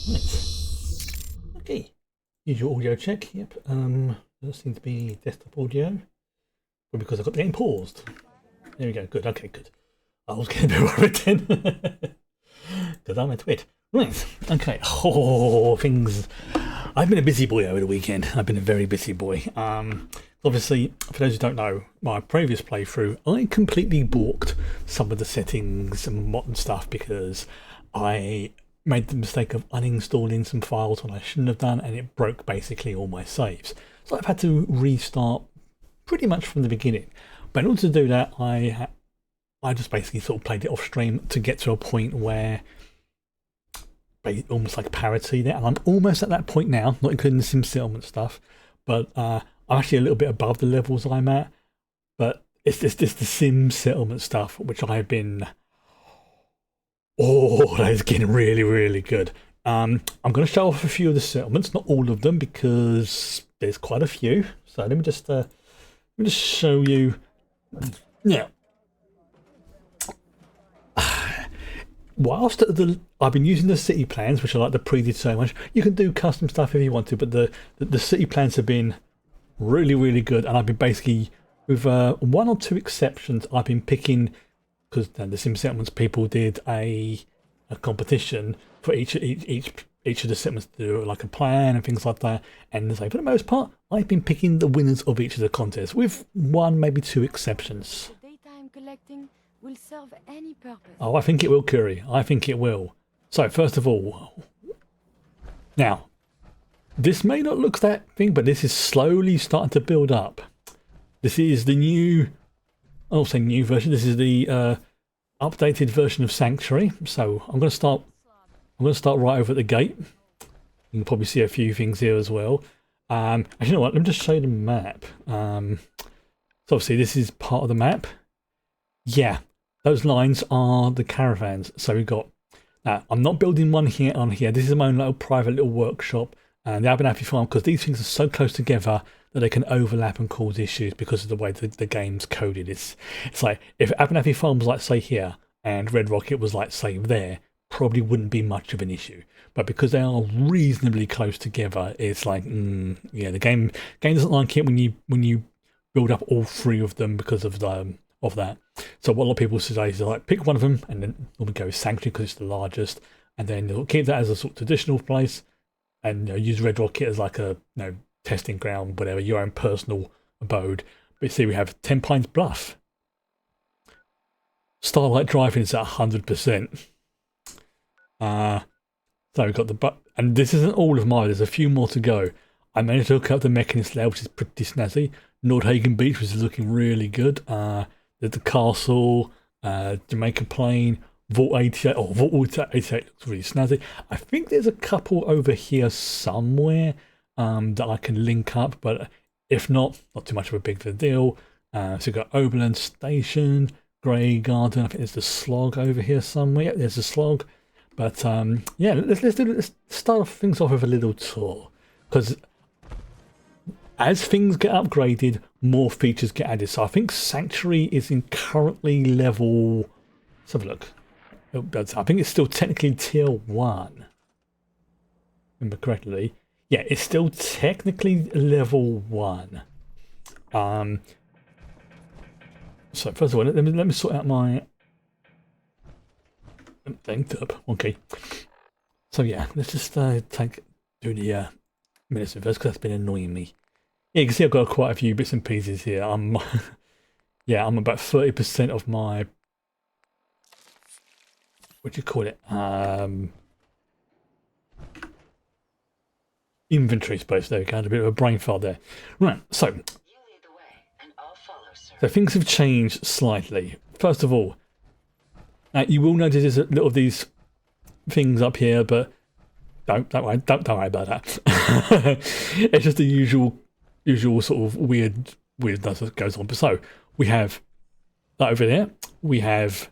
Right. Okay. Usual audio check. Yep. Does seem to be desktop audio. But because I got the game paused. There we go. Good. Okay. Good. I was getting a bit worried then. Because I went to it. Right. Okay. Oh, things. I've been a busy boy over the weekend. I've been a very busy boy. Obviously, for those who don't know, my previous playthrough, I completely balked some of the settings and modern stuff because I made the mistake of uninstalling some files when I shouldn't have done, and it broke basically all my saves. So I've had to restart pretty much from the beginning. But in order to do that, I just basically sort of played it off stream to get to a point where almost like parity there, and I'm almost at that point now, not including the sim settlement stuff, but I'm actually a little bit above the levels I'm at. But it's just the sim settlement stuff which I've been, that is getting really, really good. I'm going to show off a few of the settlements, not all of them because there's quite a few. So let me just show you. Now, whilst I've been using the city plans, which are like the predetermined. You can do custom stuff if you want to, but the city plans have been really, really good, and I've been basically, with one or two exceptions, I've been picking, because the sim settlements people did a competition for each of the settlements to do like a plan and things like that. And so for the most part, I've been picking the winners of each of the contests, with one, maybe two exceptions. Data I'm collecting will serve any purpose. Oh, I think it will, Curry. I think it will. So, first of all, now, this may not look that thing, but this is slowly starting to build up. This is the new, I'll say new version. This is the updated version of Sanctuary. So I'm going to start right over at the gate. You can probably see a few things here as well. Actually, you know what? Let me just show you the map. So obviously this is part of the map. Yeah, those lines are the caravans. So we've got. Now, I'm not building one here on here. This is my own little private little workshop. And the Abernathy farm, because these things are so close together that they can overlap and cause issues because of the way the game's coded. It's like if Abernathy farm was like say here and Red Rocket was like say there, probably wouldn't be much of an issue. But because they are reasonably close together, it's like yeah, the game doesn't like it when you build up all three of them because of that. So what a lot of people say is like pick one of them and then normally go with Sanctuary because it's the largest, and then you'll keep that as a sort of traditional place. And use Red Rocket as like a testing ground, whatever, your own personal abode. But you see, we have 10 Pines Bluff. Starlight Driving is at 100%. So we've got and this isn't all of mine. There's a few more to go. I managed to hook up the Mechanist layer, which is pretty snazzy. Nordhagen Beach, which is looking really good. There's the castle, Jamaica Plain. Vault 88, Vault 88 looks really snazzy. I think there's a couple over here somewhere that I can link up, but if not too much of a big deal. So we've got Oberlin Station, Grey Garden. I think there's the Slog over here somewhere. Yep, there's the Slog. But yeah, let's start off things off with a little tour, because as things get upgraded, more features get added. So I think Sanctuary is in currently level. Let's have a look. I think it's still technically tier 1. Remember correctly. Yeah, it's still technically level 1. So first of all, let me sort out my linked up. Okay. So yeah, let's just do the minutes first, because that's been annoying me. Yeah, you can see I've got quite a few bits and pieces here. I'm about 30% of my, what do you call it? Inventory space. There we go. A bit of a brain fart there. Right. So things have changed slightly. First of all, now you will notice there's a little of these things up here, but don't worry about that. It's just the usual sort of weirdness that goes on. But so we have that over there. We have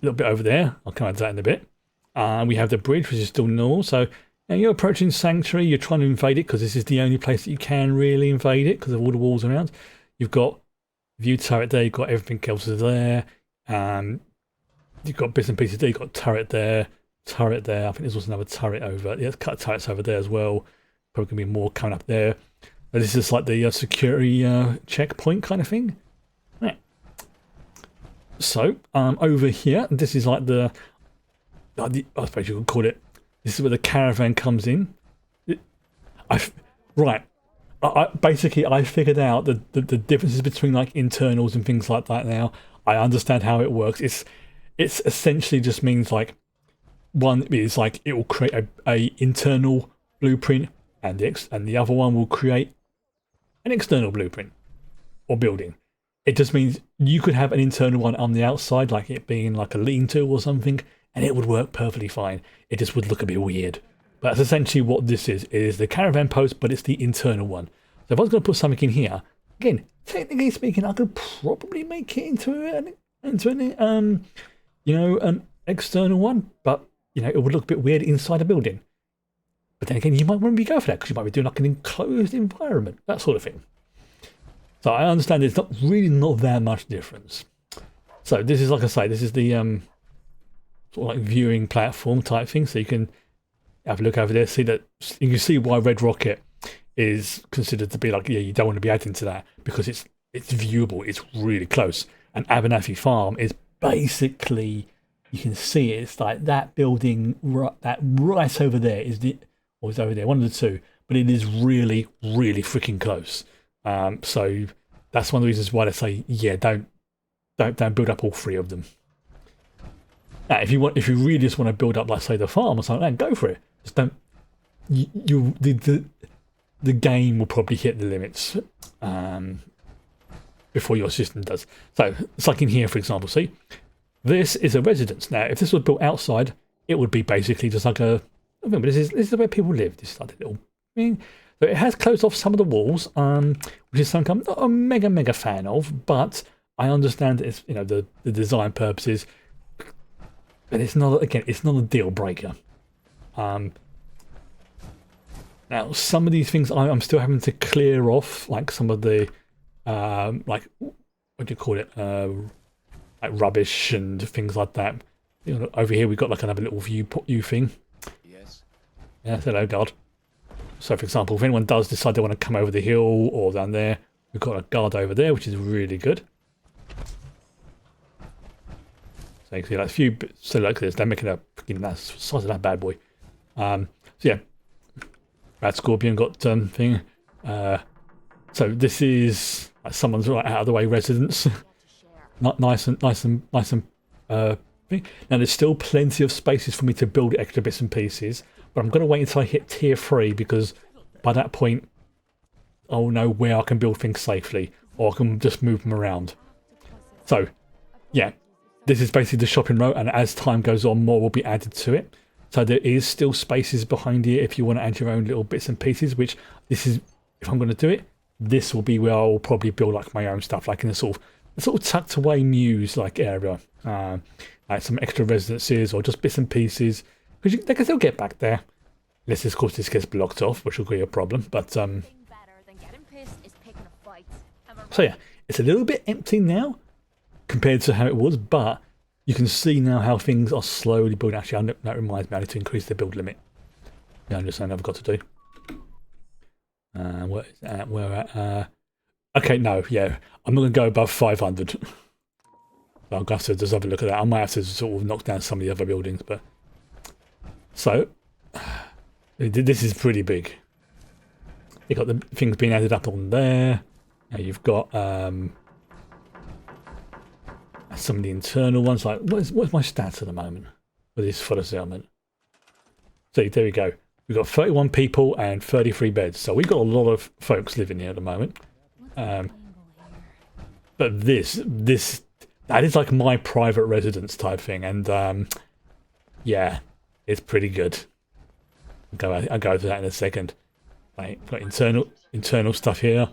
a little bit over there. I'll come to that in a bit. We have the bridge, which is still normal. So you're approaching Sanctuary. You're trying to invade it because this is the only place that you can really invade it because of all the walls around. You've got view turret there. You've got everything else is there. You've got bits and pieces there. You've got turret there. turret there. I think there's also another turret over. Yeah, cut turrets over there as well. Probably gonna be more coming up there. But this is like the security checkpoint kind of thing. Right. So over here, this is like I suppose you could call it. This is where the caravan comes in. Basically I figured out the differences between like internals and things like that now. I understand how it works. It's essentially just means like one is like it will create a internal blueprint and the other one will create an external blueprint or building. It just means you could have an internal one on the outside, like it being like a lean-to or something, and it would work perfectly fine. It just would look a bit weird. But that's essentially what this is. It is the caravan post, but it's the internal one. So if I was going to put something in here, again, technically speaking, I could probably make it into an external one, but it would look a bit weird inside a building. But then again, you might want to go for that because you might be doing like an enclosed environment, that sort of thing. So I understand it's not that much difference. So this is, like I say, this is the sort of like viewing platform type thing. So you can have a look over there, see that you can see why Red Rocket is considered to be like, yeah, you don't want to be adding to that because it's viewable, it's really close. And Abernathy Farm is basically, you can see it's like that building that right over there is over there, one of the two, but it is really, really freaking close. So that's one of the reasons why they say, yeah, don't build up all three of them. Now, if you really just want to build up, like say the farm or something, then go for it. Just don't. The game will probably hit the limits before your system does. So it's like in here, for example. See, this is a residence. Now, if this was built outside, it would be basically just like a. But this is where people live. This is like a little thing. So it has closed off some of the walls, which is something I'm not a mega fan of, but I understand it's the design purposes. But it's not a deal breaker. Now some of these things I'm still having to clear off, like some of the like what do you call it, like rubbish and things like that. Over here we've got like another little view thing. Yes. Yeah, hello God. So for example, if anyone does decide they want to come over the hill or down there, we've got a guard over there, which is really good. So you can see like a few bits, so like this, they're making a freaking size of that bad boy. So yeah, Rat Scorpion got thing. So this is like someone's right out of the way residence. Not nice and thing. Now there's still plenty of spaces for me to build extra bits and pieces, but I'm going to wait until I hit tier 3 because by that point I'll know where I can build things safely, or I can just move them around. So yeah. This is basically the shopping row, and as time goes on, more will be added to it. So there is still spaces behind here if you want to add your own little bits and pieces, which this is, if I'm going to do it, this will be where I'll probably build like my own stuff, like in a sort of tucked away mews like area. Like some extra residences or just bits and pieces, because they can still get back there. Unless, of course, this gets blocked off, which will be a problem. But so yeah, it's a little bit empty now compared to how it was, but you can see now how things are slowly building. Actually, that reminds me, I need to increase the build limit. Yeah, I'm just saying I've got to do. What is that? Where at? Okay, no, yeah, I'm not going to go above 500. I'll have to just have a look at that. I might have to sort of knock down some of the other buildings, but so this is pretty big. You've got the things being added up on there. Now you've got some of the internal ones, like what's my stats at the moment for this full settlement? See, there we go. We've got 31 people and 33 beds, so we've got a lot of folks living here at the moment. But that is like my private residence type thing, and yeah, it's pretty good. I'll go to that in a second. Right, got internal stuff here.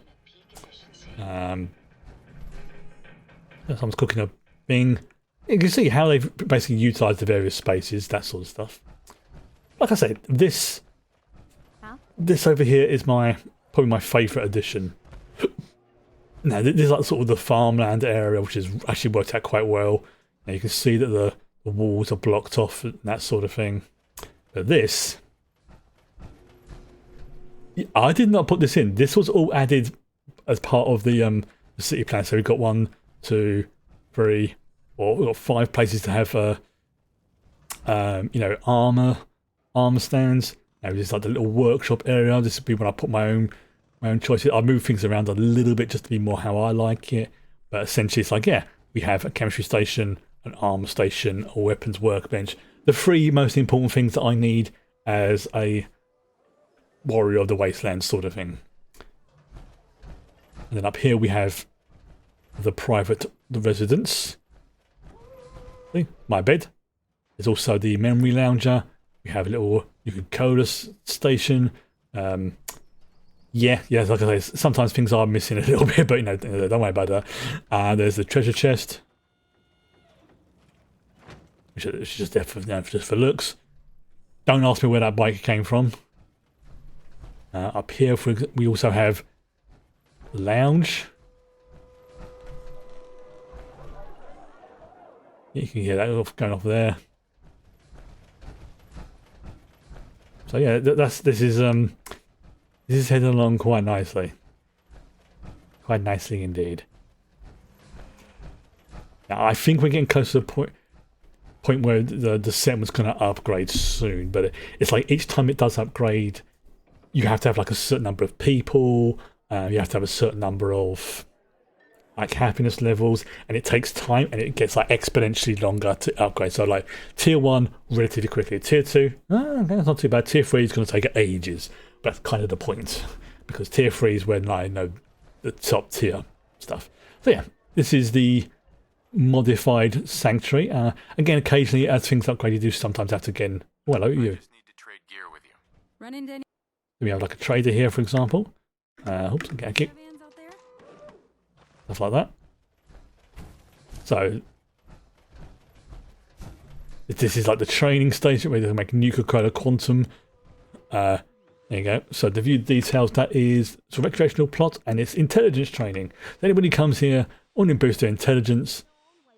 Someone's cooking a thing. You can see how they've basically utilised the various spaces, that sort of stuff. Like I said, this over here is probably my favourite addition. Now this is like sort of the farmland area, which has actually worked out quite well. Now you can see that the walls are blocked off and that sort of thing. But this, I did not put this in. This was all added as part of the city plan. So we've got 1, 2, 3, or we've got 5 places to have you know, armor stands. Now this is like the little workshop area. This would be when I put my own choices. I move things around a little bit just to be more how I like it. But essentially, it's like, yeah, we have a chemistry station, an armor station, a weapons workbench. The 3 most important things that I need as a warrior of the wasteland sort of thing. And then up here we have the private residence. See, my bed. There's also the memory lounger. We have a little Coda station. Yeah, like I say, sometimes things are missing a little bit, but you know, don't worry about that. There's the treasure chest, which is just there for, you know, just for looks. Don't ask me where that bike came from. Up here, we also have the lounge. You can hear that going off there. So yeah, this is heading along quite nicely. Quite nicely indeed. Now I think we're getting close to the point where the settlement's going to upgrade soon, but it's like each time it does upgrade, you have to have like a certain number of people. You have to have a certain number of like happiness levels, and it takes time, and it gets like exponentially longer to upgrade. So like tier 1 relatively quickly, tier 2 that's not too bad, tier 3 is going to take ages. But that's kind of the point, because tier 3 is when I know the top tier stuff. So yeah, this is the modified sanctuary. Again, occasionally as things upgrade, you do sometimes have to again. Well, hello, you. I just need to trade gear with you. Run into any We have like a trader here, for example. Oops, get a kick. caravans out there? Stuff like that. So this is like the training station where they make nuclear cola quantum. There you go. So the view details, that is a recreational plot, and it's intelligence training. So anybody comes here, only boost their intelligence.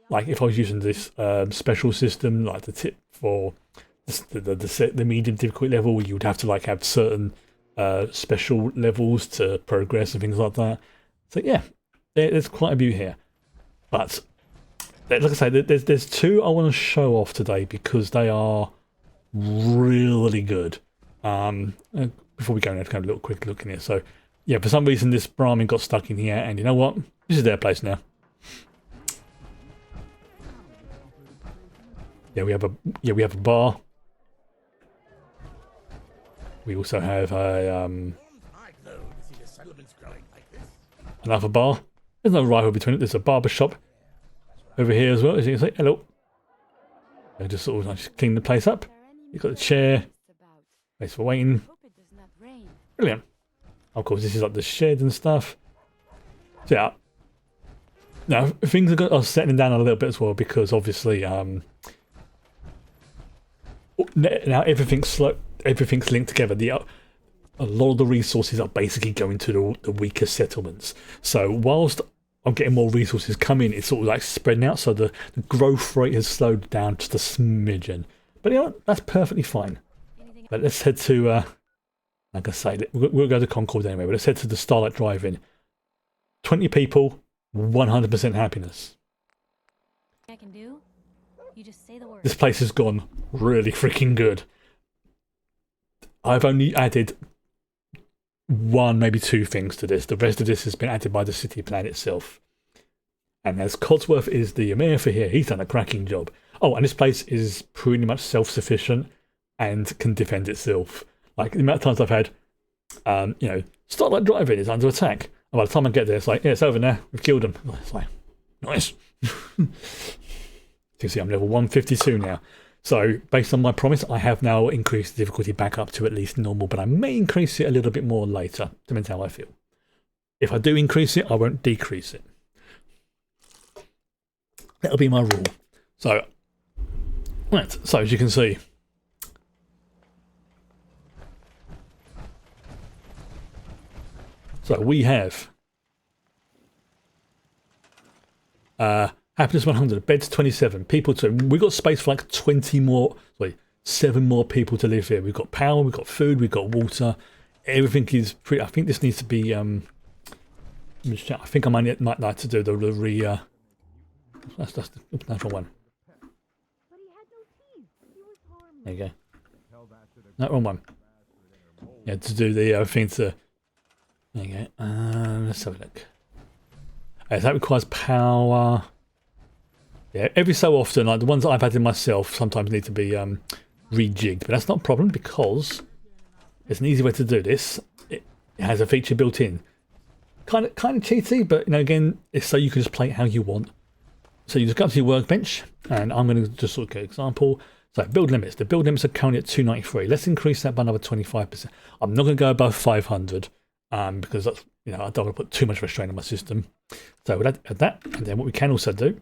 Like if I was using this special system, like the tip for the medium difficulty level, you would have to like have certain special levels to progress and things like that. So yeah, there's quite a few here. But like I say, there's 2 I want to show off today because they are really good. Before we go, let's have a little quick look in here. So yeah, for some reason this Brahmin got stuck in here, and you know what? This is their place now. Yeah, we have a bar. We also have a another bar. There's no rival between it. There's a barber shop over here as well, as you can see. Hello. I just sort of like clean the place up. You've got the chair. Place for waiting. Hope it does not rain. Brilliant. Of course, this is like the shed and stuff. So yeah. Now things are settling down a little bit as well, because obviously now everything's linked together. A lot of the resources are basically going to the weaker settlements. So whilst I'm getting more resources coming, it's sort of like spreading out. So the growth rate has slowed down just a smidgen. But you know what? That's perfectly fine. But let's head to, like I say, we'll go to Concord anyway, but let's head to the Starlight Drive-In. 20 people, 100% happiness. I can do. You just say the word. This place has gone really freaking good. I've only added 1, maybe 2 things to this. The rest of this has been added by the city plan itself. And as Codsworth is the mayor for here, he's done a cracking job. Oh, and this place is pretty much self-sufficient and can defend itself. Like the amount of times I've had, you know, Starlight Drive-In is under attack. And by the time I get there, it's like, yeah, it's over now. We've killed them. It's like, nice. You can see I'm level 152 now. So based on my promise, I have now increased the difficulty back up to at least normal, but I may increase it a little bit more later, depends how I feel. If I do increase it, I won't decrease it. That'll be my rule. So, right, so as you can see, so we have Happiness 100, beds 27, people 2. We've got space for like 20 more, sorry, 7 more people to live here. We've got power, we've got food, we've got water. Everything is pretty, I think this needs to be, I think I might like to do the that's the natural one. There you go. No, wrong one. Yeah, to do the thing to, there you go. Let's have a look. So that requires power. Yeah, every so often, like the ones that I've added myself, sometimes need to be rejigged, but that's not a problem because it's an easy way to do this. It has a feature built in, kind of cheaty, but you know, again, it's so you can just play it how you want. So you just go up to your workbench, and I'm going to just sort of get an example. So build limits. The build limits are currently at 293. Let's increase that by another 25%. I'm not going to go above 500 because that's, you know, I don't want to put too much restraint on my system. So we'll add that, and then what we can also do.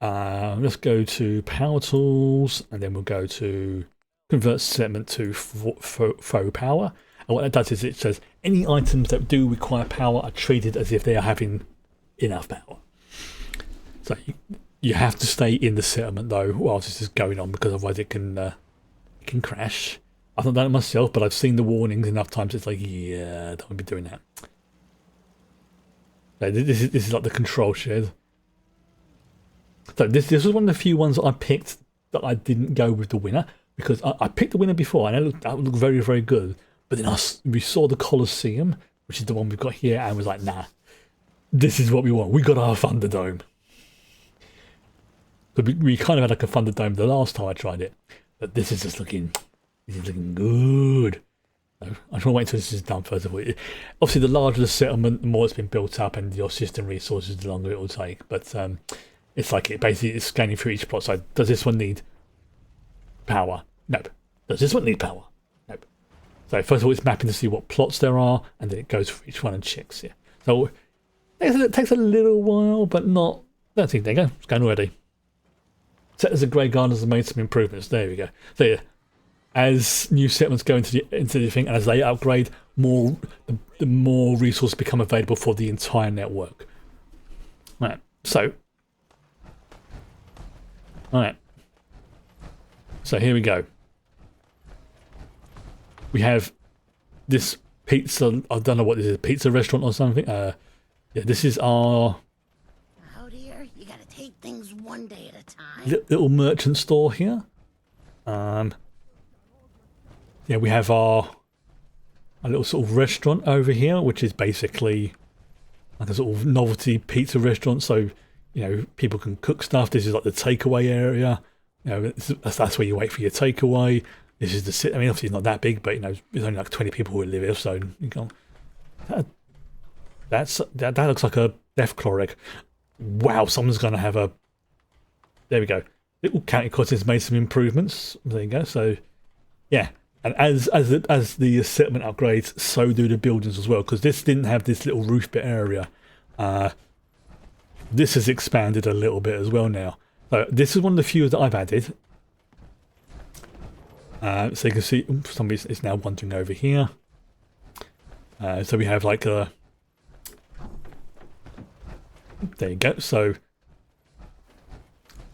Let's go to power tools, and then we'll go to convert settlement to faux power. And what that does is it says any items that do require power are treated as if they are having enough power. So you have to stay in the settlement though whilst this is going on, because otherwise it can crash. I've not done it myself, but I've seen the warnings enough times. It's like, yeah, I don't want to be doing that. So this is like the control shed. So this was one of the few ones that I picked that I didn't go with the winner, because I picked the winner before and that looked very, very good. But then we saw the Colosseum, which is the one we've got here, and was like, nah, this is what we want. We got our Thunderdome. But we kind of had like a Thunderdome the last time I tried it, but this is looking good. So I just want to wait until this is done first of all. Obviously, the larger the settlement, the more it's been built up, and your system resources, the longer it will take. But it's like it's scanning through each plot. So does this one need power? Nope. Does this one need power? Nope. So first of all, it's mapping to see what plots there are, and then it goes for each one and checks it. So it takes a little while, but not. I think there you go. It's going already. Set as a Grey Gardens have made some improvements. There we go. So yeah, as new settlements go into the thing, and as they upgrade, the more resources become available for the entire network. Right. So. Alright, so here we go. We have this pizza, I don't know what this is, a pizza restaurant or something. Yeah, this is our... Oh dear, you gotta take things one day at a time. Little merchant store here. Yeah, we have our little sort of restaurant over here, which is basically like a sort of novelty pizza restaurant, so you know, people can cook stuff. This is like the takeaway area. You know, that's where you wait for your takeaway. This is the. I mean, obviously it's not that big, but you know, there's only like 20 people who live here, so you go. That looks like a Deathclaw egg. Wow, someone's gonna have a. There we go. Little county cottage made some improvements. There you go. So, yeah, and as the settlement upgrades, so do the buildings as well. Because this didn't have this little roof bit area. This has expanded a little bit as well now. So this is one of the few that I've added. So you can see, somebody is now wandering over here. So we have like a... There you go. So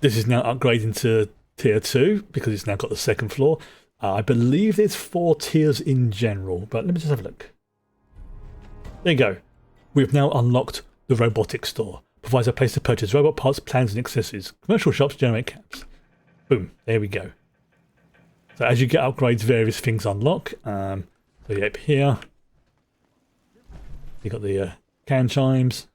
this is now upgrading to tier 2 because it's now got the second floor. I believe there's 4 tiers in general, but let me just have a look. There you go. We've now unlocked the robotics store. Provides a place to purchase robot parts, plans and accessories. Commercial shops generate caps. Boom, there we go. So as you get upgrades, various things unlock. So yep, here you got the can chimes.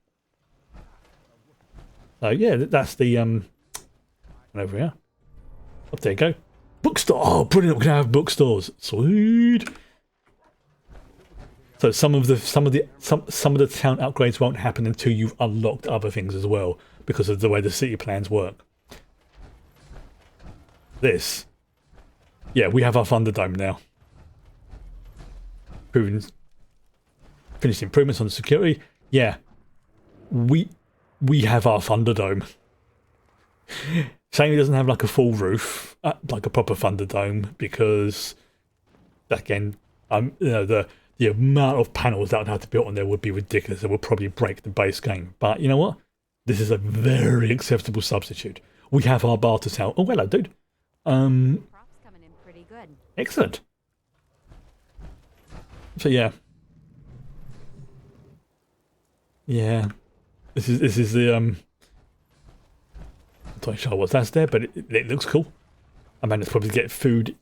So yeah, that's the over here. Up there you go. Bookstore. Oh, brilliant! We're gonna have bookstores. Sweet. So some of the town upgrades won't happen until you've unlocked other things as well, because of the way the city plans work. This, yeah, we have our Thunderdome now. Finished improvements on the security. Yeah, we have our Thunderdome. Shame it doesn't have like a full roof, like a proper Thunderdome, because again, you know, the amount of panels that would have to be built on there would be ridiculous. It would probably break the base game. But you know what? This is a very acceptable substitute. We have our barter tower. Oh, hello, dude. Props coming in pretty good. Excellent. So yeah. Yeah. This is the I'm not sure what that's there, but it looks cool. I managed to probably get food.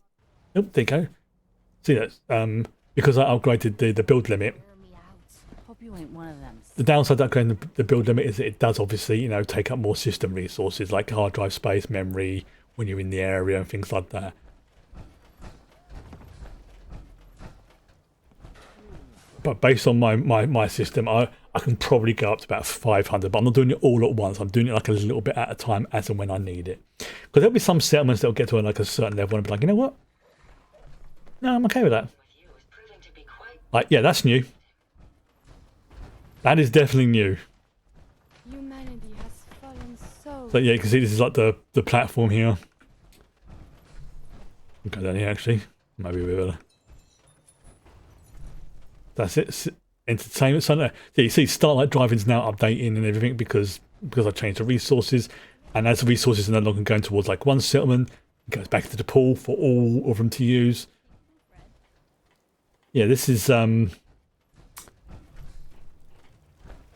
Oh, there you go. See that? Because I upgraded the build limit. Wear me out. Hope you ain't one of them. The downside to upgrading the build limit is that it does obviously, take up more system resources like hard drive space, memory, when you're in the area and things like that. But based on my system, I can probably go up to about 500, but I'm not doing it all at once. I'm doing it like a little bit at a time as and when I need it. Because there'll be some settlements that'll get to like a certain level and be like, you know what? No, I'm okay with that. Like, yeah, that's new. That is definitely new. Humanity has fallen so. So yeah, you can see this is like the platform here. I'll go down here actually. Maybe we're better. That's it. Entertainment center. Yeah, you see Starlight Driving's now updating and everything because I changed the resources, and as the resources are no longer going towards like one settlement, it goes back to the pool for all of them to use. Yeah, this is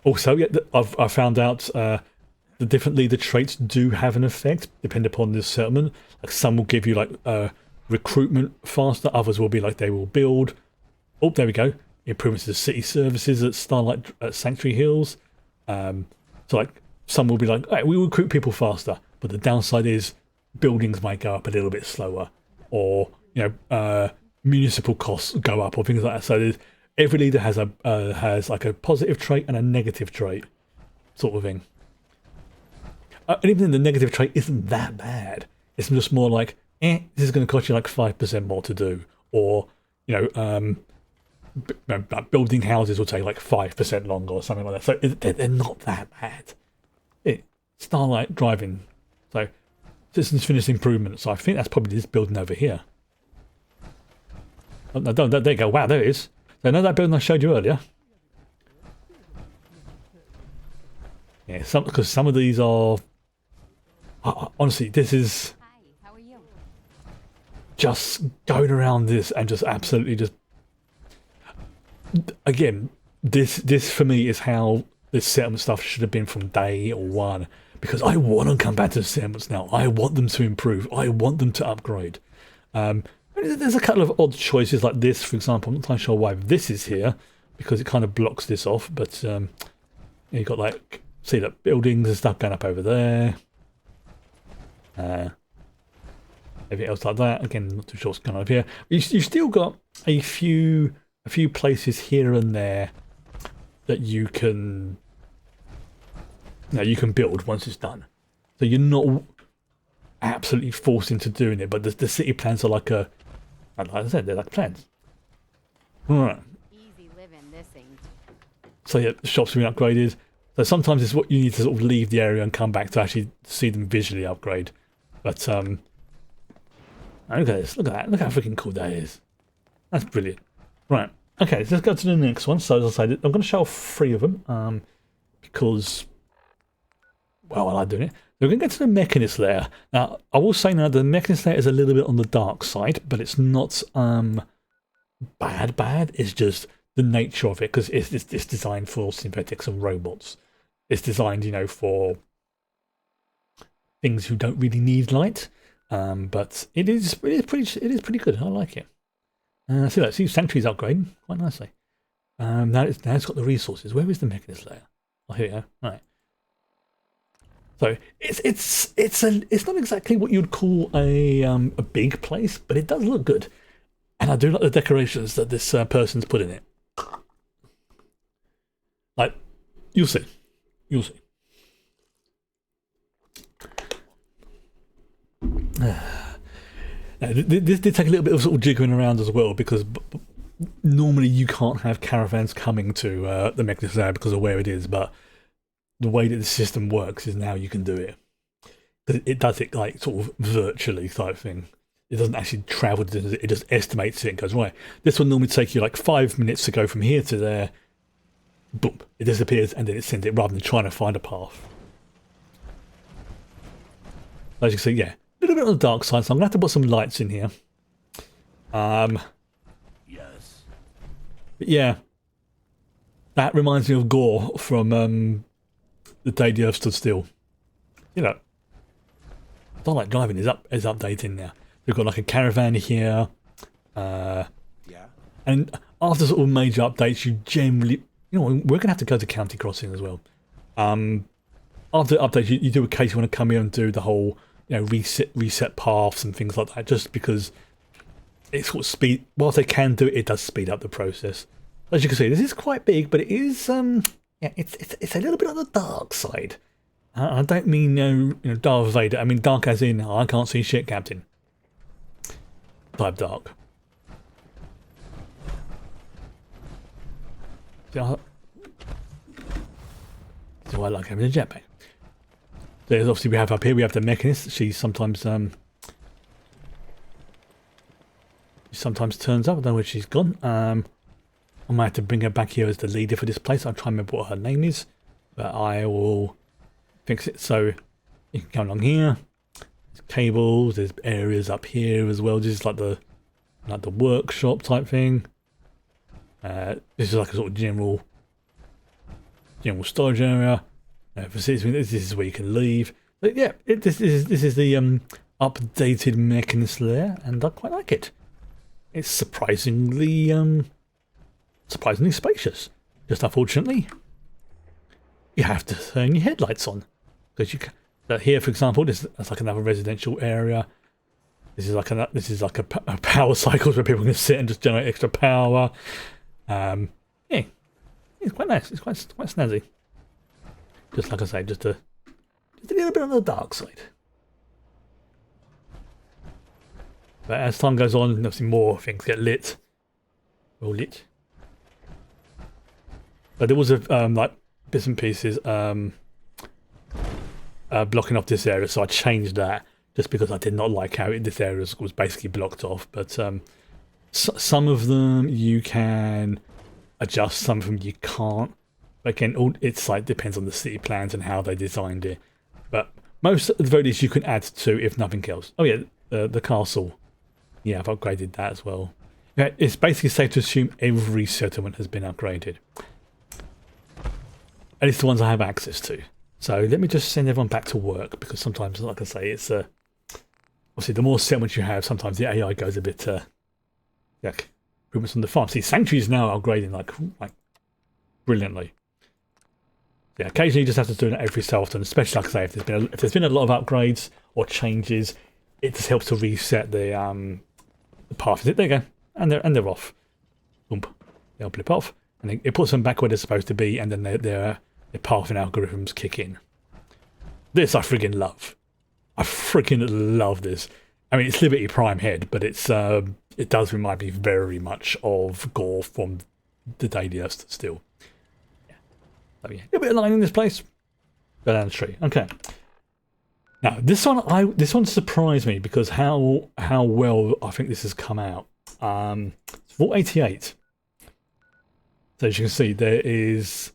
also, yeah, I found out the different leader traits do have an effect depending upon the settlement. Like some will give you like recruitment faster, others will be like they will build. Oh, there we go. Improvements to the city services at Starlight at Sanctuary Hills. So like some will be like, hey, we recruit people faster, but the downside is buildings might go up a little bit slower, or municipal costs go up, or things like that. So every leader has like a positive trait and a negative trait, sort of thing. And even then, the negative trait isn't that bad. It's just more like, this is going to cost you like 5% more to do, or building houses will take like 5% longer or something like that. So they're not that bad. Starlight Driving. So systems finished improvement. So I think that's probably this building over here. Oh, no, there you go. Wow, there it is. So know that building I showed you earlier? Yeah, because some of these are... honestly, this is... Hi, how are you? Just going around this and just absolutely just... Again, this for me is how this settlement stuff should have been from day one. Because I want to come back to the settlements now. I want them to improve. I want them to upgrade. There's a couple of odd choices like this, for example. I'm not entirely sure why this is here, because it kind of blocks this off. But you've got like, see that buildings and stuff going up over there. Everything else like that. Again, not too sure what's going on up here. You've still got a few places here and there that you can build once it's done. So you're not absolutely forced into doing it, but the city plans are like I said, they're like plans. Alright. Easy living, this ain't. So yeah, the shops have been upgraded. So sometimes it's what you need to sort of leave the area and come back to actually see them visually upgrade. But look at this, look at that, look how freaking cool that is. That's brilliant. Right, okay, so let's go to the next one. So as I said, I'm going to show off 3 of them because, well, I like doing it. We're going to get to the Mechanist layer. Now, I will say now, the Mechanist layer is a little bit on the dark side, but it's not bad. It's just the nature of it, because it's designed for synthetics and robots. It's designed, for things who don't really need light. But it is pretty good. I like it. See, Sanctuary's upgrading quite nicely. Now it's got the resources. Where is the Mechanist layer? Oh, here we go. Right. So it's not exactly what you'd call a big place, but it does look good, and I do like the decorations that this person's put in it. Like, you'll see. This did take a little bit of sort of jiggering around as well, because normally you can't have caravans coming to the Mechanist layer because of where it is, but the way that the system works is now you can do it. It does it like sort of virtually type thing. It doesn't actually travel, it just estimates it and goes, right, this will normally take you like 5 minutes to go from here to there. Boom, it disappears and then it sends it rather than trying to find a path. As you can see, yeah, a little bit on the dark side, so I'm going to have to put some lights in here. Yes. But yeah, that reminds me of Gore from The Day the Earth Stood Still. You know, Starlight Driving is updating now. We've got like a caravan here. Yeah. And after sort of major updates, you generally, you know, we're gonna have to go to County Crossing as well. After updates, you do occasionally want to come here and do the whole, you know, reset paths and things like that, just because it's sort of speed. Whilst they can do it, it does speed up the process. As you can see, this is quite big, but it is yeah, it's a little bit on the dark side. I don't mean you know, Darth Vader. I mean dark as in I can't see shit, Captain. Type dark. So I like having a jetpack. There's obviously we have up here. We have the Mechanist. She sometimes turns up. I don't know where she's gone. I might have to bring her back here as the leader for this place. I'll try and remember what her name is, but I will fix it so you can come along here. There's cables. There's areas up here as well. Just like the workshop type thing. This is like a sort of general storage area. This is where you can leave. But yeah, this is the updated Mechanist lair, and I quite like it. It's surprisingly spacious. Just unfortunately, you have to turn your headlights on because you can. Here, for example, that's like another residential area. This is like a power cycle where people can sit and just generate extra power. Yeah, it's quite nice. It's quite snazzy. Just like I say, just a little bit on the dark side. But as time goes on, obviously more things get lit. Well lit. But there was like bits and pieces blocking off this area, so I changed that just because I did not like how this area was basically blocked off. But some of them you can adjust, some of them you can't. Again, it's like depends on the city plans and how they designed it. But most of the very least you can add to, if nothing else. Oh yeah, the castle. Yeah, I've upgraded that as well. Yeah, it's basically safe to assume every settlement has been upgraded. At least the ones I have access to. So let me just send everyone back to work, because sometimes, like I say, it's obviously the more settlements you have, sometimes the AI goes a bit like improvements on the farm. See, Sanctuary is now upgrading like brilliantly. Yeah, occasionally you just have to do it every so often, especially like I say, if there's been a lot of upgrades or changes, it just helps to reset the path. There you go, and they're off. Boom, they'll blip off, and it puts them back where they're supposed to be, and then their pathing algorithms kick in. This I friggin' love. I friggin' love this. I mean, it's Liberty Prime head, but it does remind me very much of Gore from The Day the Earth Stood Still. Oh, yeah. A little bit of line in this place. Go down the tree. Okay. Now this one surprised me because how well I think this has come out. It's Vault 88. So as you can see, there is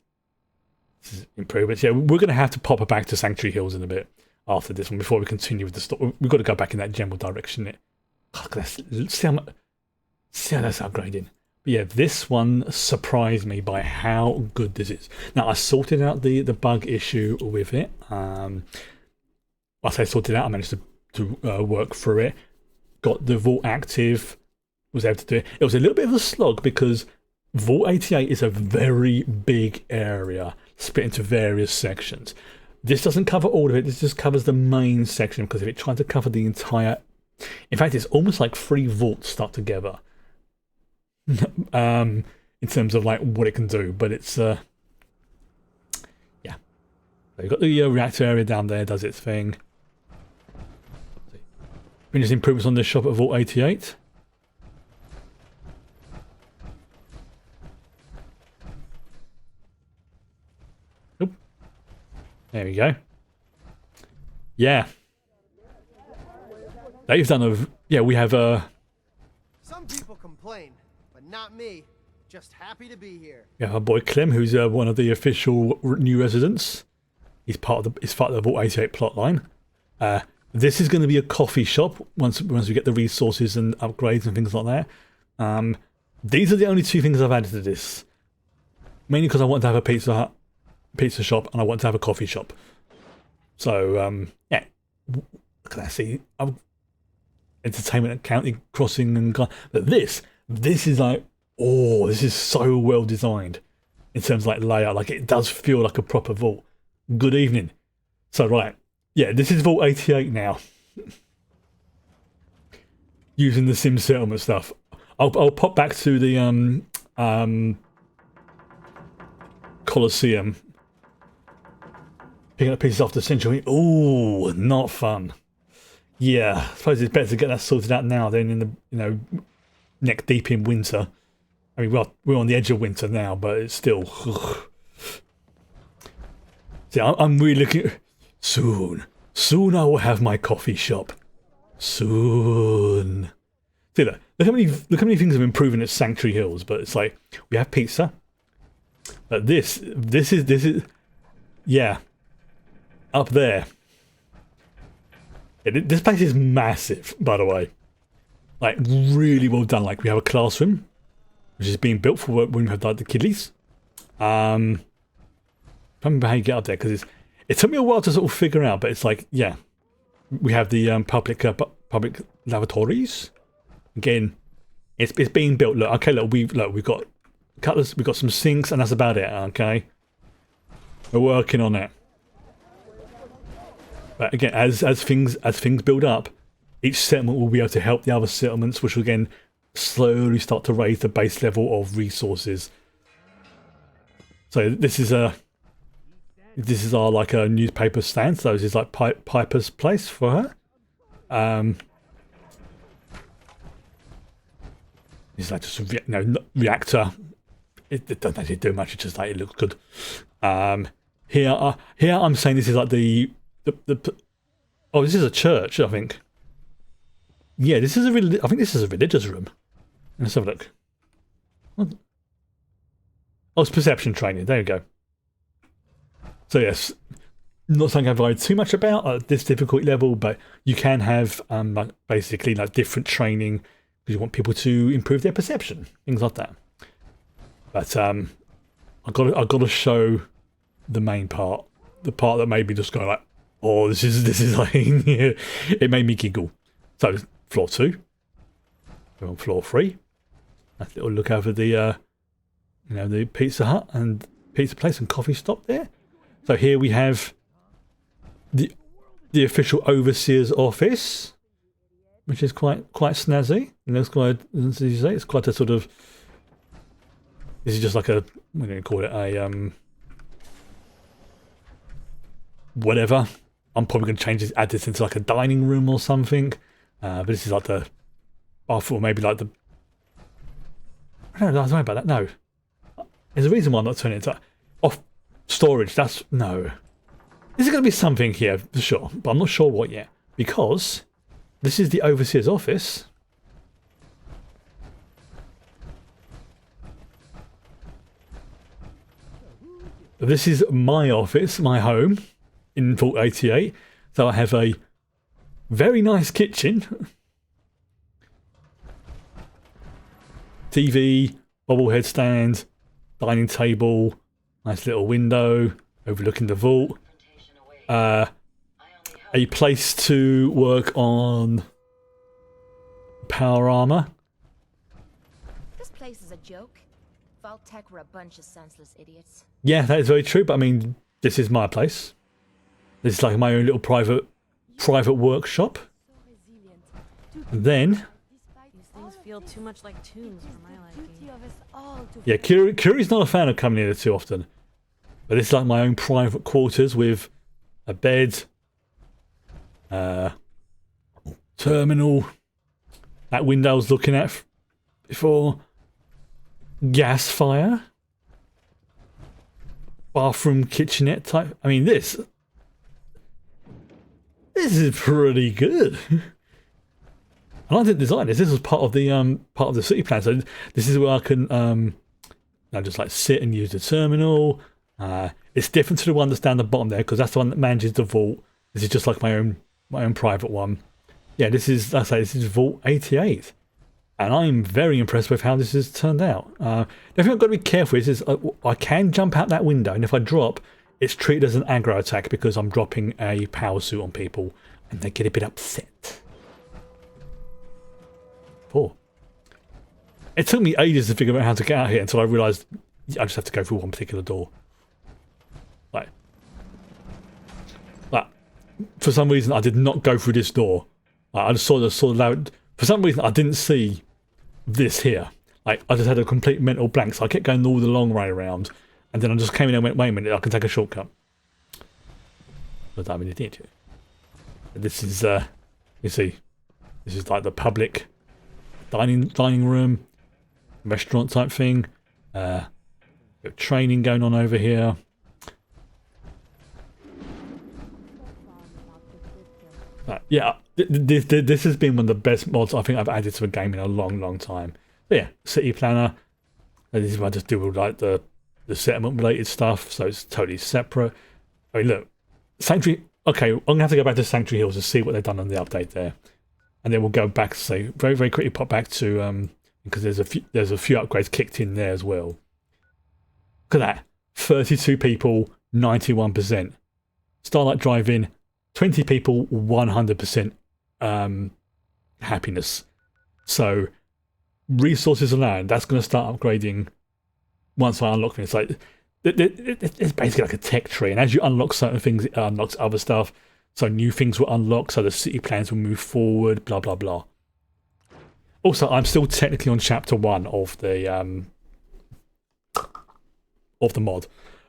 improvements. Yeah, we're going to have to pop it back to Sanctuary Hills in a bit after this one before we continue with the story. We've got to go back in that general direction. See how that's upgrading. But yeah, this one surprised me by how good this is. Now I sorted out the bug issue with it. I say sorted out. I managed to work through it. Got the vault active. Was able to do it. It was a little bit of a slog because Vault 88 is a very big area split into various sections. This doesn't cover all of it. This just covers the main section, because if it tried to cover the entire, in fact, it's almost like 3 vaults stuck together. In terms of like what it can do, but it's yeah. So you've got the reactor area down there, does its thing. Finished improvements on the shop at Vault 88. Oop. There we go. Yeah. They've done a yeah. We have Some people complain, but not me. Just happy to be here. Yeah, our boy Clem, who's one of the official new residents. He's part of the Vault 88 plotline. This is going to be a coffee shop once we get the resources and upgrades and things like that. These are the only two things I've added to this. Mainly because I want to have a pizza shop, and I want to have a coffee shop. So, yeah. Look at that, see? Entertainment, County Crossing, and... But this is like... Oh, this is so well designed. In terms of like layout. Like, it does feel like a proper vault. Good evening. So, right. Yeah, this is Vault 88 now. Using the Sim settlement stuff. I'll pop back to the Colosseum. Picking up pieces off the Century. Ooh, not fun. Yeah, I suppose it's better to get that sorted out now than in the, you know, neck deep in winter. I mean, we're on the edge of winter now, but it's still... See, I'm really looking... Soon I will have my coffee shop. Soon. See, look how many things have improved at Sanctuary Hills, but it's like, we have pizza. But this is... Yeah. Up there. This place is massive, by the way. Like, really well done. Like, we have a classroom, which is being built for when we have like the kiddies. I don't remember how you get up there, because it took me a while to sort of figure out, but it's like, yeah. We have the public lavatories. Again, it's being built. Look, okay, we've got cutlers, we've got some sinks, and that's about it, okay? We're working on it. But again, as things build up, each settlement will be able to help the other settlements, which will again slowly start to raise the base level of resources. So this is our like a newspaper stand. So this is like Piper's place for her. It's like just reactor. It doesn't actually do much. It's just like it looks good. Here I'm saying this is like the oh, this is a church, I think. Yeah, this is I think this is a religious room. Let's have a look. What? Oh, it's perception training. There you go. So yes, not something I've worried too much about at this difficulty level, but you can have like basically like different training because you want people to improve their perception, things like that. But I've got to show the main part, the part that made me just go like, oh, this is like it made me giggle. So floor 2, we're on floor 3. Nice little look over the the Pizza Hut and pizza place and coffee stop there. So here we have the official overseer's office, which is quite snazzy. You know, it's quite, as you say, it's quite a sort of. This is just like a, we're going to call it a whatever. I'm probably going to change this, add this into like a dining room or something. But this is like the bathroom, or maybe like the. I don't know about that. No, there's a reason why I'm not turning it into off storage. That's no. This is going to be something here for sure, but I'm not sure what yet because this is the overseer's office. This is my office, my home in Vault 88. So I have a very nice kitchen, TV, bobblehead stand, dining table, nice little window overlooking the vault, a place to work on power armor. This place is a joke. Vault-Tec were a bunch of senseless idiots. Yeah, that is very true, but I mean, this is my place. This is like my own little private workshop. And then... These things feel too much like tombs for my liking. yeah, Curie's not a fan of coming here too often. But this is like my own private quarters with a bed, terminal, that window I was looking at before, gas fire, bathroom kitchenette type. I mean, this is pretty good. I like the design. This was part of the city plan. So this is where I can just like sit and use the terminal. It's different to the one that's down the bottom there because that's the one that manages the vault. This is just like my own my own private one. Yeah, this is, I say, this is Vault 88. And I'm very impressed with how this has turned out. The thing I've got to be careful is I can jump out that window, and if I drop, it's treated as an aggro attack because I'm dropping a power suit on people, and they get a bit upset. Poor. It took me ages to figure out how to get out here until I realised I just have to go through one particular door. Like, for some reason, I did not go through this door. I just saw the loud. For some reason, I didn't see this here. Like, I just had a complete mental blank, so I kept going all the long way around, and then I just came in and went, wait a minute, I can take a shortcut. But I mean, it did. This is, you see, this is like the public dining room, restaurant type thing. Got training going on over here. Yeah, this has been one of the best mods I think I've added to a game in a long time. But yeah, city planner. This is where I just do all like the settlement related stuff, so it's totally separate. I mean, look, Sanctuary. Okay, I'm gonna have to go back to Sanctuary Hills to see what they've done on the update there, and then we'll go back. Say very quickly pop back to because there's a few upgrades kicked in there as well. Look at that, 32 people, 91%. Starlight Drive-In, 20 people, 100% happiness. So resources and land, that's going to start upgrading once I unlock things. Like it's basically like a tech tree, and as you unlock certain things, it unlocks other stuff. So new things will unlock, so the city plans will move forward, blah blah blah. Also, I'm still technically on chapter 1 of the mod.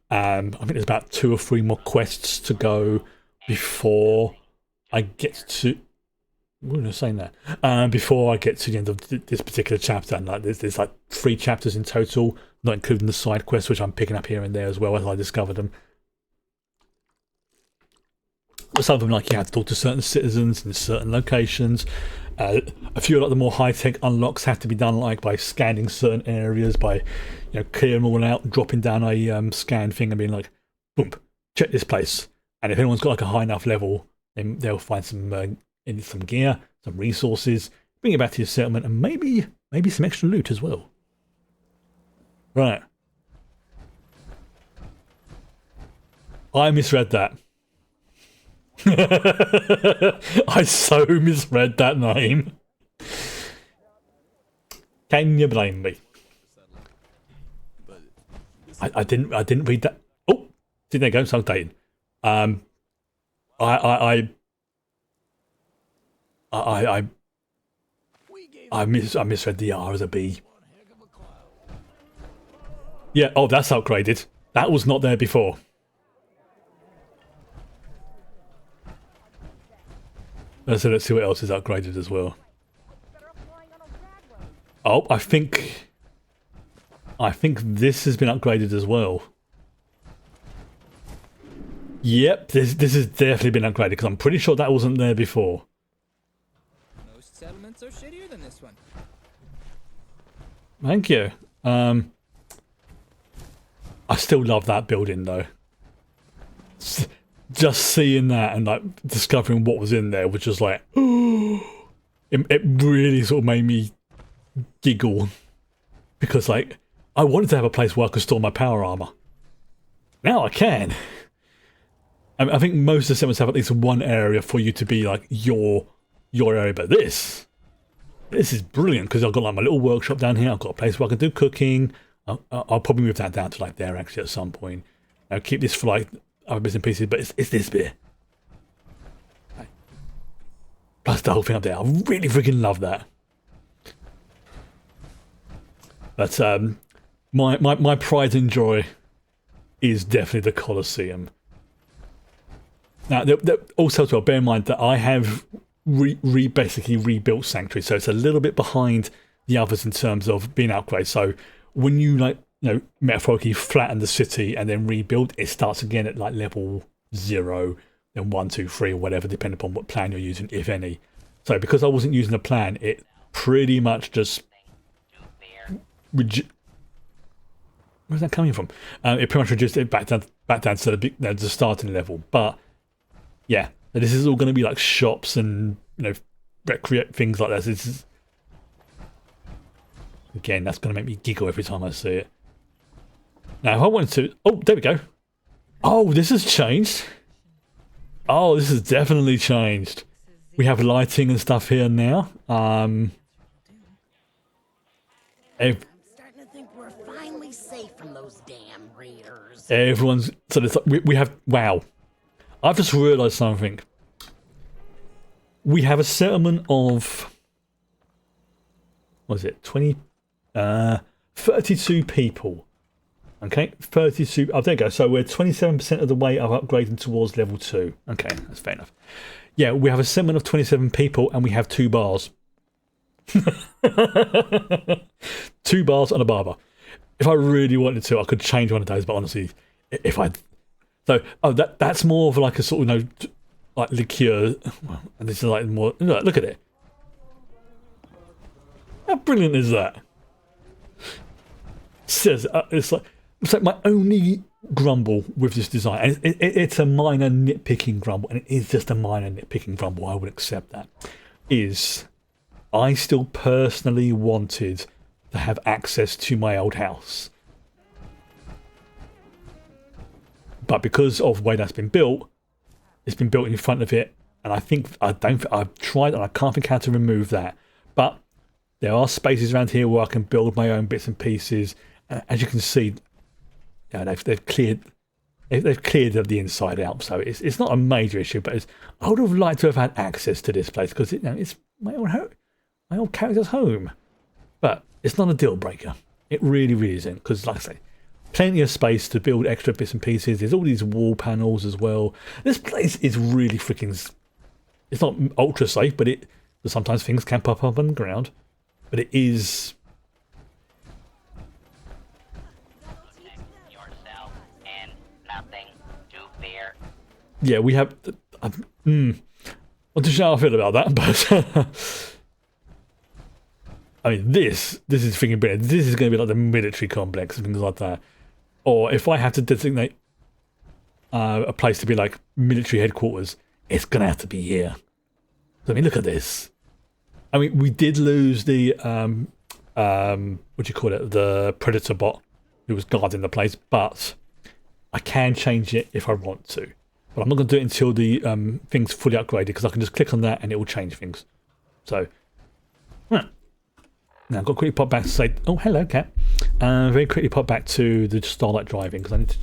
I think there's about 2 or 3 more quests to go before I get to. What was I saying there? Before I get to the end of this particular chapter, and like there's like 3 chapters in total, not including the side quests, which I'm picking up here and there as well as I discover them. Some of them, like, you have to talk to certain citizens in certain locations. A few of like the more high-tech unlocks have to be done like by scanning certain areas, by clearing them all out, dropping down a scan thing and being like, boom, check this place. And if anyone's got like a high enough level, then they'll find some gear, some resources, bring it back to your settlement, and maybe some extra loot as well. Right. I misread that. I so misread that name. Can you blame me? I didn't read that. Oh, there you go. It's updated. I misread the R as a B. Yeah. Oh, that's upgraded. That was not there before. So let's see what else is upgraded as well. Oh, I think this has been upgraded as well. Yep, this has definitely been upgraded because I'm pretty sure that wasn't there before. Most settlements are shittier than this one. Thank you. I still love that building though. Just seeing that and like discovering what was in there was just like, it really sort of made me giggle because like I wanted to have a place where I could store my power armor. Now I can. I think most of the settlements have at least one area for you to be like your area, but this is brilliant because I've got like my little workshop down here. I've got a place where I can do cooking. I'll probably move that down to like there actually at some point. I'll keep this for like other bits and pieces, but it's this bit. Okay. Plus the whole thing up there. I really freaking love that. But my pride and joy is definitely the Colosseum. Now, also as well, bear in mind that I have basically rebuilt Sanctuary, so it's a little bit behind the others in terms of being upgraded. So when you metaphorically flatten the city and then rebuild, it starts again at like level 0, then 1, 2, 3, or whatever, depending upon what plan you're using, if any. So because I wasn't using a plan, it pretty much just where's that coming from? It pretty much reduced it back down to the starting level. But yeah, And this is all going to be like shops and, you know, recreate things like this. This is, again, that's going to make me giggle every time I see it. Now, if I wanted to... Oh, there we go. Oh, this has changed. Oh, this has definitely changed. We have lighting and stuff here now. I'm starting to think we're finally safe from those damn raiders. Everyone's... So there's, we have... Wow. I've just realised something. We have a settlement of... What is it? 32 people. Okay, 32. Oh, there you go. So we're 27% of the way of upgrading towards level 2. Okay, that's fair enough. Yeah, we have a settlement of 27 people and we have 2 bars. 2 bars and a barber. If I really wanted to, I could change one of those, but honestly, if I... So, oh, that's more of like a sort of, you know, like liqueur. And this is like more... Look at it. How brilliant is that? Says it's like my only grumble with this design, and it's a minor nitpicking grumble, and it is just a minor nitpicking grumble, I would accept that, is I still personally wanted to have access to my old house. But because of the way that's been built, it's been built in front of it, and I've tried and I can't think how to remove that. But there are spaces around here where I can build my own bits and pieces. As you can see, you know, they've cleared the inside out, so it's not a major issue. But I would have liked to have had access to this place because it's my old home, my old character's home. But it's not a deal breaker. It really, really isn't, because, like I say, plenty of space to build extra bits and pieces. There's all these wall panels as well. This place is really freaking... It's not ultra safe, but sometimes things can pop up on the ground. But it is... Yourself and nothing to fear. Yeah, we have... I'm not sure how I feel about that, but... I mean, this is freaking brilliant. This is going to be like the military complex and things like that. Or if I have to designate a place to be like military headquarters, it's going to have to be here. So, I mean, look at this. I mean, we did lose the, what do you call it? The Predator bot who was guarding the place, but I can change it if I want to. But I'm not going to do it until the thing's fully upgraded, because I can just click on that and it will change things. So, now I've got to quickly pop back to say, oh, hello, cat. Very quickly pop back to the Starlight Driving, because I need to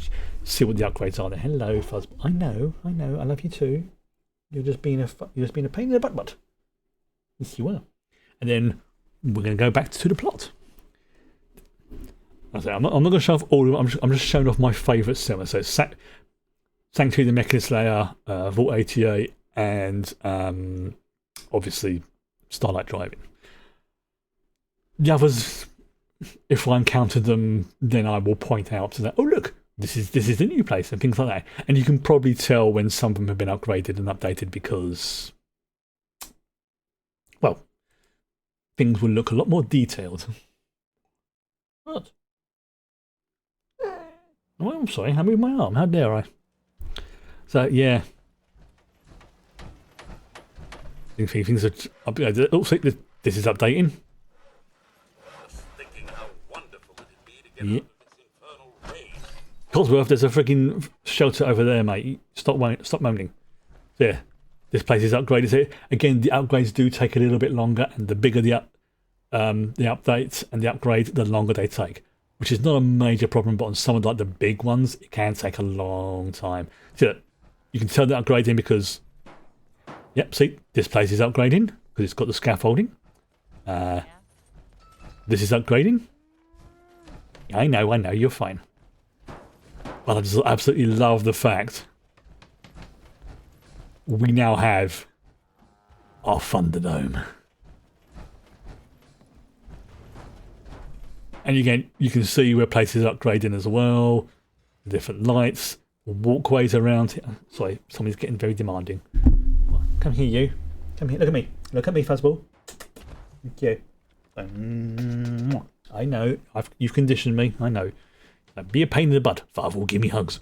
see what the upgrades are there. Hello, Fuzz. I know, I love you too. You're just being a pain in the butt. Yes, you are. And then we're going to go back to the plot. I'm not going to show off all of them. I'm just showing off my favourite cinema. So it's Sanctuary, the Mechanist Slayer, Vault 88, and obviously Starlight Driving. The others, if I encounter them, then I will point out to them, oh look, this is the new place, and things like that. And you can probably tell when some of them have been upgraded and updated, because, well, things will look a lot more detailed. What? Oh, I'm sorry, I moved my arm, how dare I? So, yeah. Things are updated. Oh, see, this is updating. Yeah. Cosworth, there's a freaking shelter over there, mate. Stop moaning. There. This place is upgraded. So, again, the upgrades do take a little bit longer, and the bigger the updates and the upgrade, the longer they take. Which is not a major problem, but on some of like the big ones, it can take a long time. See, look, you can tell they're upgrading because, yep, see, this place is upgrading because it's got the scaffolding. This is upgrading. I know, you're fine. But I just absolutely love the fact we now have our Thunderdome. And again, you can see where places are upgrading as well. Different lights, walkways around here. Sorry, somebody's getting very demanding. Come here, you. Come here, look at me. Look at me, Fuzzball. Thank you. I know, you've conditioned me, I know. Be a pain in the butt. Father will give me hugs.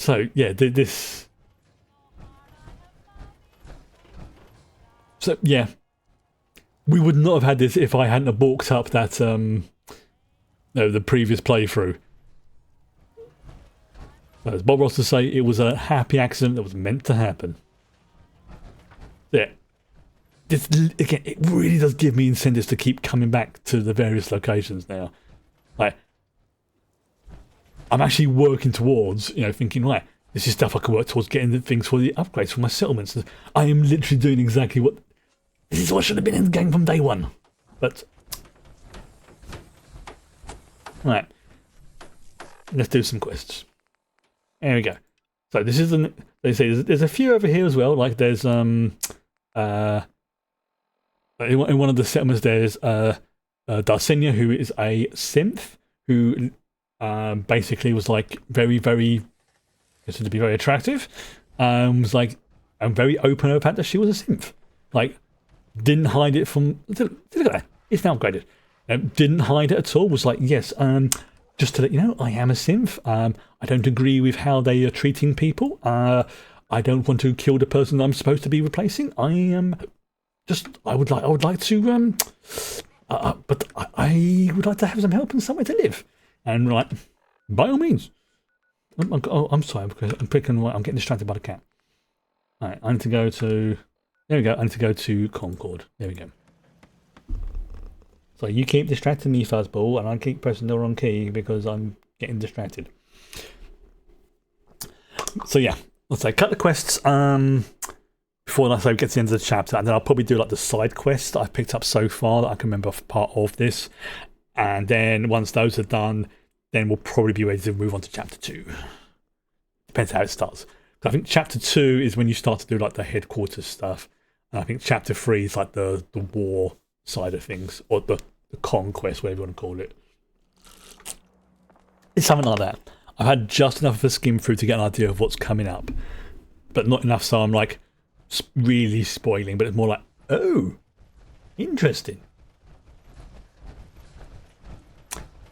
So yeah, this. So yeah, we would not have had this if I hadn't have balked up that no, the previous playthrough. So as Bob Ross would say, it was a happy accident that was meant to happen. Yeah. This again, it really does give me incentives to keep coming back to the various locations now. Like, I'm actually working towards, thinking, right, this is stuff I can work towards getting the things for the upgrades for my settlements. I am literally doing exactly what. This is what should have been in the game from day one. But right, let's do some quests. There we go. So this is they say there's a few over here as well. Like there's in one of the settlements there's Darsenia, who is a synth who basically was like very considered to be very attractive. Was like very open about the fact that she was a synth. Like didn't hide it from. Look at that. It's now upgraded. Didn't hide it at all. Was like yes. Just to let you know, I am a synth. I don't agree with how they are treating people. I don't want to kill the person I'm supposed to be replacing. I am just. I would like to. But I would like to have some help and somewhere to live. And like, by all means. I'm sorry. I'm picking. I'm getting distracted by the cat. All right. I need to go to. There we go. I need to go to Concord. There we go. So you keep distracting me, Fuzzball, and I keep pressing the wrong key because I'm getting distracted. So yeah, let's say cut the quests before we get to the end of the chapter, and then I'll probably do like the side quests that I've picked up so far that I can remember part of this. And then once those are done, then we'll probably be ready to move on to chapter 2. Depends how it starts. I think chapter 2 is when you start to do like the headquarters stuff. And I think chapter 3 is like the war side of things, or the conquest, whatever you want to call it. It's something like that. I've had just enough of a skim through to get an idea of what's coming up, but not enough so I'm like really spoiling, but it's more like, oh, interesting.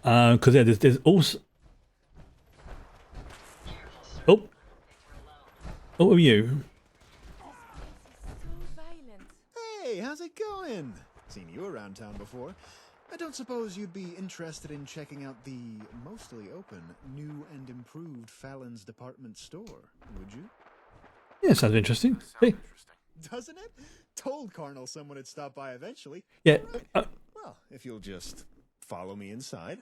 Because yeah, there's also... Oh, who are you? Hey, how's it going? Seen you around town before. I don't suppose you'd be interested in checking out the mostly open, new and improved Fallon's department store, would you? Yeah, sounds interesting. Hey. Doesn't it? Told Carnal someone would stop by eventually. Yeah. Well, if you'll just follow me inside.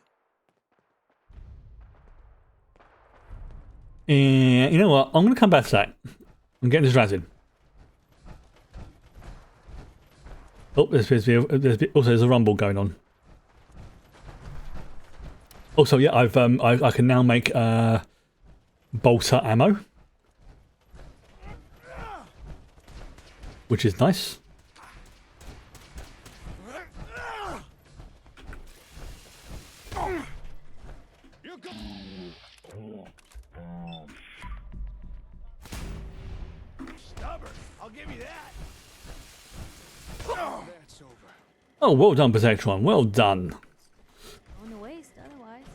You know what? I'm going to come back to that. I'm getting distracted. Oh, there's a rumble going on. Also, yeah, I can now make bolter ammo, which is nice. Stubborn. I'll give you that. That's over. Oh, well done, Protectron. Well done. On the waste, otherwise.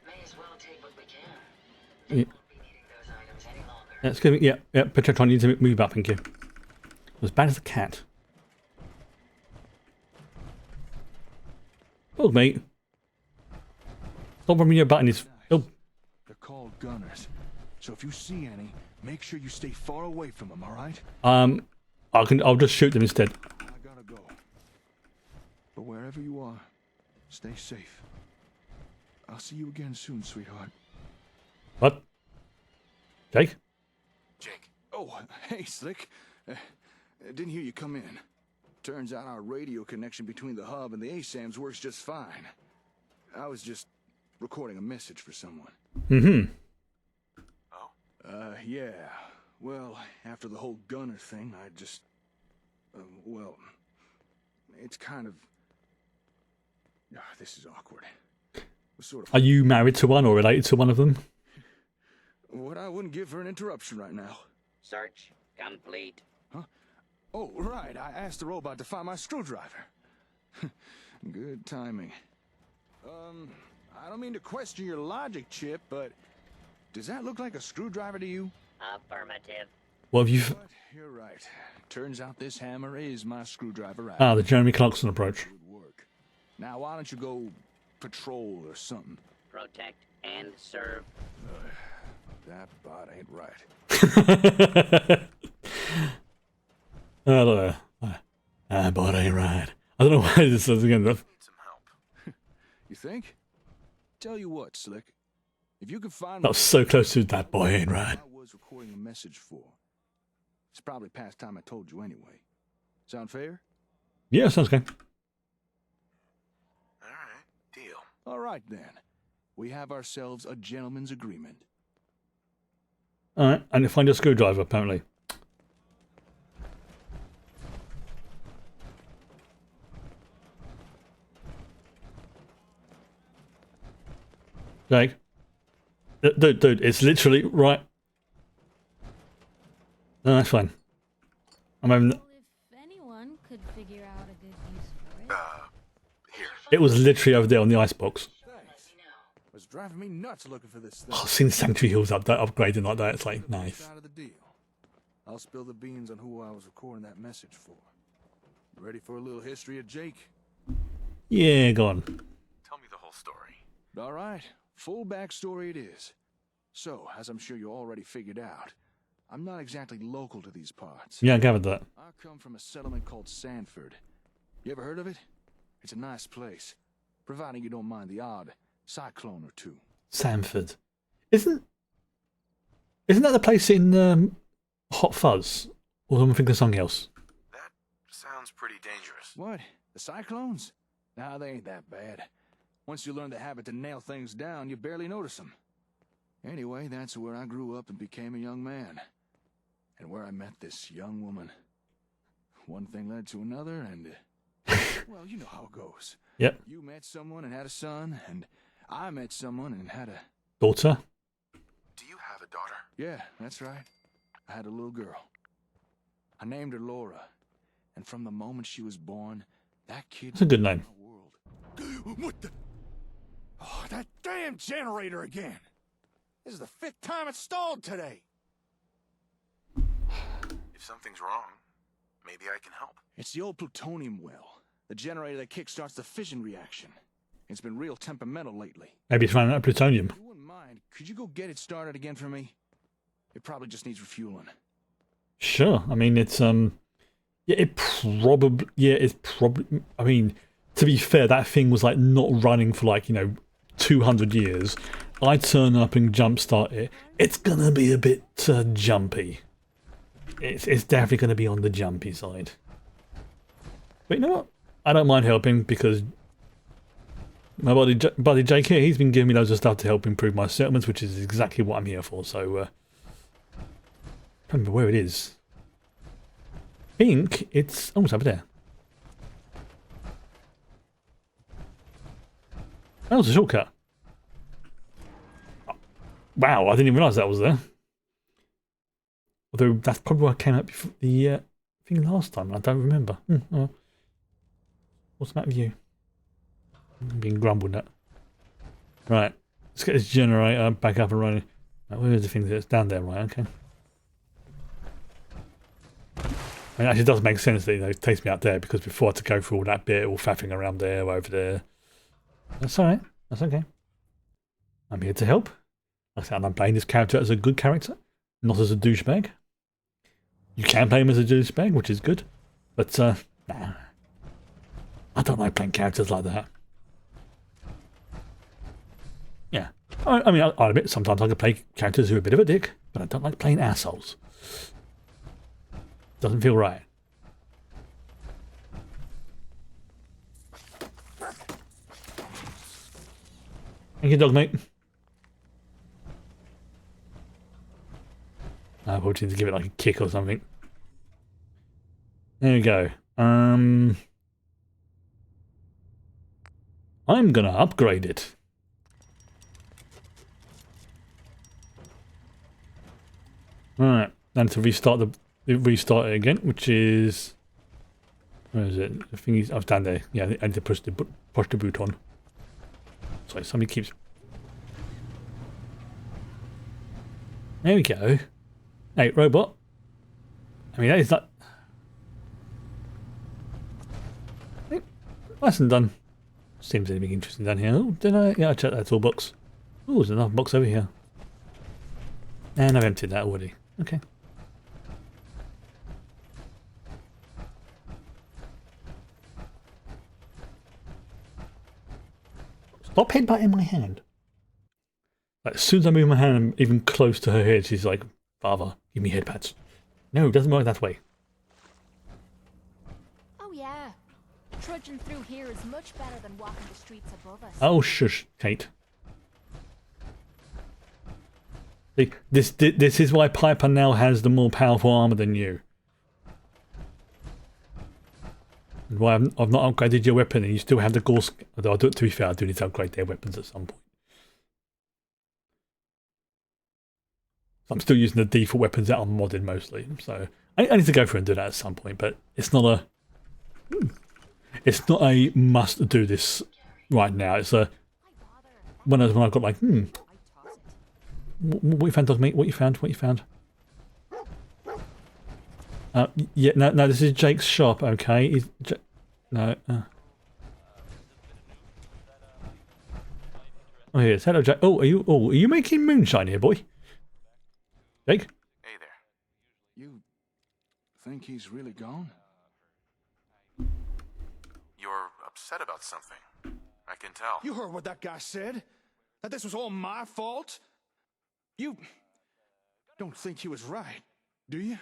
May as well take what we can. Yeah. Won't be needing those items any longer. That's good. Yeah, Protectron, you need to move up, thank you. As bad as the cat. Oh, mate. Stop rubbing your button. It's... Oh. They're called gunners. So if you see any, make sure you stay far away from them, all right? I'll just shoot them instead. I gotta go. But wherever you are, stay safe. I'll see you again soon, sweetheart. What? Jake? Jake. Oh, hey, Slick. Didn't hear you come in. Turns out our radio connection between the hub and the ASAMs works just fine. I was just recording a message for someone. Mm-hmm. Yeah. Well, after the whole gunner thing, I just... well... It's kind of... this is awkward. Sort of... Are you married to one or related to one of them? What I wouldn't give for an interruption right now. Search complete. Huh? Oh, right. I asked the robot to find my screwdriver. Good timing. I don't mean to question your logic, Chip, but Does that look like a screwdriver to you? Affirmative. What have you... But you're right. Turns out this hammer is my screwdriver. Ah, the Jeremy Clarkson approach. Would work. Now, why don't you go patrol or something? Protect and serve. That bot ain't right. I don't know. But ain't right. I don't know why this says again. Need some help. You think? Tell you what, Slick. If you could find That was so close to that boy ain't right. I was recording a message for. It's probably past time I told you anyway. Sound fair? Yeah, sounds good. All right, deal. All right then. We have ourselves a gentleman's agreement. Alright, and find a screwdriver, apparently. Jake. Dude, it's literally right. No, that's fine. I'm having... Well, if anyone could figure out a good use for it. It was literally over there on the icebox. Thanks. Was driving me nuts looking for this thing. Oh, I've seen Sanctuary Hills upgrading like that. It's like, nice. Out of the deal. I'll spill the beans on who I was recording that message for. Ready for a little history of Jake? Yeah, go on. Tell me the whole story. All right, full backstory it is. So, as I'm sure you already figured out, I'm not exactly local to these parts. Yeah, I gathered that. I come from a settlement called Sanford. You ever heard of it? It's a nice place, providing you don't mind the odd cyclone or two. Sanford. Isn't that the place in Hot Fuzz? Or am I thinking of something else? That sounds pretty dangerous. What? The cyclones? Nah, they ain't that bad. Once you learn the habit to nail things down, you barely notice them. Anyway, that's where I grew up and became a young man. And where I met this young woman. One thing led to another, and... well, you know how it goes. Yep. You met someone and had a son, and I met someone and had a... Daughter? Do you have a daughter? Yeah, that's right. I had a little girl. I named her Laura. And from the moment she was born, that kid... That's a good name. What the... Oh, that damn generator again! This is the 5th time it's stalled today! If something's wrong, maybe I can help. It's the old plutonium well. The generator that kickstarts the fission reaction. It's been real temperamental lately. Maybe it's running out of plutonium. If you wouldn't mind, could you go get it started again for me? It probably just needs refueling. Sure. I mean, it's yeah, it's probably. I mean, to be fair, that thing was like not running for like 200 years. I turn up and jumpstart it. It's gonna be a bit jumpy. It's definitely gonna be on the jumpy side. But you know what? I don't mind helping because my buddy Jake here, he's been giving me loads of stuff to help improve my settlements, which is exactly what I'm here for. So, I don't remember where it is. I think it's almost over there. That was a shortcut. Wow, I didn't even realise that was there. Although that's probably why I came up before the thing last time. I don't remember. What's the matter with you? I'm being grumbled at. Right, let's get this generator back up and running. Right, where's the thing that's down there? Right, okay. I mean, it actually does make sense that it takes me out there because before I had to go through all that bit, all faffing around there, over there. That's alright. That's okay. I'm here to help. Like I said, I'm playing this character as a good character, not as a douchebag. You can play him as a douchebag, which is good. But, nah. I don't like playing characters like that. Yeah. I mean, I'll admit, sometimes I can play characters who are a bit of a dick, but I don't like playing assholes. Doesn't feel right. Thank you, dog mate. I probably need to give it like a kick or something. There we go. I'm gonna upgrade it. Alright, then to restart it again, which is, where is it? The thing is, I was down there. Yeah, I need to push the button. Sorry, somebody keeps. There we go. Hey, robot. I mean, that is that. Nice and done. Seems anything interesting down here. Oh, did I? Yeah, I checked that toolbox. Oh, there's another box over here. And I've emptied that already. Okay. Stop headbutting my hand. Like, as soon as I move my hand even close to her head, she's like, "Father, give me headpats." No, it doesn't work that way. Oh yeah. Trudging through here is much better than walking the streets above us. Oh, shush, Kate. See, this is why Piper now has the more powerful armor than you. And why I've not upgraded your weapon and you still have the Gorsk. Although, to be fair, I do need to upgrade their weapons at some point. I'm still using the default weapons that are modded mostly. So I need to go through and do that at some point, but it's not a... It's not a must do this right now. It's a... when I've got like, what you found, dog meat? What you found? What you found? Yeah, no, this is Jake's shop, okay? No. Oh, here it is. Hello, Jake. Oh, are you making moonshine here, boy? Jake? Hey there. You think he's really gone? You're upset about something. I can tell. You heard what that guy said? That this was all my fault? You don't think he was right, do you?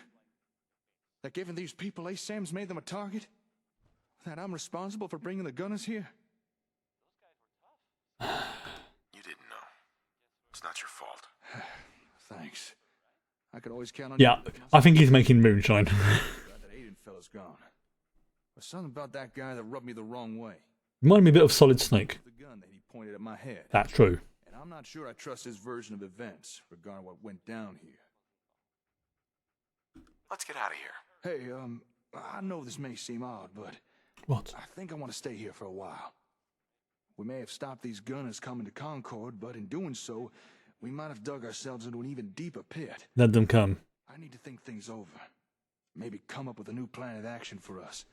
That giving these people ASAMs made them a target? That I'm responsible for bringing the gunners here? You didn't know. It's not your fault. Thanks. I could always count on Yeah, you. I think he's making moonshine. Glad that Aiden fella's gone. There's something about that guy that rubbed me the wrong way. Reminded me a bit of Solid Snake. The gun that he pointed at my head. That's true. And I'm not sure I trust his version of events regarding what went down here. Let's get out of here. Hey, I know this may seem odd, but What? I think I want to stay here for a while. We may have stopped these gunners coming to Concord, but in doing so, we might have dug ourselves into an even deeper pit. Let them come. I need to think things over. Maybe come up with a new plan of action for us.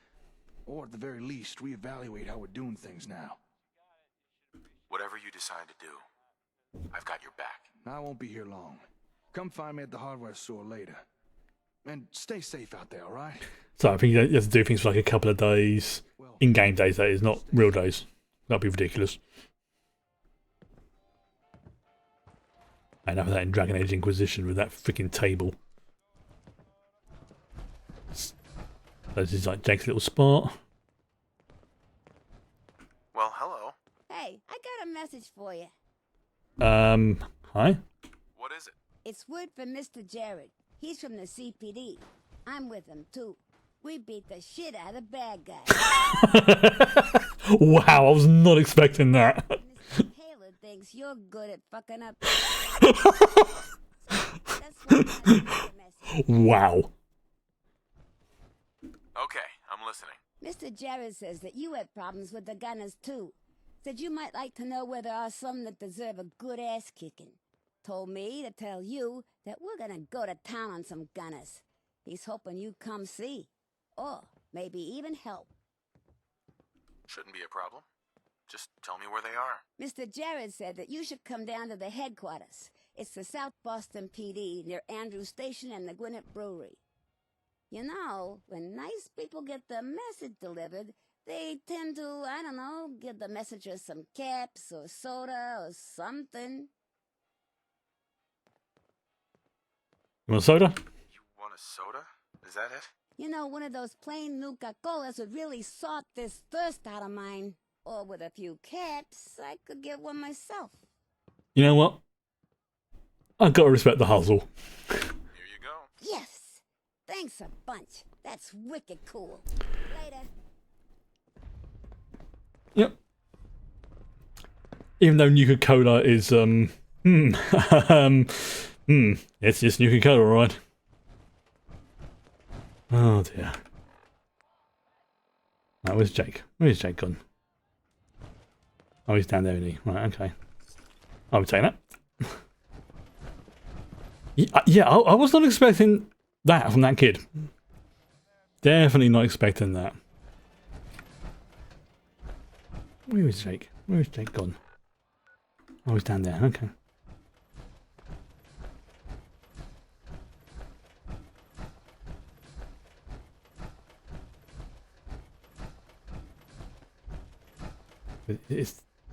Or at the very least, reevaluate how we're doing things now. Whatever you decide to do, I've got your back. I won't be here long. Come find me at the hardware store later. And stay safe out there, alright? So I think you have to do things for like a couple of days. In-game days, that is, not real days. That'd be ridiculous. Enough of that in Dragon Age Inquisition with that freaking table. This is like Jake's little spot. Well, hello. Hey, I got a message for you. Hi? What is it? It's word from Mr. Jared. He's from the CPD. I'm with him, too. We beat the shit out of bad guys. Wow, I was not expecting that. Mr. Taylor thinks you're good at fucking up. That's why I got the message. Wow. Okay, I'm listening. Mr. Jared says that you had problems with the gunners, too. Said you might like to know where there are some that deserve a good ass kicking. Told me to tell you that we're gonna go to town on some gunners. He's hoping you come see. Or maybe even help. Shouldn't be a problem. Just tell me where they are. Mr. Jared said that you should come down to the headquarters. It's the South Boston PD near Andrews Station and the Gwinnett Brewery. You know, when nice people get the message delivered, they tend to, I don't know, give the messenger some caps or soda or something. You want a soda? You want a soda? Is that it? You know, one of those plain Nuka-Colas would really sort this thirst out of mine. Or with a few caps, I could get one myself. You know what? I've got to respect the hustle. Here you go. Yes! Thanks a bunch. That's wicked cool. Later. Yep. Even though Nuka-Cola is, it's just Nuka-Cola, right? Oh dear. Right, where's Jake? Where's Jake gone? Oh, he's down there, isn't he? Right, okay. I'll be taking that. Yeah, I was not expecting that from that kid. Definitely not expecting that. Where is Jake? Where is Jake gone? Oh, he's down there. Okay.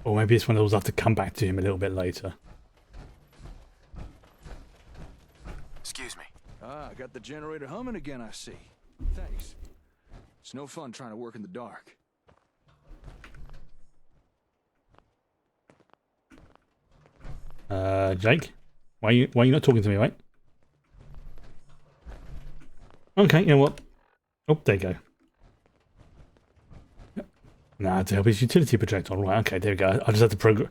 Or maybe it's one of those I have to come back to him a little bit later. Excuse me. Ah, got the generator humming again, I see. Thanks. It's no fun trying to work in the dark. Jake? Why are you not talking to me, right? Okay, you know what? Oh, there you go. Nah, to help his utility projectile. Right, okay, there we go. I just had to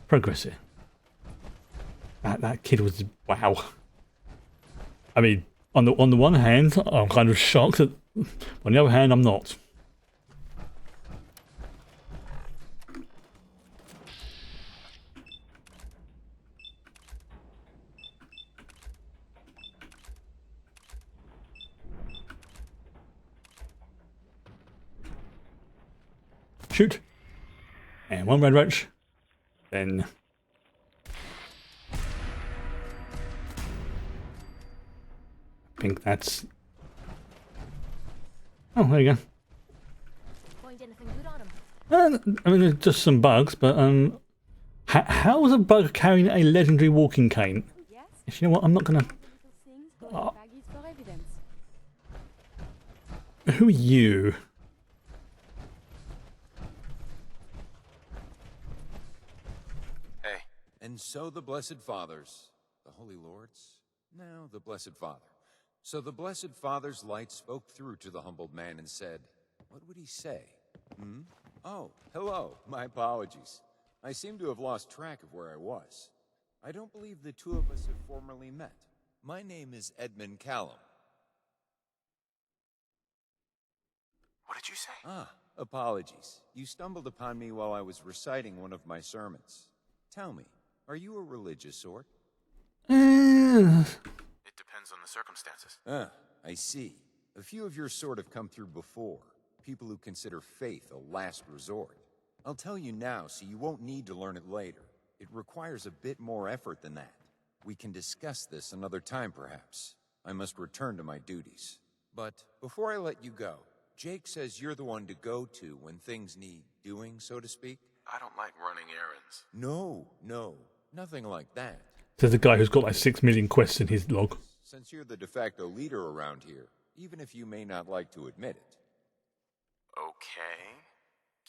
progress it. That kid was... wow. I mean, on the one hand, I'm kind of shocked. On the other hand, I'm not. Shoot. And one red roach. Then... I think that's... oh, there you go. Find anything good on him? I mean, there's just some bugs, but how is a bug carrying a legendary walking cane? If you know what, I'm not gonna... Who are you? Hey. And so the Blessed Fathers, the Holy Lords, no, the Blessed Father. So the Blessed Father's light spoke through to the humbled man and said, what would he say? Oh, hello, my apologies. I seem to have lost track of where I was. I don't believe the two of us have formerly met. My name is Edmund Callum. What did you say? Ah, apologies. You stumbled upon me while I was reciting one of my sermons. Tell me, are you a religious sort? It depends on the circumstances. I see. A few of your sort have come through before. People who consider faith a last resort. I'll tell you now so you won't need to learn it later. It requires a bit more effort than that. We can discuss this another time, perhaps. I must return to my duties. But before I let you go, Jake says you're the one to go to when things need doing, so to speak. I don't like running errands. No, nothing like that. There's a guy who's got like 6 million quests in his log. Since you're the de facto leader around here, even if you may not like to admit it. Okay.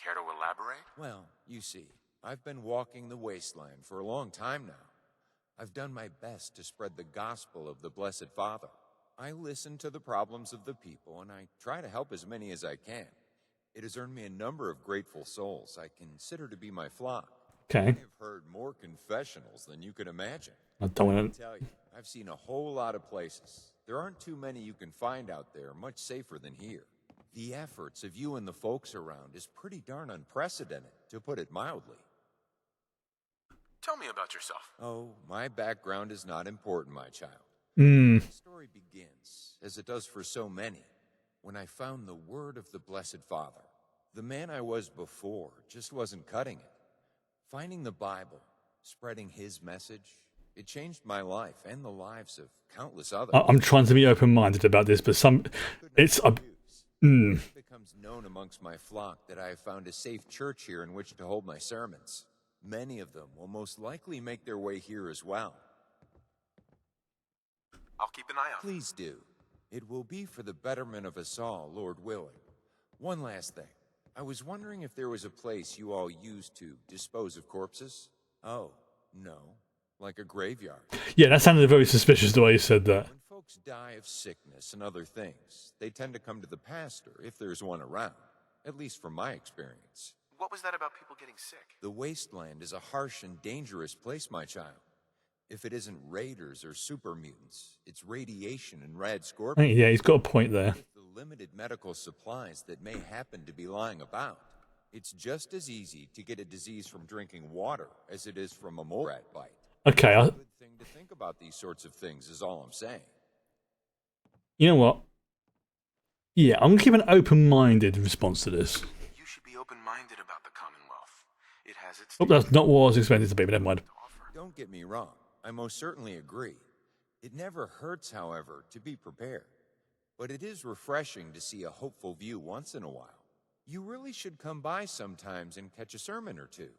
Care to elaborate? Well, you see, I've been walking the wasteland for a long time now. I've done my best to spread the gospel of the Blessed Father. I listen to the problems of the people, and I try to help as many as I can. It has earned me a number of grateful souls I consider to be my flock. Okay. I've heard more confessionals than you can imagine. I don't want I tell you, I've seen a whole lot of places. There aren't too many you can find out there much safer than here. The efforts of you and the folks around is pretty darn unprecedented, to put it mildly. Tell me about yourself. Oh, my background is not important, my child. Hmm. The story begins, as it does for so many, when I found the word of the Blessed Father. The man I was before just wasn't cutting it. Finding the Bible, spreading his message, it changed my life and the lives of countless others. I'm trying to be open-minded about this, but it's... It becomes known amongst my flock that I have found a safe church here in which to hold my sermons. Many of them will most likely make their way here as well. I'll keep an eye out. Please do. It will be for the betterment of us all, Lord willing. One last thing. I was wondering if there was a place you all used to dispose of corpses? Oh, no. Like a graveyard. Yeah, that sounded very suspicious the way you said that. When folks die of sickness and other things, they tend to come to the pastor if there's one around. At least from my experience. What was that about people getting sick? The wasteland is a harsh and dangerous place, my child. If it isn't raiders or super mutants, it's radiation and rad scorpions. Yeah, he's got a point there. With the limited medical supplies that may happen to be lying about, it's just as easy to get a disease from drinking water as it is from a mole rat bite. Okay, Good thing to think about these sorts of things is all I'm saying. you know what? Yeah, I'm gonna keep an open-minded response to this. You should be open-minded about the Commonwealth. It has its... Oh, that's not what I was expecting to be, but never mind. Don't get me wrong. I most certainly agree. It never hurts, however, to be prepared. But it is refreshing to see a hopeful view once in a while. You really should come by sometimes and catch a sermon or two.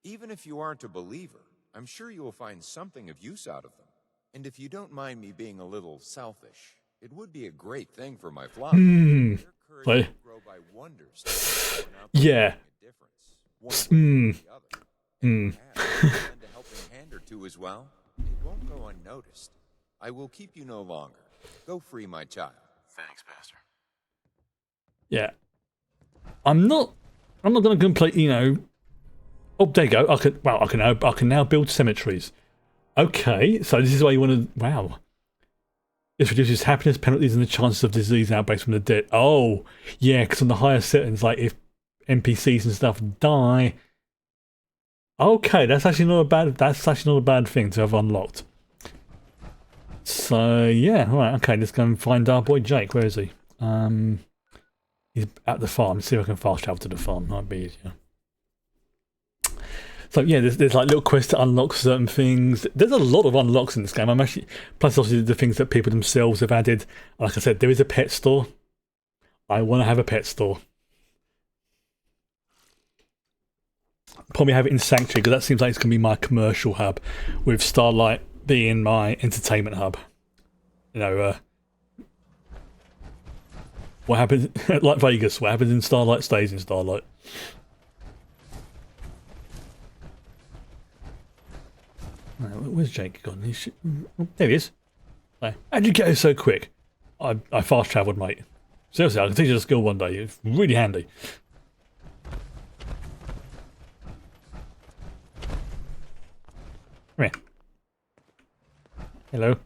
Even if you aren't a believer, I'm sure you will find something of use out of them. And if you don't mind me being a little selfish, it would be a great thing for my flock. Hmm. Their courage will grow by wonders that will now Yeah. make a difference, one way or the other. Hmm. Perhaps lend a helping hand or two as well. It won't go unnoticed. I will keep you no longer. Go free my child. Thanks, Pastor. Yeah. I'm not going to complete, you know. Oh, there you go. I can now build cemeteries. Okay, so this is why you want to. Wow. This reduces happiness penalties and the chances of disease outbreaks from the dead. Oh, yeah, because on the higher settings, like if NPCs and stuff die. Okay, that's actually not a bad thing to have unlocked. So yeah, all right, okay, let's go and find our boy Jake. Where is he? He's at the farm. Let's see if I can fast travel to the farm. Might be easier. So yeah, there's like little quests to unlock certain things. There's a lot of unlocks in this game. I'm actually, plus obviously the things that people themselves have added. Like I said, there is a pet store. I want to have a pet store. Probably have it in Sanctuary because that seems like it's going to be my commercial hub, with Starlight being my entertainment hub. You know, what happens like Vegas? What happens in Starlight stays in Starlight. Where's Jake gone? Oh, there he is. How'd you get here so quick? I fast travelled, mate. Seriously, I can teach you a skill one day. It's really handy. Come here. Hello.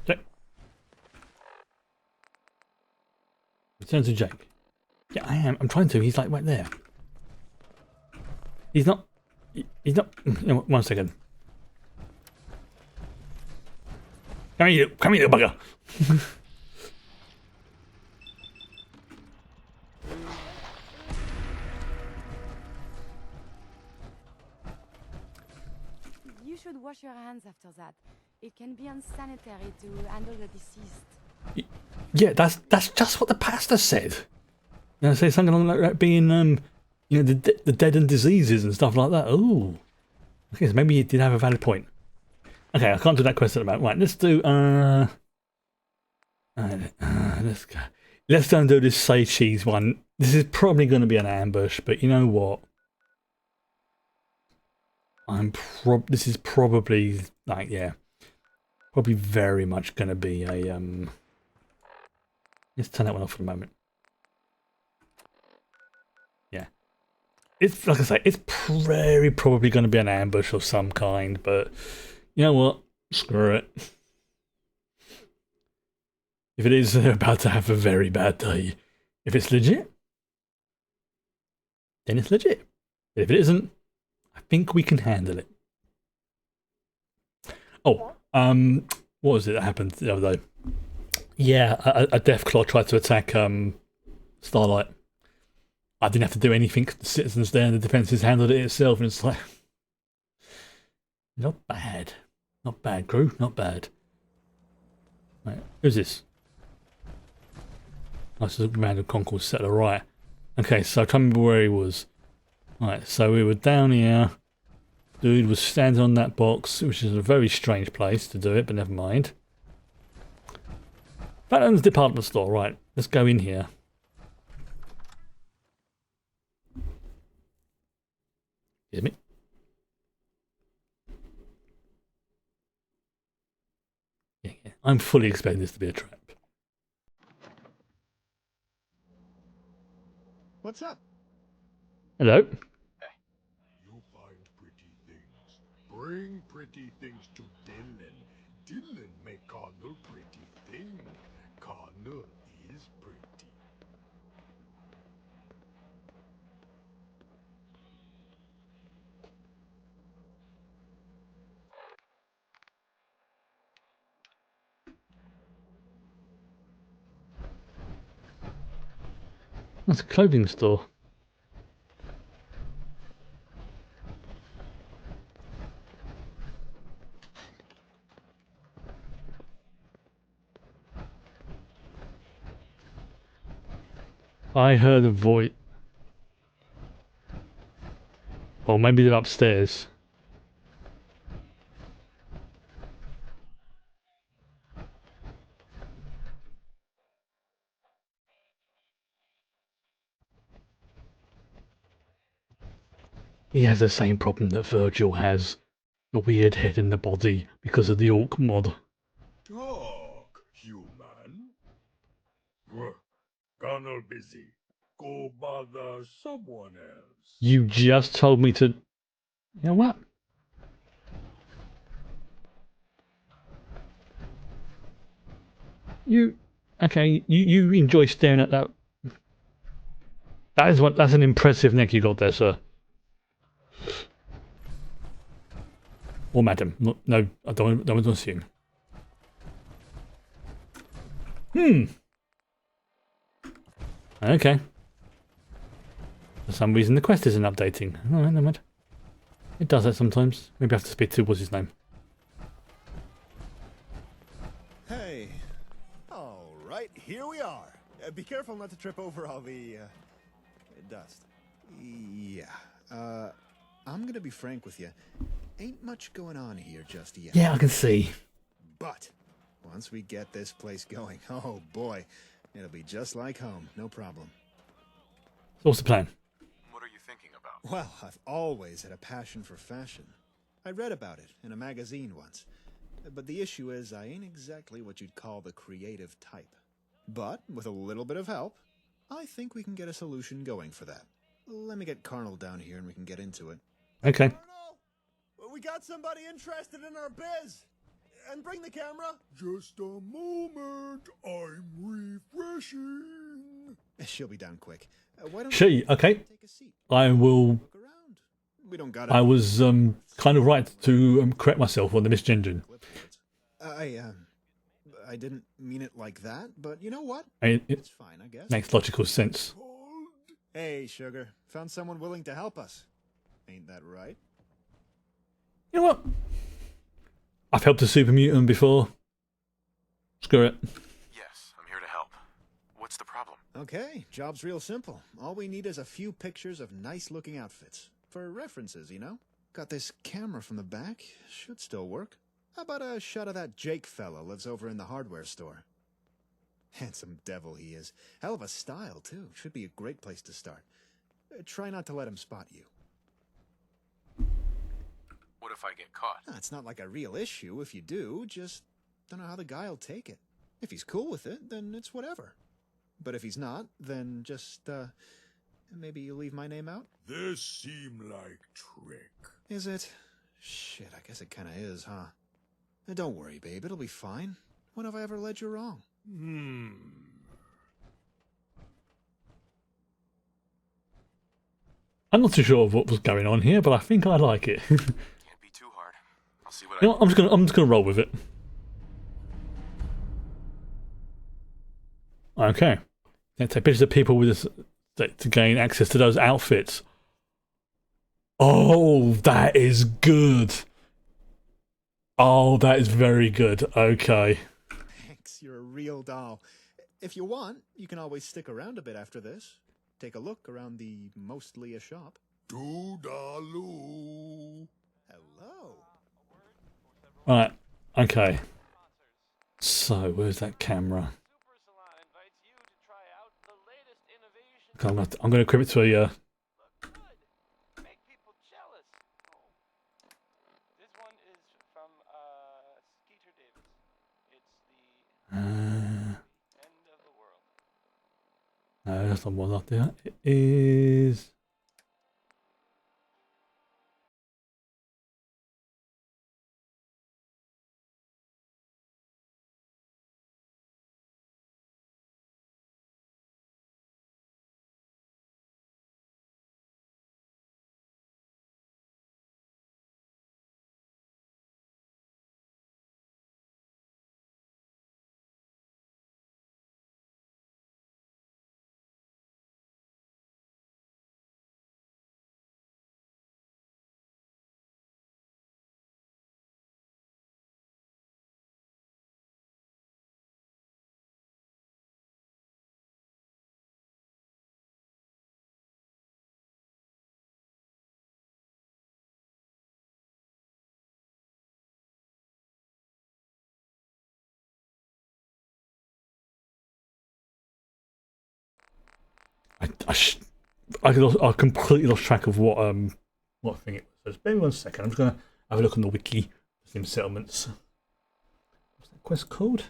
Jake. Return to Jake. Yeah, I am. I'm trying to. He's like right there. He's not. He's not. No, 1 second. Come here, you little bugger. You should wash your hands after that. It can be unsanitary to handle the deceased. Yeah, that's just what the pastor said. You know, say something along like that being you know, the dead and diseases and stuff like that. Oh, okay, so maybe he did have a valid point. Okay, I can't do that question at the moment. Right, let's do let's go and do this say cheese one. This is probably going to be an ambush, but you know what? This is probably like, yeah, probably very much going to be a let's turn that one off for the moment. Yeah, it's like I say, it's very probably going to be an ambush of some kind, but you know what? Screw it. If it is, they're about to have a very bad day. If it's legit, then it's legit. But if it isn't, I think we can handle it. Oh, what was it that happened the other day? Yeah, a Deathclaw tried to attack Starlight. I didn't have to do anything. The citizens there and the defences handled it itself, and it's like, not bad. Not bad, crew. Not bad. Right, who's this? Nice little random concourse set to the right. Okay, so I can't remember where he was. Right, so we were down here. Dude was standing on that box, which is a very strange place to do it, but never mind. Fallon's department store. Right, let's go in here. Excuse me. Yeah. I'm fully expecting this to be a trap. What's up? Hello. You find pretty things. Bring pretty things to Dylan. Dylan make Connor pretty thing. Connor is pretty. That's a clothing store. I heard a voice. Or maybe they're upstairs. He has the same problem that Virgil has. The weird head in the body because of the Orc mod. Talk, human. Connell busy. Go bother someone else. You just told me to... You know what? You enjoy staring at that. That's an impressive neck you got there, sir. Or madam. No, I don't want to assume. Okay. For some reason the quest isn't updating. Alright, never mind. It does that sometimes. Maybe I have to speak to, what's his name? Hey. All right, here we are. Be careful not to trip over all the dust. Yeah. I'm gonna be frank with you. Ain't much going on here just yet. Yeah, I can see. But once we get this place going, oh boy, it'll be just like home, no problem. So what's the plan? What are you thinking about? Well, I've always had a passion for fashion. I read about it in a magazine once. But the issue is I ain't exactly what you'd call the creative type. But with a little bit of help, I think we can get a solution going for that. Let me get Carnal down here and we can get into it. Okay. Carnal, we got somebody interested in our biz. And bring the camera. Just a moment. I'm refreshing. She'll be down quick. Why don't Okay. take a seat? I will... Look around. We don't gotta... I was kind of right to correct myself on the misgendering. I didn't mean it like that, but you know what? It It's fine, I guess. makes logical sense. Hey, Sugar. Found someone willing to help us. Ain't that right? You know what? I've helped a super mutant before. Screw it. Yes, I'm here to help. What's the problem? Okay, job's real simple. All we need is a few pictures of nice-looking outfits. For references, you know? Got this camera from the back. Should still work. How about a shot of that Jake fella lives over in the hardware store? Handsome devil he is. Hell of a style, too. Should be a great place to start. Try not to let him spot you. What if I get caught? It's not like a real issue if you do. Just don't know how the guy'll take it. If he's cool with it, then it's whatever. But if he's not, then just, maybe you leave my name out? This seem like trick. Is it? Shit, I guess it kinda is, huh? Don't worry, babe. It'll be fine. When have I ever led you wrong? I'm not too sure of what was going on here, but I think I like it. Can't be too hard. I'll see what You know, I'm just gonna roll with it. Okay. Let's take pictures of people with this to gain access to those outfits. Oh, that is good. Oh, that is very good. Okay. Thanks, you're a real doll. If you want, you can always stick around a bit after this. Take a look around the mostly a shop. Toodaloo. Hello. Right. Okay. So, where's that camera? Okay, I'm gonna equip it to a no, that's not one up there. It is I completely lost track of what thing it was. Just bear me 1 second. I'm just gonna have a look on the wiki. Sim settlements. What's that quest called?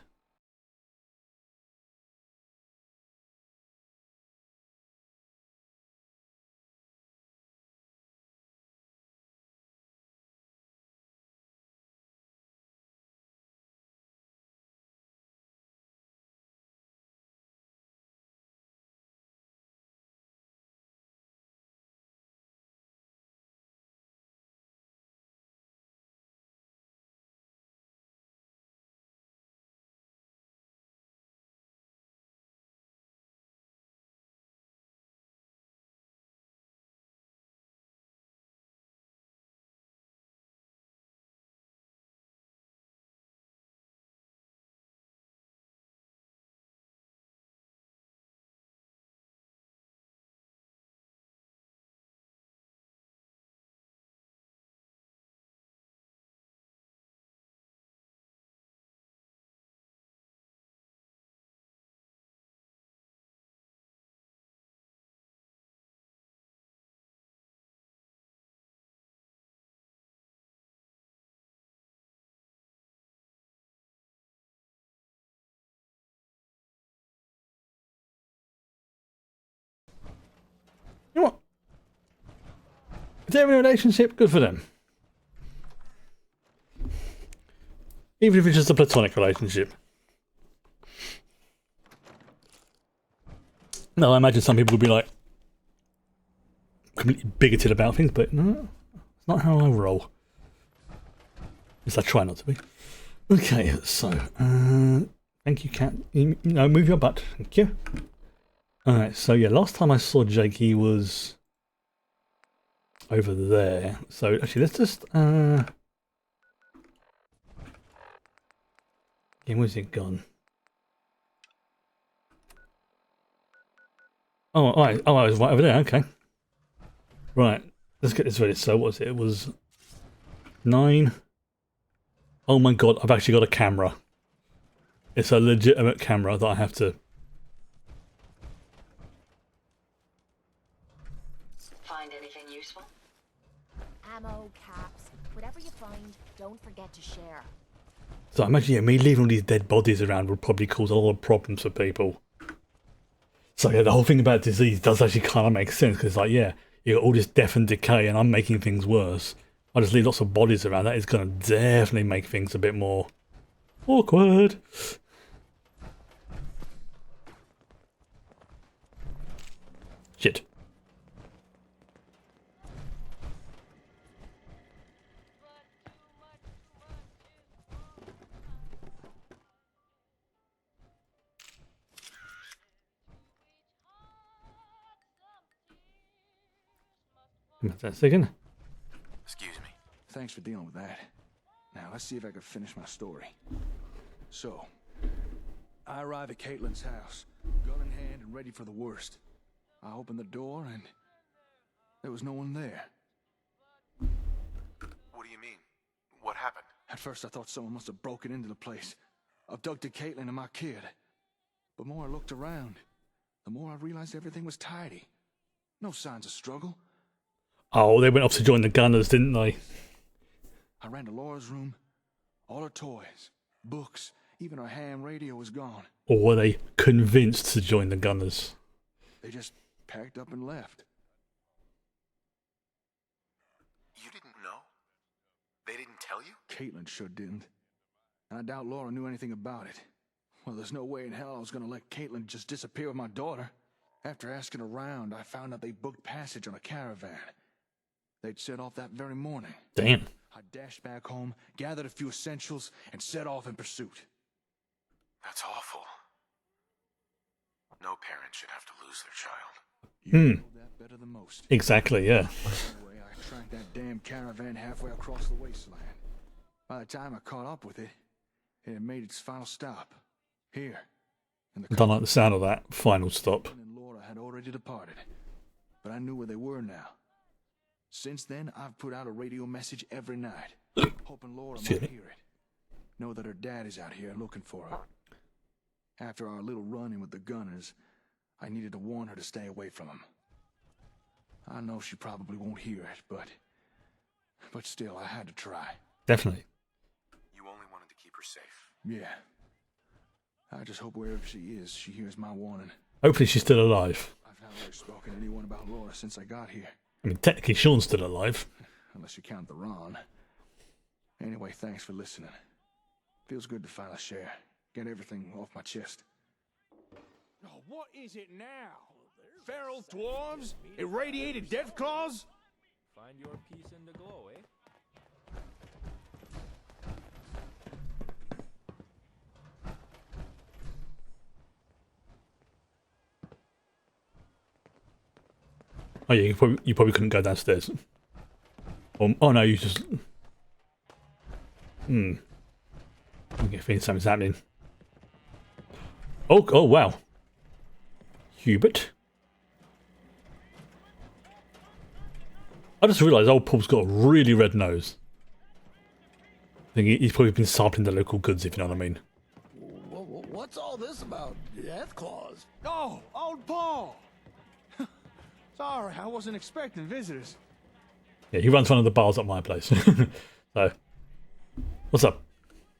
You know what? If they're in a relationship, good for them. Even if it's just a platonic relationship. No, I imagine some people would be like completely bigoted about things, but no, it's not how I roll. At least I try not to be. Okay, so thank you, cat. No, move your butt. Thank you. Alright, so yeah, last time I saw Jake, he was over there. So actually, let's just yeah, where's it gone? Oh, alright. Oh, I was right over there. Okay. Right. Let's get this ready. So, what was it? It was 9. Oh my god, I've actually got a camera. It's a legitimate camera that I have to... Find anything useful? Ammo, caps, whatever you find, don't forget to share. So I imagine, yeah, me leaving all these dead bodies around would probably cause a lot of problems for people. So yeah, the whole thing about disease does actually kind of make sense, because like, yeah, you got all this death and decay and I'm making things worse. I just leave lots of bodies around. That is going to definitely make things a bit more awkward. Shit. That second. Excuse me. Thanks for dealing with that. Now, let's see if I can finish my story. So, I arrive at Caitlin's house, gun in hand and ready for the worst. I open the door and there was no one there. What do you mean? What happened? At first I thought someone must have broken into the place, abducted Caitlin and my kid. But more I looked around, the more I realized everything was tidy. No signs of struggle. Oh, they went off to join the Gunners, didn't they? I ran to Laura's room. All her toys, books, even her ham radio was gone. Or were they convinced to join the Gunners? They just packed up and left. You didn't know? They didn't tell you? Caitlin sure didn't. And I doubt Laura knew anything about it. Well, there's no way in hell I was gonna let Caitlin just disappear with my daughter. After asking around, I found out they booked passage on a caravan. They'd set off that very morning. Damn. I dashed back home, gathered a few essentials, and set off in pursuit. That's awful. No parent should have to lose their child. You know that better than most. Exactly, yeah. Anyway, I tracked that damn caravan halfway across the wasteland. By the time I caught up with it, it had made its final stop. Here. In the I don't like the sound of that final stop. And Laura had already departed. But I knew where they were now. Since then, I've put out a radio message every night, hoping Laura might hear it. Know that her dad is out here looking for her. After our little run-in with the Gunners, I needed to warn her to stay away from him. I know she probably won't hear it, but still, I had to try. Definitely. You only wanted to keep her safe. Yeah. I just hope wherever she is, she hears my warning. Hopefully she's still alive. I've not really spoken to anyone about Laura since I got here. I mean, technically Sean's still alive. Unless you count the Ron. Anyway, thanks for listening. Feels good to finally share. Get everything off my chest. Oh, what is it now? Feral dwarves? Irradiated death claws? Find your peace in the glow, eh? Oh yeah, you probably couldn't go downstairs. Oh no, you just... I get a feeling something's happening. Oh wow. Hubert. I just realised old Paul's got a really red nose. I think he's probably been sampling the local goods, if you know what I mean. What's all this about death claws? Oh, old Paul! Sorry, I wasn't expecting visitors. Yeah, he runs one of the bars at my place. So, what's up?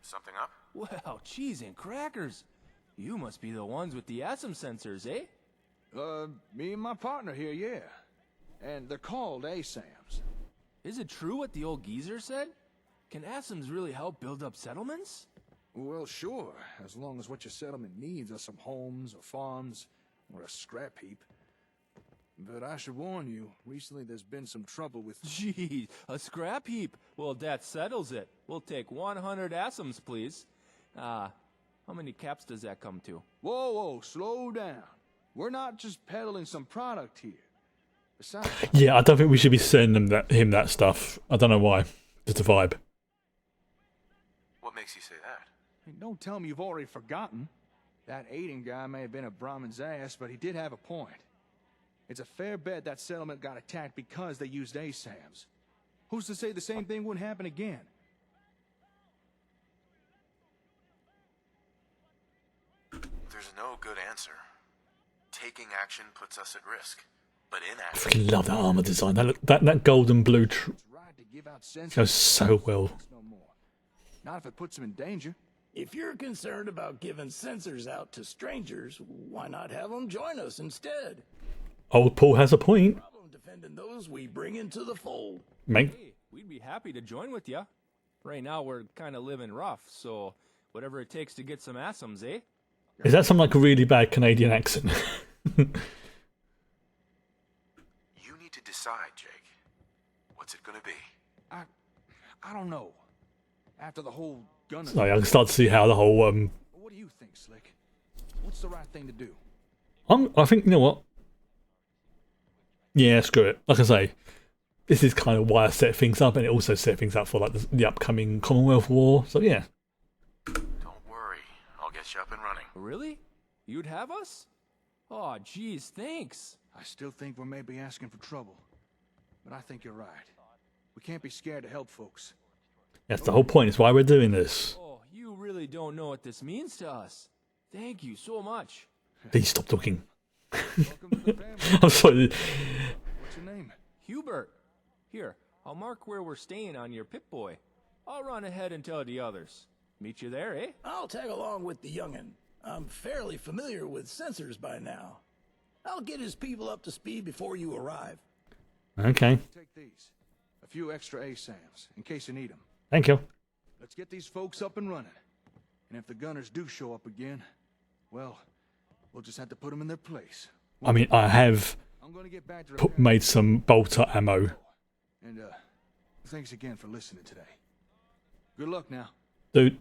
Something up? Well, cheese and crackers. You must be the ones with the ASM sensors, eh? Me and my partner here, yeah. And they're called ASAMs. Is it true what the old geezer said? Can ASMs really help build up settlements? Well, sure, as long as what your settlement needs are some homes or farms or a scrap heap. But I should warn you, recently there's been some trouble with... Gee, a scrap heap. Well, that settles it. We'll take 100 ASMs, please. How many caps does that come to? Whoa, slow down. We're not just peddling some product here. Besides... Yeah, I don't think we should be sending him that stuff. I don't know why. Just a vibe. What makes you say that? Hey, don't tell me you've already forgotten. That Aiden guy may have been a Brahmin's ass, but he did have a point. It's a fair bet that settlement got attacked because they used ASAMs. Who's to say the same thing wouldn't happen again? There's no good answer. Taking action puts us at risk, but I inaction... freaking love that armor design. That gold and blue goes so well. Not if it puts them in danger. If you're concerned about giving sensors out to strangers, why not have them join us instead? Old Paul has a point. Problem defending those we bring into the fold. Mate. Hey, we'd be happy to join with ya. Right now we're kind of living rough, so whatever it takes to get some ASMs, eh? Is that some like a really bad Canadian accent? You need to decide, Jake. What's it gonna be? I don't know. After the whole gun... So I can start to see how the whole... What do you think, Slick? What's the right thing to do? I think, you know what? Yeah, screw it. Like I say, this is kind of why I set things up, and it also set things up for like the upcoming Commonwealth War. So yeah. Don't worry, I'll get you up and running. Really? You'd have us? Oh, geez, thanks. I still think we may be asking for trouble, but I think you're right. We can't be scared to help folks. That's the whole point. It's why we're doing this. Oh, you really don't know what this means to us. Thank you so much. Please stop talking. Welcome to the family. I'm sorry. What's your name? Hubert. Here, I'll mark where we're staying on your Pip-Boy. I'll run ahead and tell the others. Meet you there, eh? I'll tag along with the youngin'. I'm fairly familiar with sensors by now. I'll get his people up to speed before you arrive. Okay. Take these. A few extra ASAMs, in case you need them. Thank you. Let's get these folks up and running. And if the gunners do show up again, well, we'll just have to put them in their place. I mean, I have made some bolter ammo. And, thanks again for listening today. Good luck now. Dude,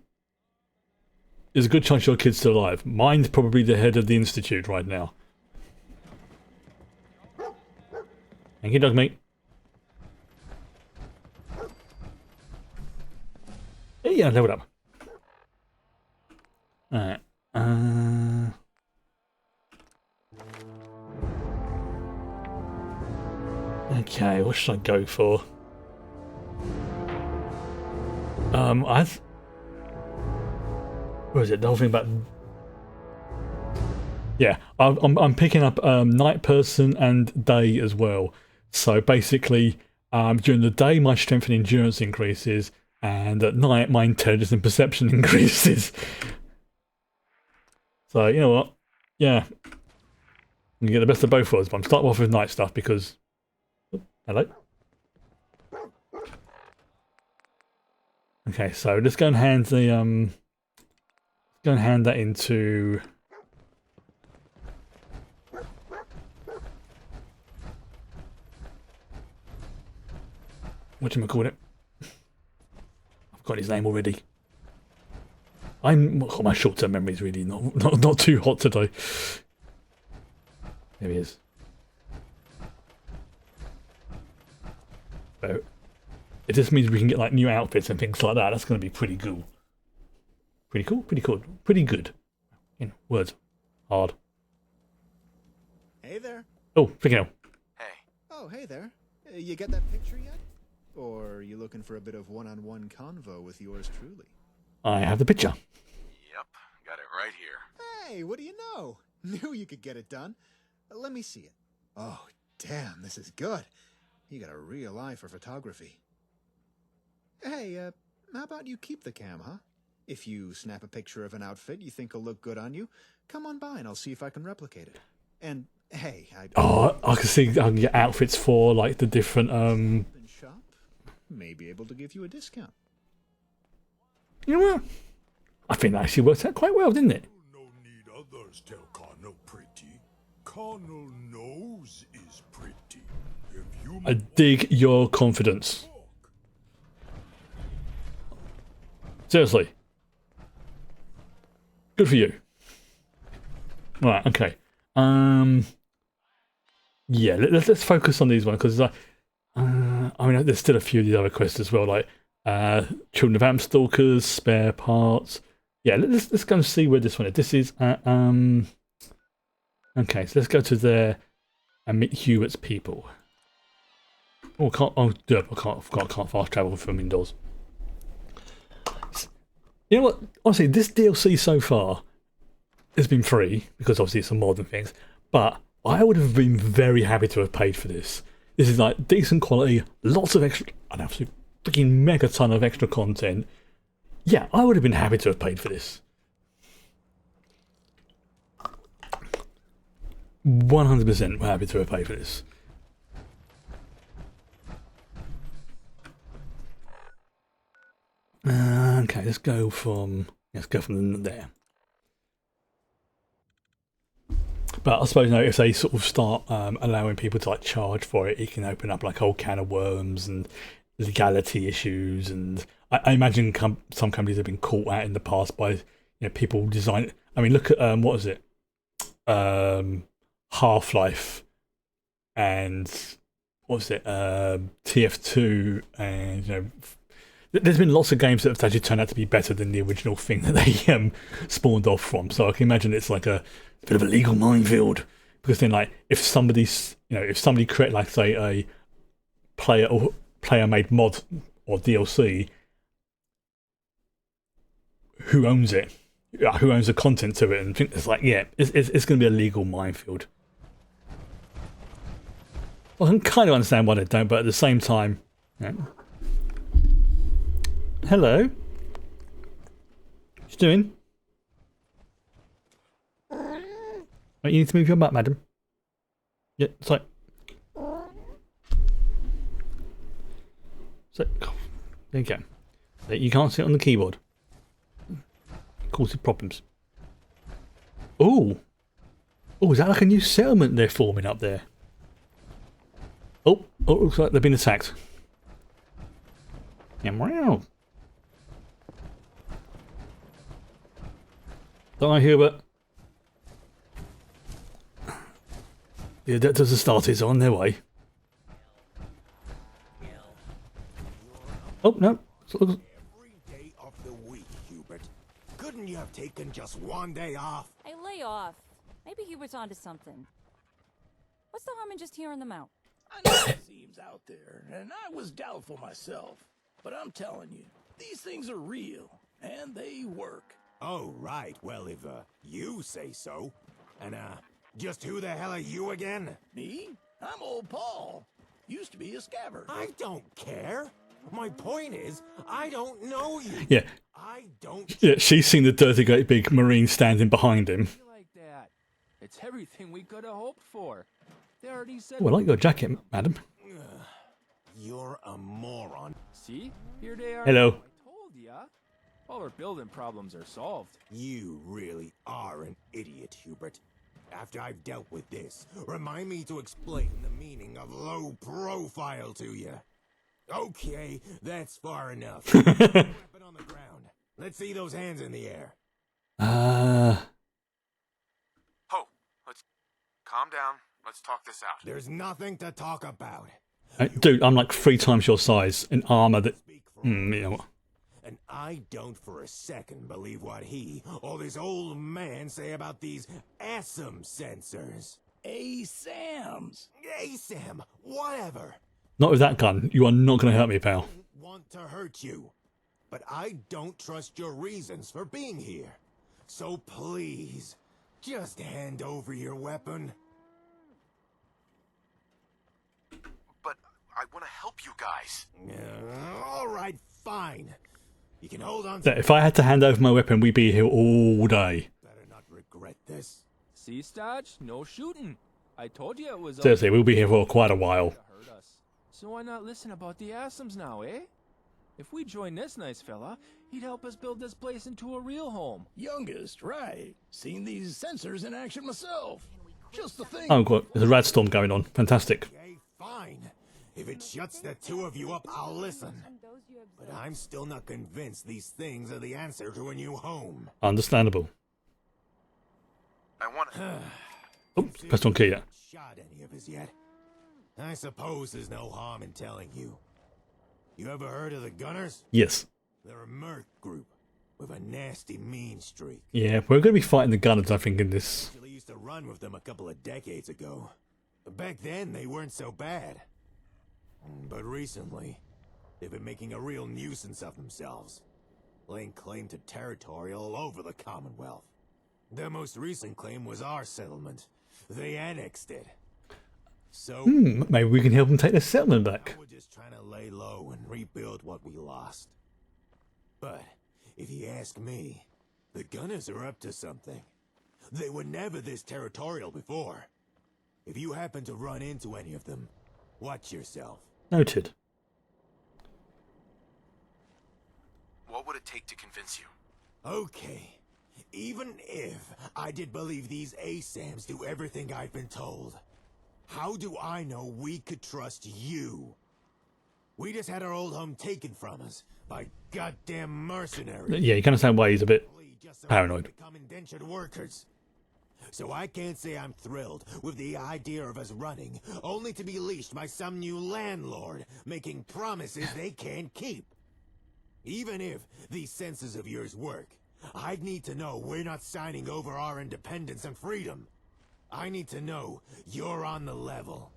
there's a good chance your kid's still alive. Mine's probably the head of the institute right now. Thank you, dog mate. Yeah, leveled up. Alright. Okay, what should I go for? Where is it? The whole thing about... Yeah, I'm picking up night person and day as well. So basically, during the day my strength and endurance increases, and at night my intelligence and perception increases. So you know what? Yeah, you get the best of both worlds. But I'm starting off with night stuff because. Oh, hello. Okay, so let's go and hand the go and hand that into. Whatchamacallit? I've got his name already. My short-term memory is really not too hot today. There he is. So, if this means we can get like new outfits and things like that, that's going to be pretty cool. Pretty cool, pretty cool, pretty good. In words, hard. Hey there. Oh, freaking hell. Oh, hey there. You get that picture yet? Or are you looking for a bit of one-on-one convo with yours truly? I have the picture. Yep, got it right here. Hey, what do you know? Knew you could get it done. Let me see it. Oh, damn, this is good. You got a real eye for photography. Hey, how about you keep the cam, huh? If you snap a picture of an outfit you think will look good on you, come on by and I'll see if I can replicate it. And, hey, I can see I can get outfits for like the different shop may be able to give you a discount. You know what? I think that actually worked out quite well, didn't it? No need others tell Connell pretty. Connell knows is pretty. If you I dig your confidence. Seriously. Good for you. Right, okay. Yeah, let's focus on these ones because I mean, there's still a few of these other quests as well, like Children of Amp Stalkers, spare parts. Yeah, let's go and see where this one is. This is okay. So let's go to there and meet Hewitt's people. Oh, I can't fast travel from indoors. You know what? Honestly, this DLC so far has been free because obviously it's some modern things, but I would have been very happy to have paid for this. This is like decent quality, lots of extra, an absolute freaking mega ton of extra content. Yeah, I would have been happy to have paid for this. 100% happy to have paid for this. Okay, let's go from there. But I suppose, you know, if they sort of start allowing people to like charge for it, it can open up like a whole can of worms and legality issues. And I imagine some companies have been caught out in the past by people design. I mean, look at what is it? Half-Life and what was it? TF2 and there's been lots of games that have actually turned out to be better than the original thing that they spawned off from. So I can imagine it's like a bit of a legal minefield because then, like, if somebody create like say a player-made mod or DLC, who owns it? Who owns the content to it? And it's like, yeah, it's going to be a legal minefield. Well, I can kind of understand why they don't, but at the same time, yeah. Hello. What you doing? Right, you need to move your butt, madam. Yeah, sorry. So, there you go. You can't sit on the keyboard. It causes problems. Oh, is that like a new settlement they're forming up there? Oh, looks like they've been attacked. Wow. Die, Hubert. The Adeptus Astartes are on their way. Oh, no. Every day of the week, Hubert. Couldn't you have taken just one day off? Hey, lay off. Maybe Hubert's onto something. What's the harm in just hearing them out? I know it seems out there, and I was doubtful myself. But I'm telling you, these things are real, and they work. Oh, right. Well, if you say so. And, just who the hell are you again? Me? I'm old Paul. Used to be a scabbard. I don't care. My point is, I don't know you. Yeah. I don't. Yeah, she's seen the dirty great big marine standing behind him. Like that. It's everything we could have hoped for. They already said. Oh, I like your jacket, madam. You're a moron. See? Here they are. Hello. I told ya. All our building problems are solved. You really are an idiot, Hubert. After I've dealt with this, remind me to explain the meaning of low profile to you. Okay, that's far enough. Put it on the ground. Let's see those hands in the air. Ho, let's calm down. Let's talk this out. There's nothing to talk about. Dude, I'm like 3 times your size in armor that... you know what? And I don't for a second believe what he or this old man say about these ASAM sensors. ASAMs. ASAM, whatever. Not with that gun. You are not going to hurt me, pal. Want to hurt you, but I don't trust your reasons for being here. So please, just hand over your weapon. But I want to help you guys. All right, fine. You can hold on So to if I had to hand over my weapon, we'd be here all day. better not regret this. See, Stodge? No shooting. I told you it was. Seriously, we'll be here for quite a while. Hurt us. So why not listen about the ASAMs now, eh? If we join this nice fella, he'd help us build this place into a real home. Youngest, right. Seen these sensors in action myself. Just the thing. Oh, God, there's a rad storm going on. Fantastic. Okay, fine. If it shuts the two of you up, I'll listen. But I'm still not convinced these things are the answer to a new home. Understandable. I want to. Oh, pressed on key yet. Shot any of us yet? I suppose there's no harm in telling you. You ever heard of the Gunners? Yes. They're a merc group with a nasty mean streak. Yeah, we're going to be fighting the Gunners, I think, in this. Actually used to run with them a couple of decades ago. Back then, they weren't so bad. But recently, they've been making a real nuisance of themselves, laying claim to territory all over the Commonwealth. Their most recent claim was our settlement. They annexed it. So, Maybe we can help them take their settlement back. we're just trying to lay low and rebuild what we lost. But, if you ask me, the Gunners are up to something. They were never this territorial before. If you happen to run into any of them, watch yourself. Noted. What would it take to convince you? Okay. Even if I did believe these ASAMs do everything I've been told, how do I know we could trust you? We just had our old home taken from us by goddamn mercenaries. Yeah, you can understand why he's a bit paranoid. Become indentured workers. So I can't say I'm thrilled with the idea of us running, only to be leashed by some new landlord, making promises they can't keep. Even if these senses of yours work, I'd need to know we're not signing over our independence and freedom. I need to know you're on the level.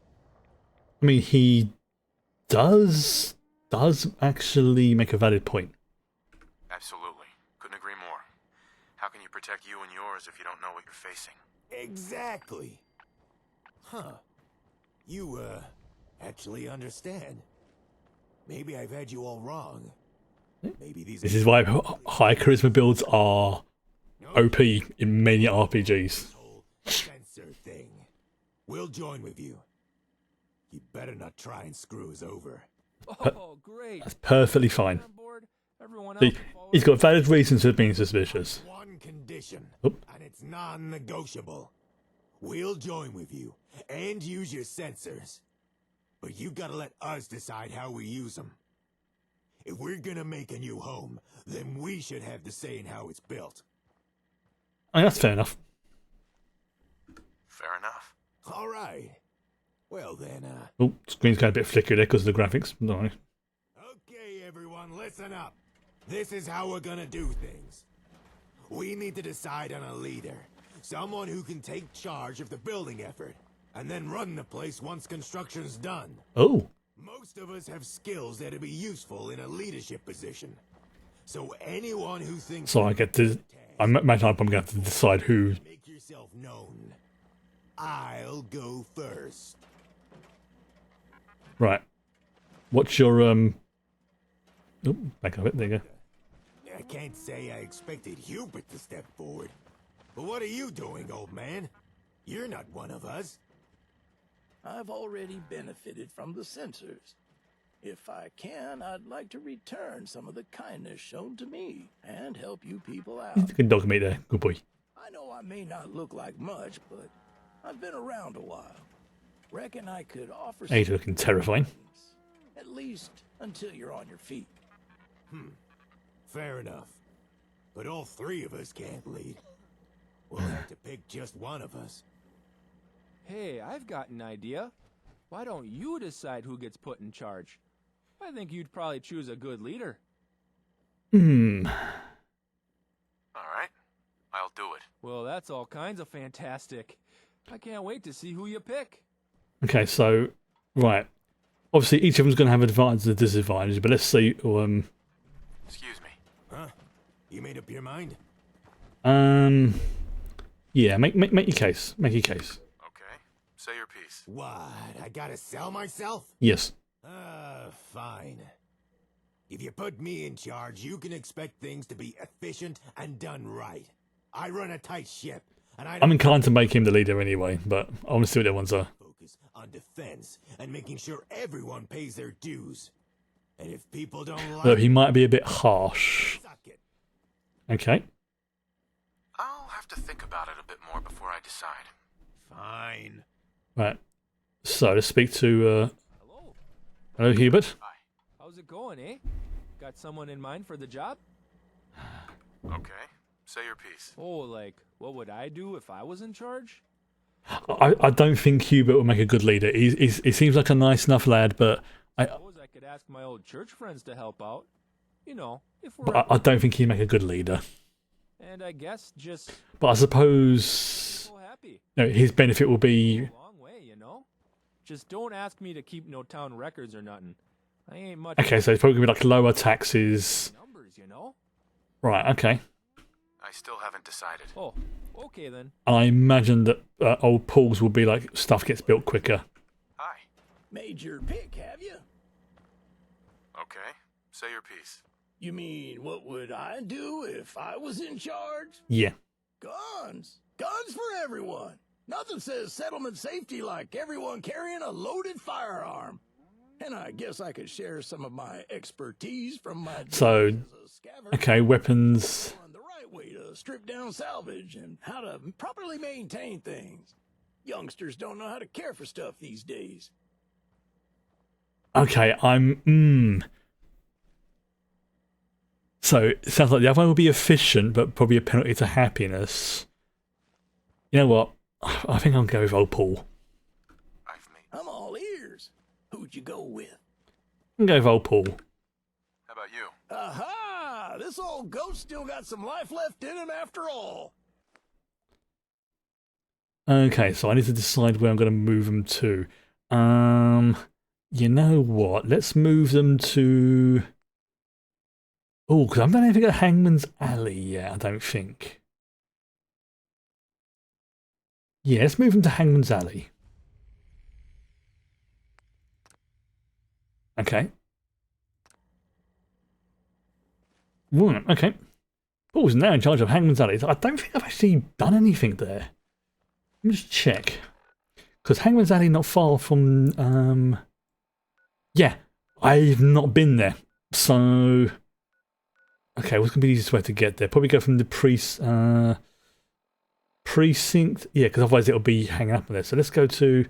I mean, he does actually make a valid point. Absolutely. Couldn't agree more. How can you protect you and yours if you don't know what you're facing? Exactly. Huh. You, actually understand. Maybe I've had you all wrong. Maybe these... This is why high charisma builds are OP in many RPGs. Sensor thing. We'll join with you. You better not try and screw us over. Oh, great. That's perfectly fine. Everyone See, else he's got valid reasons for being suspicious. One condition, Oop. and it's non-negotiable. We'll join with you, and use your sensors. But you gotta let us decide how we use them. If we're gonna make a new home, then we should have the say in how it's built. I mean, that's fair enough. Fair enough. All right. Well then, Oh, screen's got a bit flickery there because of the graphics. No. Okay, everyone, listen up. This is how we're gonna do things. We need to decide on a leader. Someone who can take charge of the building effort, and then run the place once construction's done. Oh. Most of us have skills that'd be useful in a leadership position. So anyone who thinks... So I get to... I imagine I'm going to have to decide who... Make yourself known. I'll go first. Right. What's your Oh, back of it. There you go. I can't say I expected Hubert to step forward. But what are you doing, old man? You're not one of us. I've already benefited from the censors. If I can, I'd like to return some of the kindness shown to me and help you people out. Good dog meat there. Good boy. I know I may not look like much, but I've been around a while. Reckon I could offer He's looking terrifying. at least until you're on your feet. Fair enough. But all three of us can't lead. We'll have to pick just one of us. Hey, I've got an idea. Why don't you decide who gets put in charge? I think you'd probably choose a good leader. All right, I'll do it. Well, that's all kinds of fantastic. I can't wait to see who you pick. Okay, so right. Obviously, each of them's going to have advantages and disadvantages, but let's see. Excuse me. Huh? You made up your mind? Yeah. Make your case. Make your case. Okay, say your piece. What? I gotta sell myself? Yes. Fine. If you put me in charge, you can expect things to be efficient and done right. I run a tight ship, and I'm inclined to make him the leader anyway, but I want to see what the other ones are. focus on defense and making sure everyone pays their dues. And if people don't like Look, he might be a bit harsh. Okay. I'll have to think about it a bit more before I decide. Fine. Right. So let's speak to. Hello, Hubert. How's it going, eh? Got someone in mind for the job? Okay, say your piece. Oh, like, what would I do if I was in charge? I don't think Hubert will make a good leader. He seems like a nice enough lad, but I suppose I could ask my old church friends to help out. You know, if we're... I don't think he'd make a good leader. And I guess just... But I suppose his benefit will be... long way, you know? Just don't ask me to keep no town records or nothing. I ain't much... Okay, so it's probably going to be like lower taxes. Numbers, you know? Right, okay. I still haven't decided. Oh, okay then. I imagine that old Paul's will be like stuff gets built quicker. Made your pick, have you? Okay, say your piece. You mean, what would I do if I was in charge? Yeah. Guns. Guns for everyone. Nothing says settlement safety like everyone carrying a loaded firearm. And I guess I could share some of my expertise from my... So, okay, weapons... the right way to strip down salvage and how to properly maintain things. Youngsters don't know how to care for stuff these days. Okay, So, it sounds like the other one will be efficient, but probably a penalty to happiness. You know what? I think I'll go with old Paul. I'm all ears. Who'd you go with? I'll go with old Paul. How about you? Aha! This old ghost still got some life left in him after all. Okay, so I need to decide where I'm going to move them to. You know what? Let's move them to... Oh, because I've done anything at Hangman's Alley yet, I don't think. Yeah, let's move them to Hangman's Alley. Okay. Right, okay. Paul's now in charge of Hangman's Alley. I don't think I've actually done anything there. Let me just check. Because Hangman's Alley not far from... Yeah, I've not been there. So... Okay, what's going to be the easiest way to get there? Probably go from the precinct. Yeah, because otherwise it'll be hanging up on there. So let's go to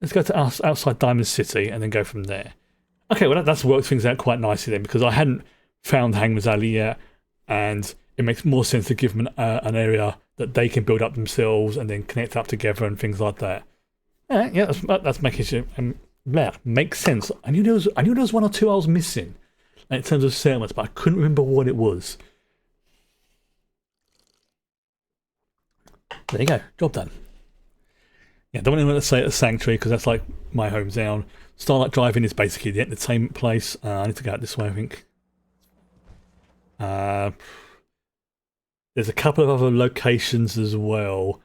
us outside Diamond City and then go from there. Okay, well that's worked things out quite nicely then, because I hadn't found Hangman's Alley yet, and it makes more sense to give them an area that they can build up themselves and then connect up together and things like that. Yeah, that's making sure. Makes sense. I knew there was one or two I was missing in terms of settlements, but I couldn't remember what it was. There you go, job done. Yeah, don't want to say at the Sanctuary because that's like my hometown. Starlight Drive-In is basically the entertainment place. I need to go out this way, I think. There's a couple of other locations as well.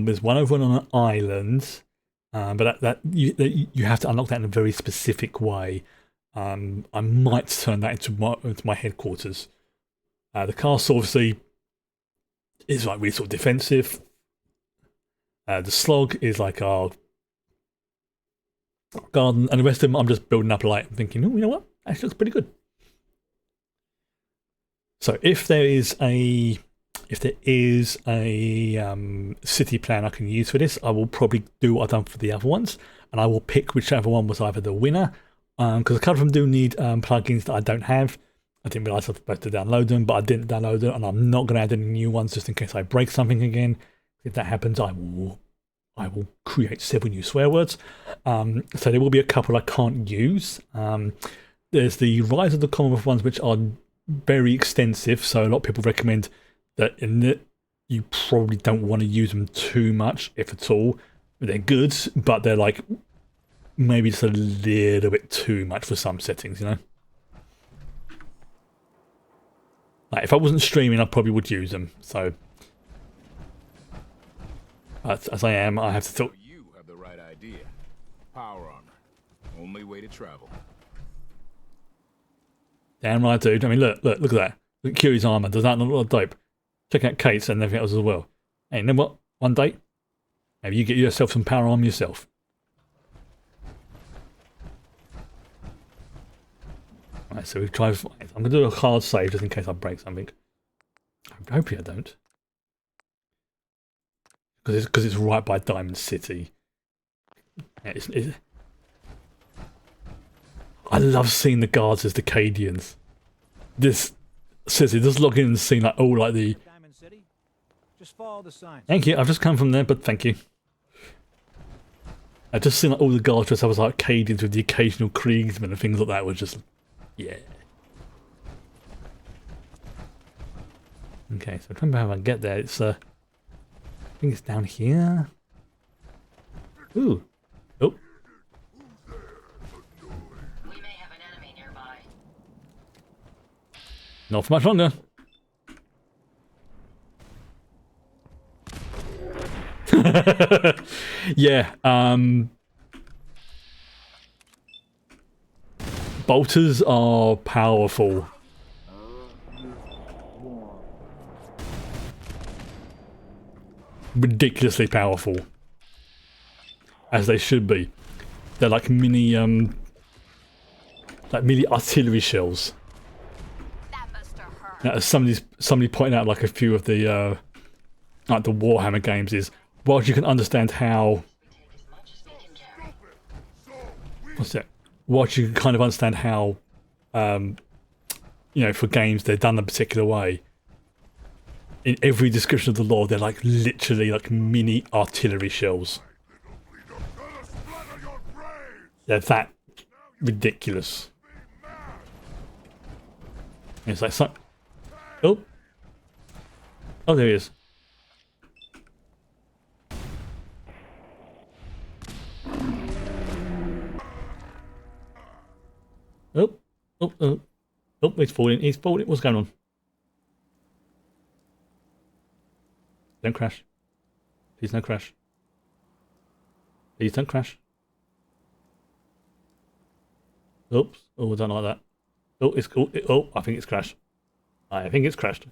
There's one over on an island, but you have to unlock that in a very specific way. I might turn that into my headquarters. The castle obviously is like really sort of defensive. The slog is like our garden, and the rest of them I'm just building up like thinking, oh, you know what? Actually looks pretty good. So if there is a city plan I can use for this, I will probably do what I've done for the other ones, and I will pick whichever one was either the winner, because a couple of them do need plugins that I don't have. I didn't realise I was supposed to download them, but I didn't download them, and I'm not going to add any new ones just in case I break something again. If that happens, I will create 7 new swear words. So there will be a couple I can't use. There's the Rise of the Commonwealth ones, which are very extensive, so a lot of people recommend that you probably don't want to use them too much, if at all. They're good, but they're like maybe just a little bit too much for some settings, you know? Like if I wasn't streaming, I probably would use them, so... But as I am, I have to talk. You have the right idea. Power armor. Only way to travel. Damn right, dude. I mean, look at that. Look at Curie's armor. Does that not look dope? Check out Kate's and everything else as well. Hey, you know what? One day, maybe you get yourself some power armor yourself. Alright, so we try. I'm going to do a hard save just in case I break something. I hope I don't. Because it's right by Diamond City. Yeah, I love seeing the guards as Decadians. This seriously, just log in and see like all like the. Diamond City. Just follow the signs. Thank you. I've just come from there, but thank you. I just seen like all the guards dressed up as like Cadians with the occasional Kriegsmen and things like that. Was just, yeah. Okay, so I'm trying to remember how I get there. It's I think it's down here. Ooh. Oh. We may have an enemy nearby. Not for much longer. Yeah, bolters are powerful. Ridiculously powerful. As they should be. They're like mini artillery shells. Now, as somebody pointed out, like a few of the like the Warhammer games, is whilst you can understand how whilst you can kind of understand how you know, for games they're done a particular way, in every description of the lore they're like literally like mini artillery shells. They're that ridiculous. It's like some... Oh, there he is. Oh, he's falling. He's falling. What's going on? Don't crash. Please don't crash. Please don't crash. Oops. Oh, I don't like that. Oh, it's cool. Oh, I think it's crashed. I think it's crashed.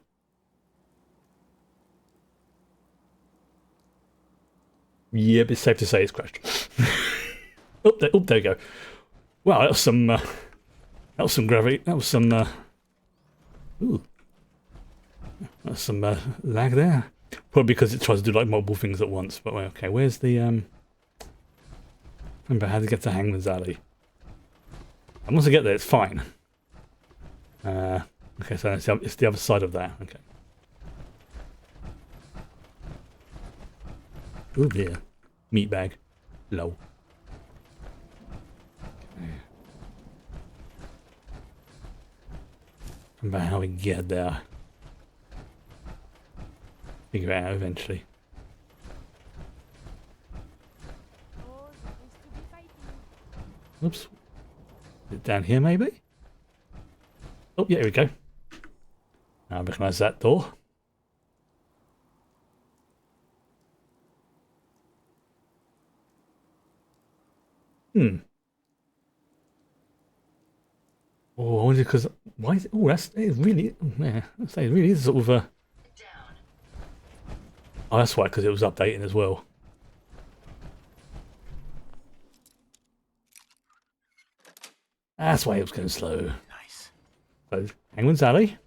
Yeah, but it's safe to say it's crashed. Oh, there you go. Wow, that was some gravity. That was some ooh. That's some lag there. Probably because it tries to do like multiple things at once. But okay, where's the remember how to get to Hangman's Alley. And once I get there, it's fine. Okay, so it's the other side of that. Okay. Oh dear. Meat bag. Low. Okay. Remember how we get there. Figure it out eventually. Oops. Is it down here maybe? Oh, yeah, here we go. I recognise that door. Oh, I wonder because why is it, oh that's it really yeah, I say it really is sort of a oh that's why because it was updating as well. That's why it was going slow. Nice. So Penguin's Alley.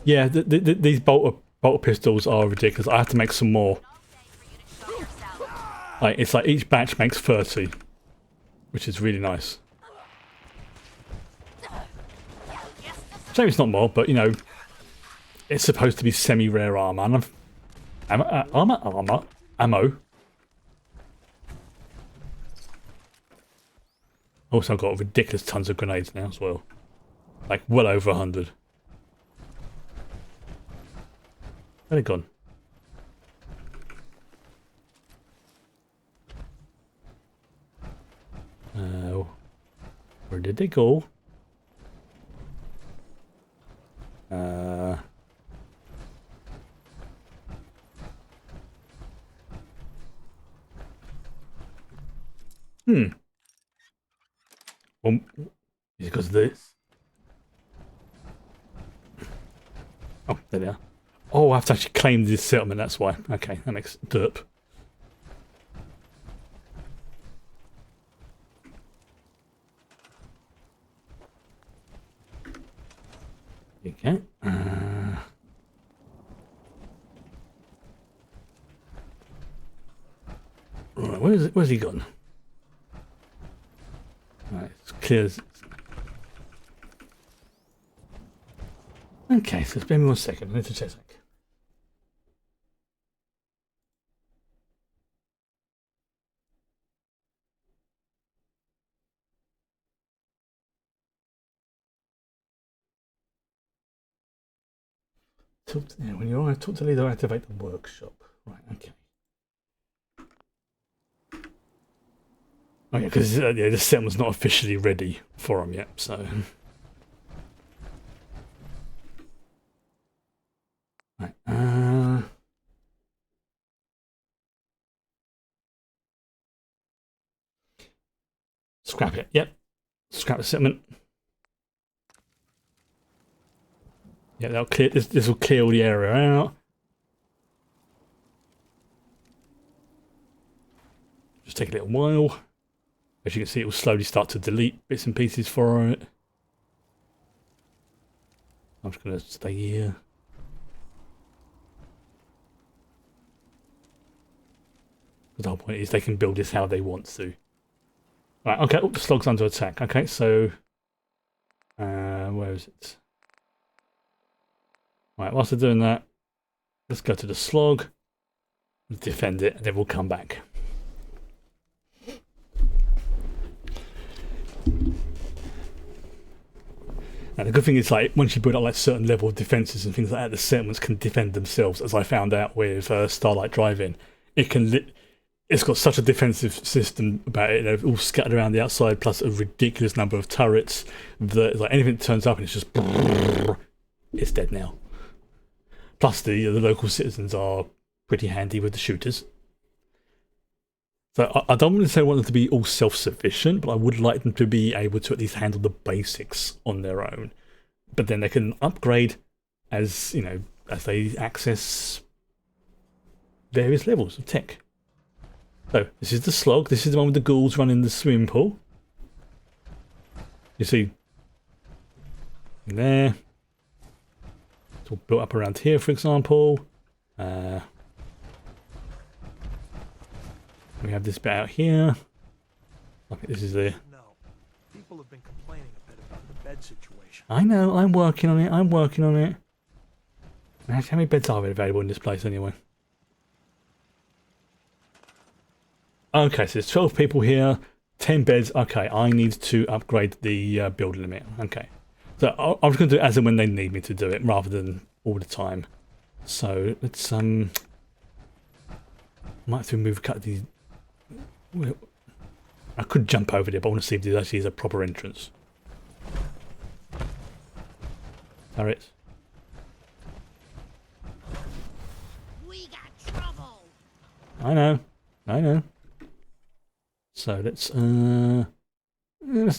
Yeah, these bolter pistols are ridiculous. I have to make some more. Like it's like each batch makes 30, which is really nice. Shame it's not more, but you know, it's supposed to be semi-rare armor. And ammo. Also, I've got ridiculous tons of grenades now as well, like well over 100. Where are they gone? Where did they go? Well, because this. Oh, there they are. Oh, I have to actually claim this settlement, that's why. Okay, that makes derp. Okay. Right, where's he gone? Right, it's clear. Okay, so spare me 1 second. I need to check something. Yeah, when you're on, talk to leader, activate the workshop. Right, okay. Oh yeah, because yeah, the settlement's not officially ready for him yet, so. Right, scrap it. Yep, scrap the settlement. Yeah, that'll clear. This will clear all the area out. Just take a little while. As you can see, it will slowly start to delete bits and pieces for it. I'm just going to stay here. The whole point is they can build this how they want to. Right, okay, oh, the slog's under attack. Okay, so where is it? Right, whilst they're doing that, let's go to the slog, defend it, and then we'll come back. And the good thing is, like, once you build up like certain level of defences and things like that, the settlements can defend themselves. As I found out with Starlight Drive-In, it's got such a defensive system about it. They're all scattered around the outside, plus a ridiculous number of turrets that, like, anything that turns up and it's just, it's dead now. Plus, the local citizens are pretty handy with the shooters. So I don't want to say I want them to be all self-sufficient, but I would like them to be able to at least handle the basics on their own. But then they can upgrade as, you know, as they access various levels of tech. So this is the slog. This is the one with the ghouls running the swimming pool. You see there. It's all built up around here, for example. We have this bit out here. I think this is the. No, people have been complaining a bit about the bed situation. I know. I'm working on it. I'm working on it. How many beds are available in this place anyway? Okay, so there's 12 people here, 10 beds. Okay, I need to upgrade the build limit. Okay, so I'm just going to do it as and when they need me to do it, rather than all the time. So let's might have to move a couple of these. I could jump over there, but I want to see if there actually is a proper entrance. turret. We got trouble. I know. So let's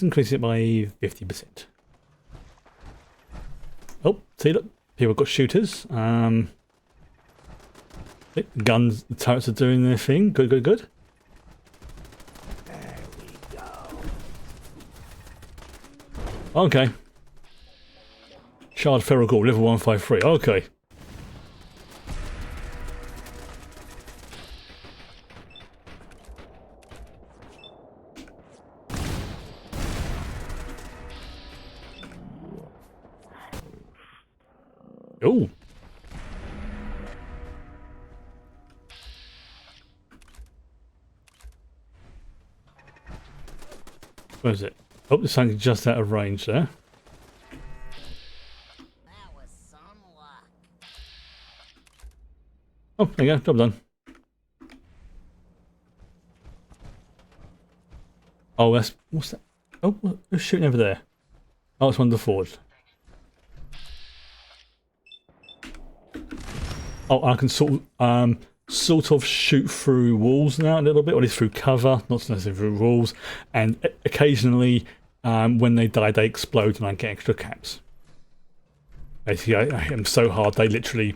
increase it by 50%. Oh, see, look, people have got shooters. Guns, the turrets are doing their thing. Good. There we go. Okay. Shard Feral Ghoul, level 153. Okay. Oh. Where is it? Oh, this thing's just out of range there. That was some luck. Oh, there you go, job done. Oh, that's... what's that? Oh, who's shooting over there? Oh, it's one of the forge. Oh, I can sort of shoot through walls now a little bit, or at least through cover, not necessarily through walls. And occasionally, when they die, they explode and I get extra caps. Basically, I hit them so hard, they literally...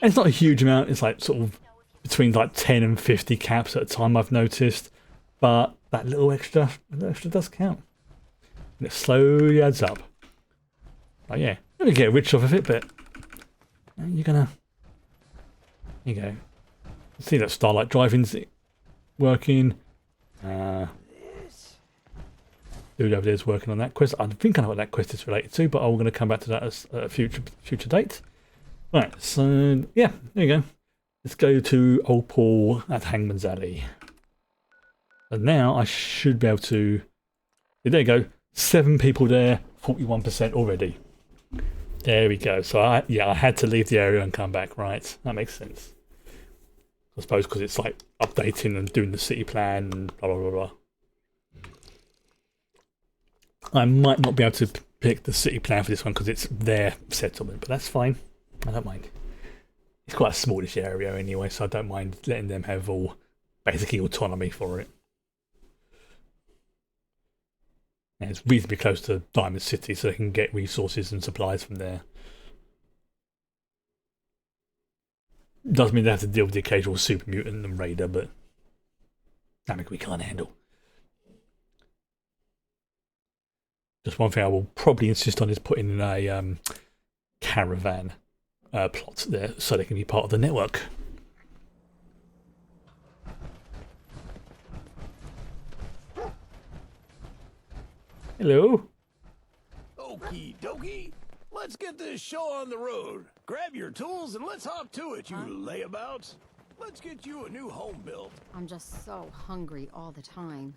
And it's not a huge amount, it's like sort of between like 10 and 50 caps at a time, I've noticed. But that little extra does count. And it slowly adds up. But yeah, you're going to get rich off of it, but... you're gonna... There you go. See that Starlight Driving's working. Dude over there's working on that quest. I think I know what that quest is related to, but I'm going to come back to that as a future date. Right, so yeah, there you go. Let's go to Old Paul at Hangman's Alley. And now I should be able to... There you go. 7 people there, 41% already. There we go. So I had to leave the area and come back. Right, that makes sense. I suppose because it's like updating and doing the city plan and blah blah blah blah. I might not be able to pick the city plan for this one because it's their settlement, but that's fine. I don't mind. It's quite a smallish area anyway, so I don't mind letting them have all basically autonomy for it. And it's reasonably close to Diamond City, so they can get resources and supplies from there. Doesn't mean they have to deal with the occasional super mutant and raider, but something we can't handle. Just one thing I will probably insist on is putting in a caravan plot there, so they can be part of the network. Hello. Okie dokie. Let's get this show on the road. Grab your tools and let's hop to it, you layabouts. Let's get you a new home built. I'm just so hungry all the time.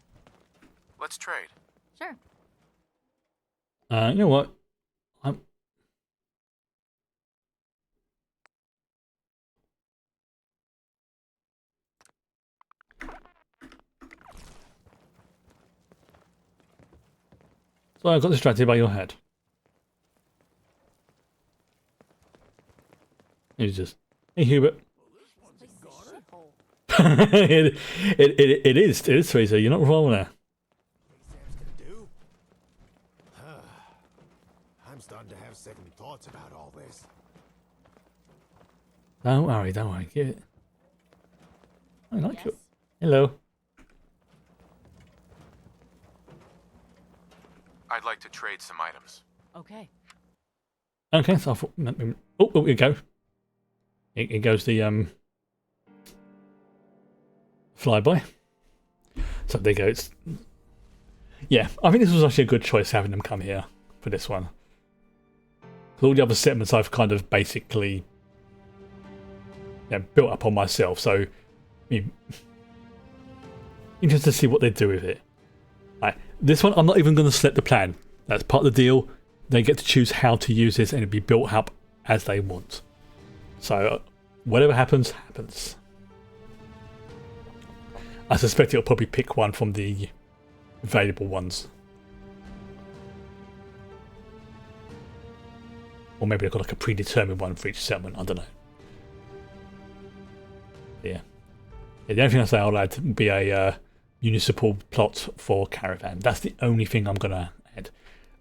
Let's trade. Sure. You know what? So I got distracted by your head. He's just, hey Hubert. it is, Teresa. You're not wrong there. I'm starting to have second thoughts about all this. Don't worry. Give it. I like it. Hello. I'd like to trade some items. Okay. Okay, so I thought, oh, here we go. Here goes the flyby. So there goes. Yeah, I think this was actually a good choice having them come here for this one. Because all the other settlements I've kind of basically built up on myself. So interested to see what they do with it. Right, this one I'm not even going to select the plan. That's part of the deal. They get to choose how to use this and it'll be built up as they want. So whatever happens, happens. I suspect it'll probably pick one from the available ones. Or maybe they've got like a predetermined one for each settlement. I don't know. Yeah. The only thing I say I'll add would be a municipal plot for caravan. That's the only thing I'm going to add.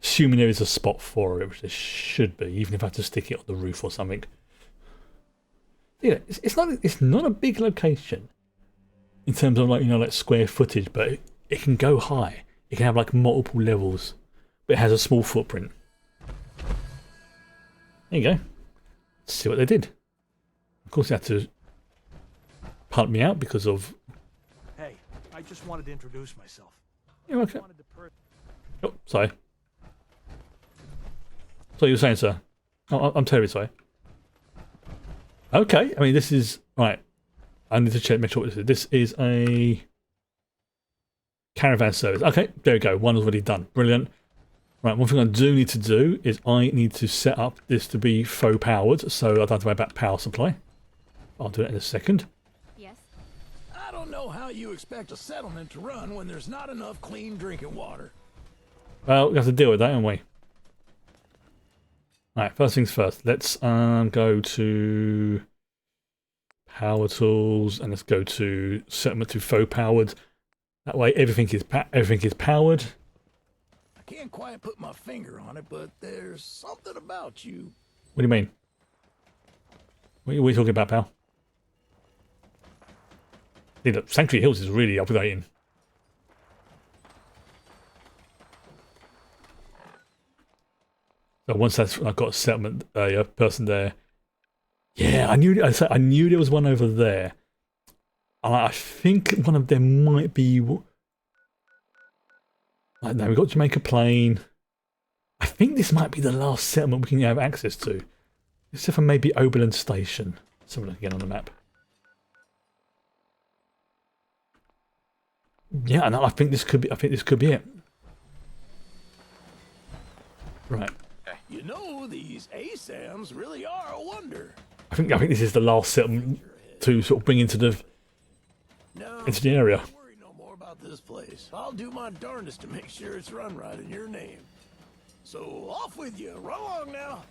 Assuming there is a spot for it, which there should be, even if I have to stick it on the roof or something. Yeah, it's not a big location in terms of like square footage, but it can go high. It can have like multiple levels, but it has a small footprint. There you go. Let's see what they did. Of course, they had to punt me out because of. Hey, I just wanted to introduce myself. Yeah, okay. Oh, sorry. So you were saying, sir? Oh, I'm terribly sorry. Okay, I mean this is right. I need to check, make sure what this is. This is a caravan service. Okay, there we go. One already done. Brilliant. Right, one thing I do need to do is I need to set up this to be faux powered, so I don't have to worry about power supply. I'll do it in a second. Yes. I don't know how you expect a settlement to run when there's not enough clean drinking water. Well, we have to deal with that, don't we? Right, first things first. Let's go to power tools and let's go to settlement to faux powered. That way, everything is powered. I can't quite put my finger on it, but there's something about you. What do you mean? What are you talking about, pal? See, look, Sanctuary Hills is really updating. So once I've got a settlement, a person there. Yeah, I knew there was one over there. And I think one of them might be. I don't know, we've got Jamaica Plain. I think this might be the last settlement we can have access to. Except for maybe Oberlin Station. Let's have a look again on the map. Yeah, no, I think this could be it. Right. You know, these ASAMs really are a wonder. I think this is the last settlement to sort of bring into the area. Don't worry no more about this place. I'll do my darndest to make sure it's run right in your name. So off with you. Run along now.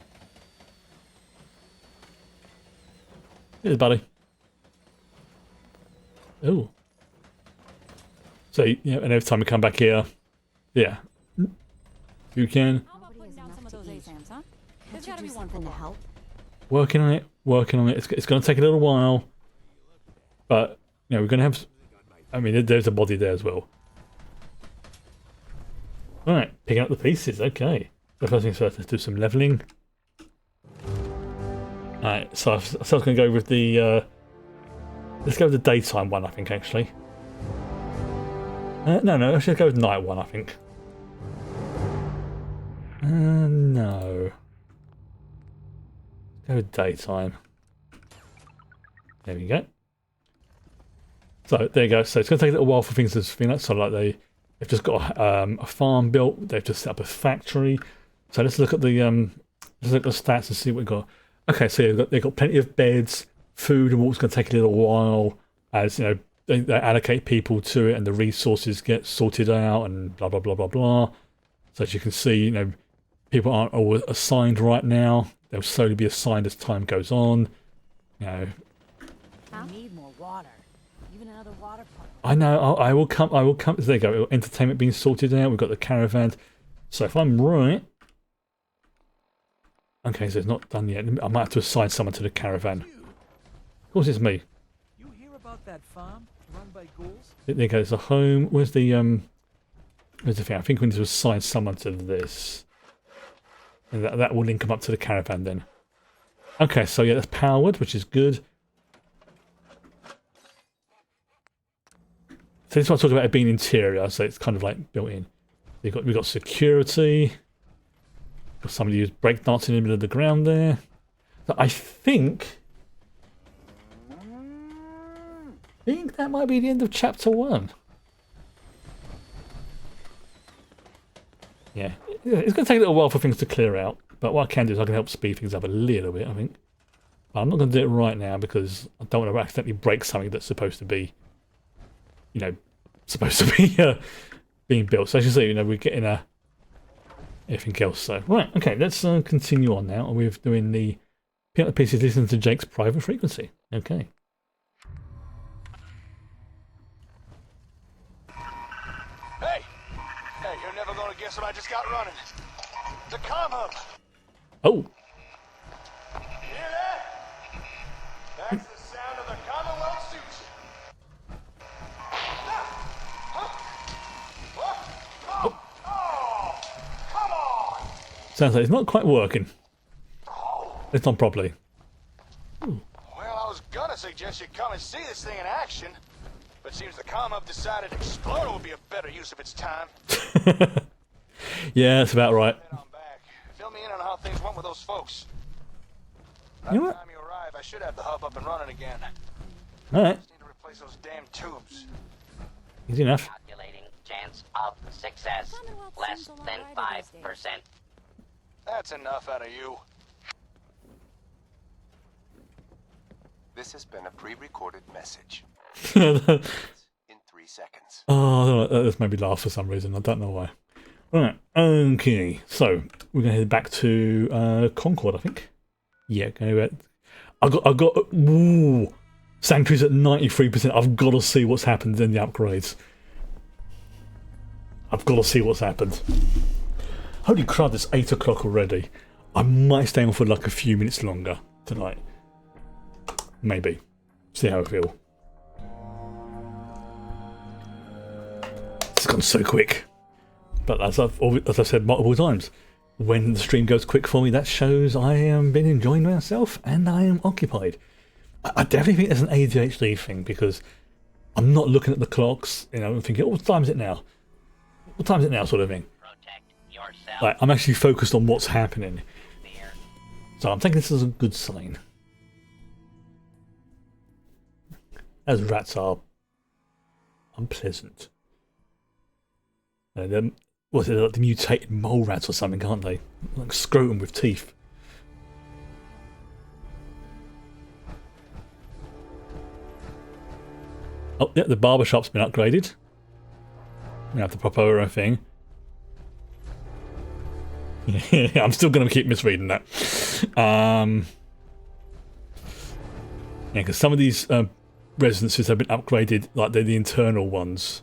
Here's buddy. Oh. So and every time we come back here, yeah, you can. How about putting down some of those ASAMs, huh? There's gotta be one for help. Working on it. It's going to take a little while, but we're going to have. I mean, there's a body there as well. All right, picking up the pieces. Okay. The first things first, let's do some leveling. All right, so I was going to go with the. Let's go with the daytime one, I think, actually. No, let's just go with night one, I think. No. Go with daytime. There we go. So there you go. So it's going to take a little while for things to spin up. So like they've just got a farm built. They've just set up a factory. So let's look at the stats and see what we've got. Okay, so they've got plenty of beds, food, and water's going to take a little while as they allocate people to it and the resources get sorted out and blah blah blah blah blah. So as you can see, people aren't all assigned right now. They'll slowly be assigned as time goes on. I need more water. Even another water pump. I know. I will come. There you go. Entertainment being sorted out. We've got the caravan. So if I'm right, okay. So it's not done yet. I might have to assign someone to the caravan. Of course, it's me. You hear about that farm run by ghouls? There you go. It's a home. Where's the thing? I think we need to assign someone to this. And that will link them up to the caravan then. Okay, so yeah, that's powered, which is good. So this one talks about it being interior, so it's kind of like built in. We've got security. Got somebody who's breakdancing in the middle of the ground there. So I think that might be the end of chapter 1. Yeah, it's going to take a little while for things to clear out, but what I can do is I can help speed things up a little bit, I think. But I'm not going to do it right now because I don't want to accidentally break something that's supposed to be, being built. So as you see, we're getting everything else. So, right, okay, let's continue on now with doing the pick up the pieces, listen to Jake's private frequency. Okay. Hey, you're never gonna guess what I just got running. The comm hub. Oh. Hear that? That's the sound of the Commonwealth suits. Oh, come on! Sounds like it's not quite working. It's not properly. Well, I was gonna suggest you come and see this thing in action, but seems the comm hub decided Explorer would be a better use of its time. Yeah, that's about right. Fill me in on how things went with those folks. By You the know what? time you arrive, I should have the hub up and running again. Alright, Just need to replace those damn tubes. easy enough. Calculating chance of success. Less than 5%. That's enough out of you. This has been a pre-recorded message. Oh, In 3 seconds. I don't know, that made me laugh for some reason. I don't know why. Right, okay. So we're gonna head back to Concord, I think. Yeah, go back. I got. Ooh, Sanctuary's at 93%. I've got to see what's happened in the upgrades. I've got to see what's happened. Holy crap! It's 8 o'clock already. I might stay on for like a few minutes longer tonight. Maybe. See how I feel. It's gone so quick. But as I've said multiple times, when the stream goes quick for me, that shows I am been enjoying myself and I am occupied. I definitely think there's an ADHD thing because I'm not looking at the clocks, you know, and thinking, oh, what time is it now? What time is it now, sort of thing. Like, I'm actually focused on what's happening. So I'm thinking this is a good sign. As rats are unpleasant. And what's it, like the mutated mole rats or something, aren't they? Like scrotum with teeth. Oh, yeah, the barber shop's been upgraded. We have the proper thing. Yeah, I'm still going to keep misreading that. Yeah, because some of these residences have been upgraded, like they're the internal ones.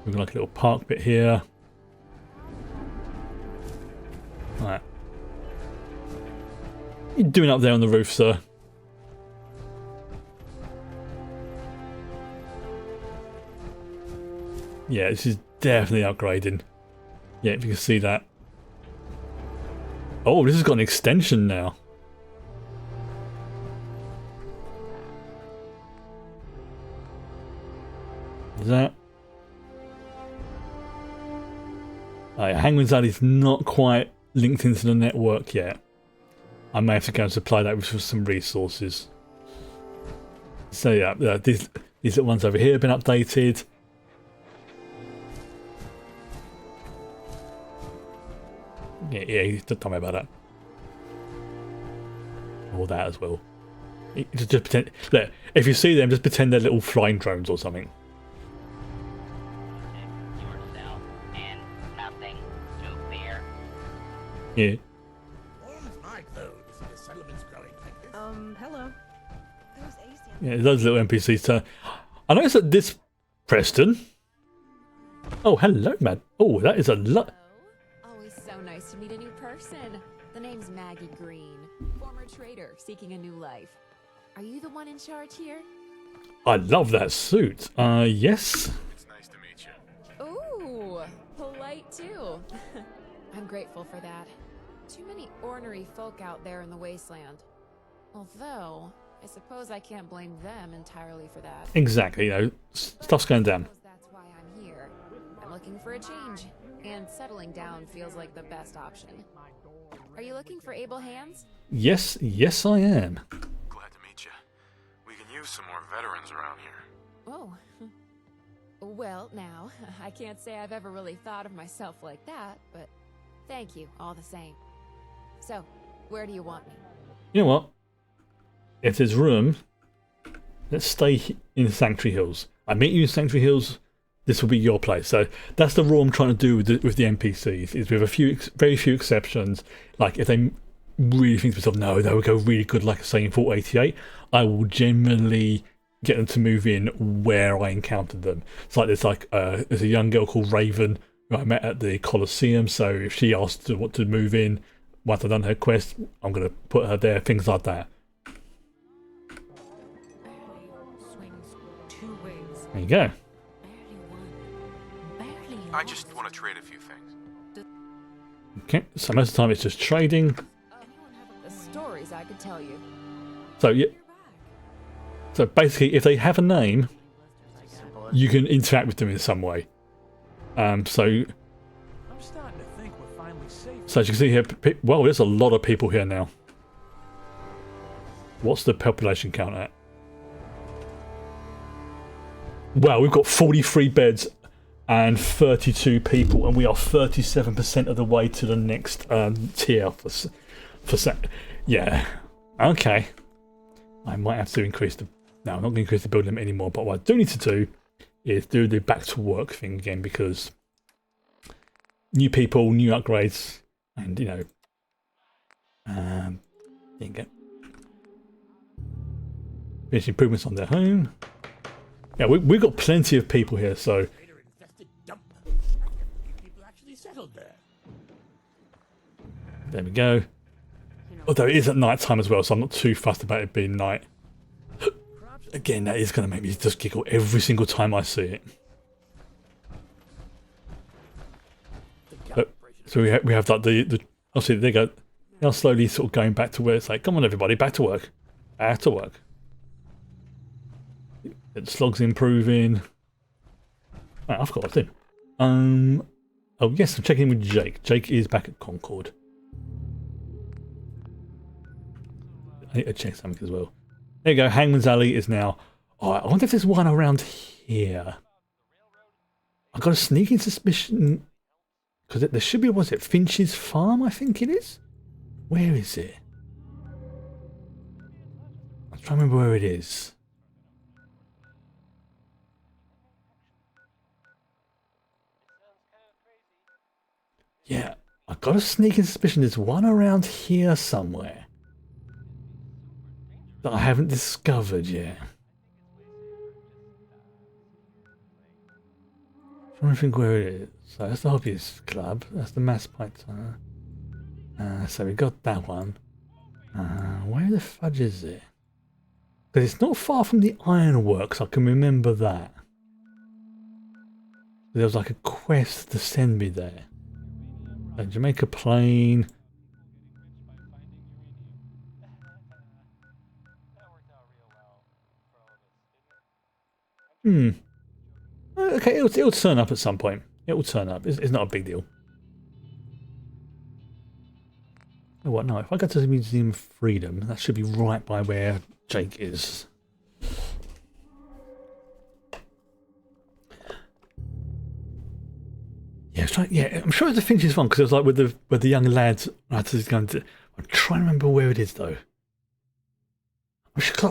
We've got like a little park bit here. Right. What are you doing up there on the roof, sir? Yeah, this is definitely upgrading. Yeah, if you can see that. Oh, this has got an extension now. Is that? Oh, yeah, Hangman's Alley is not quite linked into the network yet. I may have to go and supply that with some resources. So yeah, these little ones over here have been updated. Yeah, don't tell me about that. All that as well. Just pretend. Look, if you see them, just pretend they're little flying drones or something. Yourself and nothing to fear. Yeah. Hello. Yeah, those little NPCs. I noticed that this Preston. Oh, hello, man. Oh, that is a lot. Always so nice to meet a new person. The name's Maggie Green, former trader seeking a new life. Are you the one in charge here? I love that suit. Yes. It's nice to meet you. Ooh, polite too. I'm grateful for that. Too many ornery folk out there in the wasteland. Although, I suppose I can't blame them entirely for that. Exactly. You know, stuff's going down. That's why I'm here. I'm looking for a change, and settling down feels like the best option. Are you looking for able hands? Yes, I am. Glad to meet you. We can use some more veterans around here. Oh. Well, now, I can't say I've ever really thought of myself like that, but thank you all the same. So, where do you want me? You know what? If there's room, let's stay in Sanctuary Hills. I meet you in Sanctuary Hills this will be your place. So that's the rule I'm trying to do with the NPCs, is with a few, very few exceptions. Like if they really think to themselves, no, they would go really good, like say in Fort 88, I will generally get them to move in where I encountered them. It's like there's a young girl called Raven who I met at the Colosseum, so if she asked to move in once I've done her quest, I'm going to put her there, things like that. There you go. I just want to trade a few things. Okay, so most of the time it's just trading. The stories I could tell you. So yeah. So basically, if they have a name, you can interact with them in some way. So I'm starting to think we're finally safe. So as you can see here, well, there's a lot of people here now. What's the population count at? Wow, we've got 43 beds and 32 people, and we are 37% of the way to the next tier yeah. Okay. I might have to increase the... No, I'm not going to increase the build limit anymore, but what I do need to do is do the back to work thing again, because new people, new upgrades, and, you know... there you go. Finish improvements on their home. Yeah, we've got plenty of people here, so... There we go. Although it is at night time as well, so I'm not too fussed about it being night. Again, that is going to make me just giggle every single time I see it. So we have like the obviously they go now slowly sort of going back to where it's like, come on everybody, back to work. Back to work. The slog's improving. Right, I've got a thing. Oh yes, I'm checking in with Jake. Jake is back at Concord. I need to check something as well. There you go, Hangman's Alley is now... Oh, I wonder if there's one around here. I've got a sneaking suspicion... Because there should be, was it Finch's Farm, I think it is? Where is it? I'm trying to remember where it is. Yeah, I've got a sneaking suspicion there's one around here somewhere that I haven't discovered yet. I'm trying to think where it is. So that's the Hobbyist Club. That's the Mass Python. So we got that one. Where the fudge is it? Because it's not far from the Ironworks. I can remember that. There was like a quest to send me there. Jamaica Plain. Okay, it'll turn up at some point. It will turn up. It's not a big deal. Oh, what? No, if I go to the Museum of Freedom, that should be right by where Jake is. Yeah, it's right. Yeah, I'm sure it's the Finch's one because it was like with the young lads. I'm trying to remember where it is though.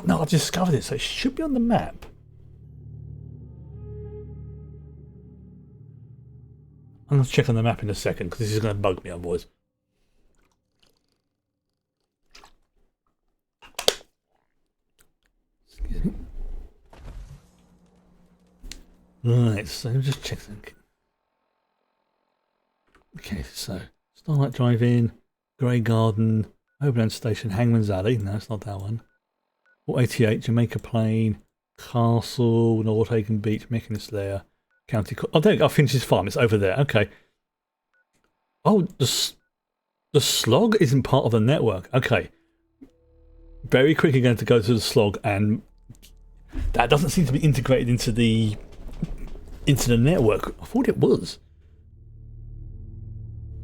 No, I've discovered it, so it should be on the map. I'm going to check on the map in a second because this is going to bug me otherwise. Excuse me. Right, so let me just check something. Okay, so Starlight Drive-In, Grey Garden, Overland Station, Hangman's Alley. No, it's not that one. 88, Jamaica Plain, Castle, North Hagen Beach, Mechanist Lair. County. Oh, there you go. Finch's Farm. It's over there. Okay. Oh, the slog isn't part of the network. Okay. Very quickly going to go to the slog, and that doesn't seem to be integrated into the network. I thought it was.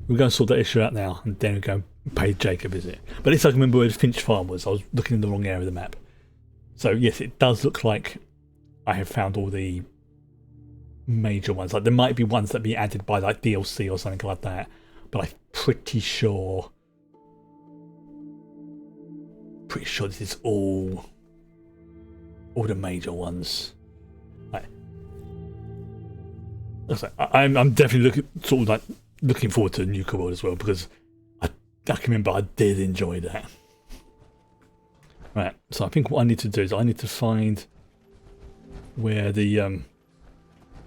We're going to sort that issue out now, and then we're going to pay Jake a visit. But at least I can remember where Finch Farm was. I was looking in the wrong area of the map. So yes, it does look like I have found all the major ones. Like there might be ones that be added by like DLC or something like that, but I'm pretty sure this is all the major ones. Right. I'm definitely looking forward to Nuka World as well, because I can remember I did enjoy that. Right, so I think what I need to do is I need to find where the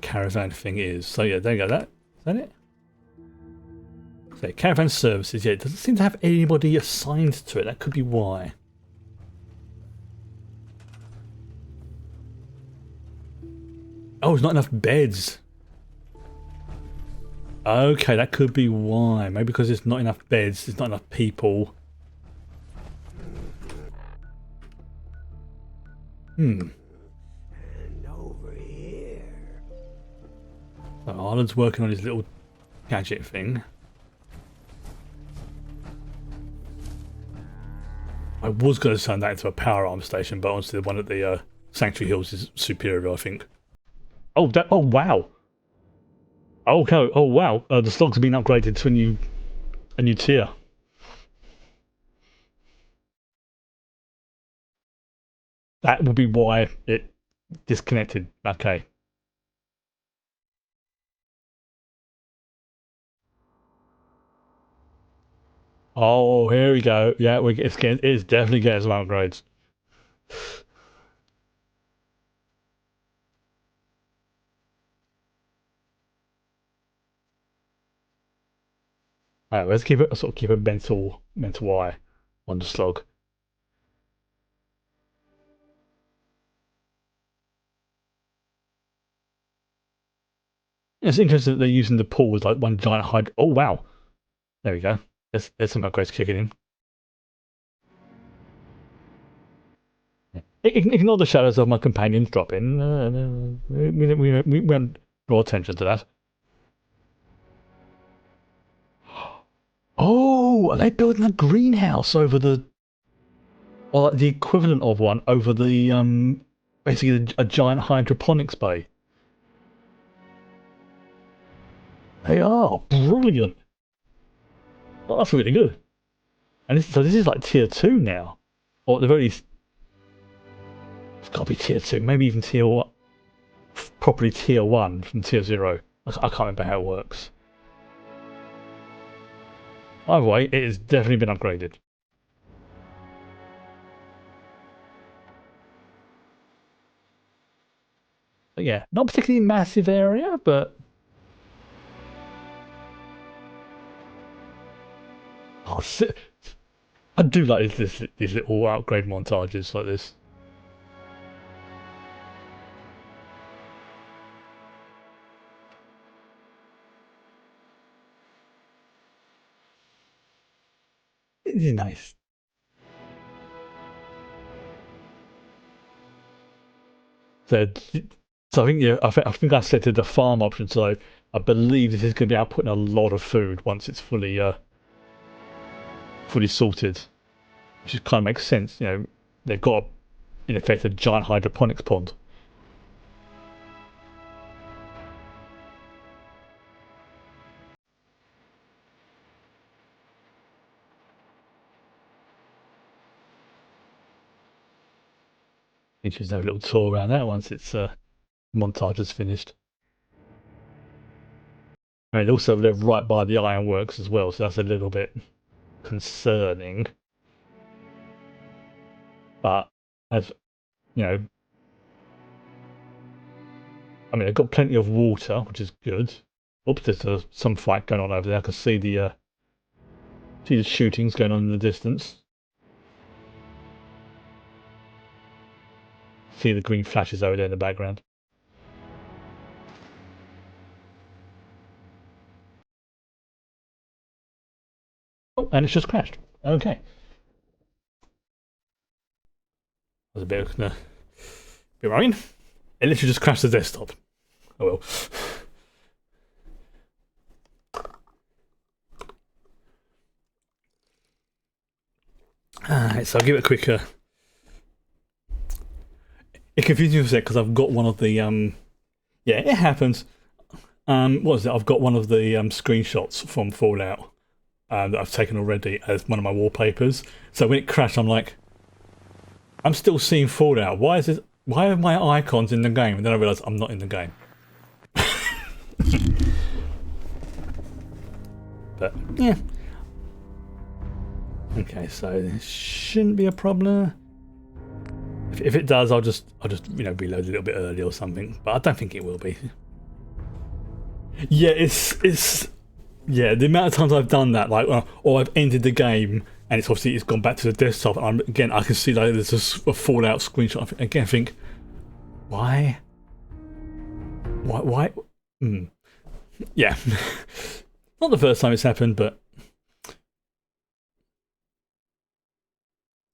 caravan thing is. So yeah, there you go. Is that it? So caravan services. Yeah, it doesn't seem to have anybody assigned to it. That could be why. Oh, there's not enough beds. Okay, that could be why. Maybe because there's not enough beds, there's not enough people. And over here. So Arlen's working on his little gadget thing. I was going to turn that into a power arm station, but honestly, the one at the Sanctuary Hills is superior, I think. Oh, oh wow. Okay. Oh wow. The slogs have been upgraded to a new tier. That would be why it disconnected. Okay. Oh, here we go. Yeah, it's definitely getting some upgrades. Alright, let's keep a mental eye on the slog. It's interesting that they're using the pool as like one giant hydro. Oh wow! There we go. There's some upgrades kicking in. Ignore the shadows of my companions dropping. We won't draw attention to that. Oh, are they building a greenhouse over the, or like the equivalent of one over the basically a giant hydroponics bay? They are brilliant. Oh, that's really good. And so this is like tier 2 now, or at the very least, it's got to be tier 2, maybe even tier 1, properly tier 1 from tier 0. I can't remember how it works. Either way, it has definitely been upgraded. But yeah, not particularly massive area, but oh, I do like these little upgrade montages like this. It is nice. So I think I think I selected the farm option, so I believe this is going to be outputting a lot of food once it's fully sorted, which just kind of makes sense. You know, they've got in effect a giant hydroponics pond. You should have a little tour around that once its montage is finished. And also they're right by the ironworks as well, so that's a little bit concerning. But as you know, I mean, they've got plenty of water, which is good. Oops, there's some fight going on over there. I can see the shootings going on in the distance. See the green flashes over there in the background. Oh, and it's just crashed. Okay. That was a bit worrying. It literally just crashed the desktop. Oh well. Alright, so I'll give it a quick it confused me for a sec because I've got one of the yeah, it happens. What was it? I've got one of the screenshots from Fallout that I've taken already as one of my wallpapers. So when it crashed, I'm like, I'm still seeing Fallout. Why is this? Why are my icons in the game? And then I realised I'm not in the game. But yeah. Okay, so this shouldn't be a problem. If it does, I'll just reload a little bit early or something. But I don't think it will be. Yeah, it's the amount of times I've done that, like, or I've ended the game and it's gone back to the desktop. And again, I can see like there's a Fallout screenshot. Again, I think, why? Yeah, not the first time it's happened, but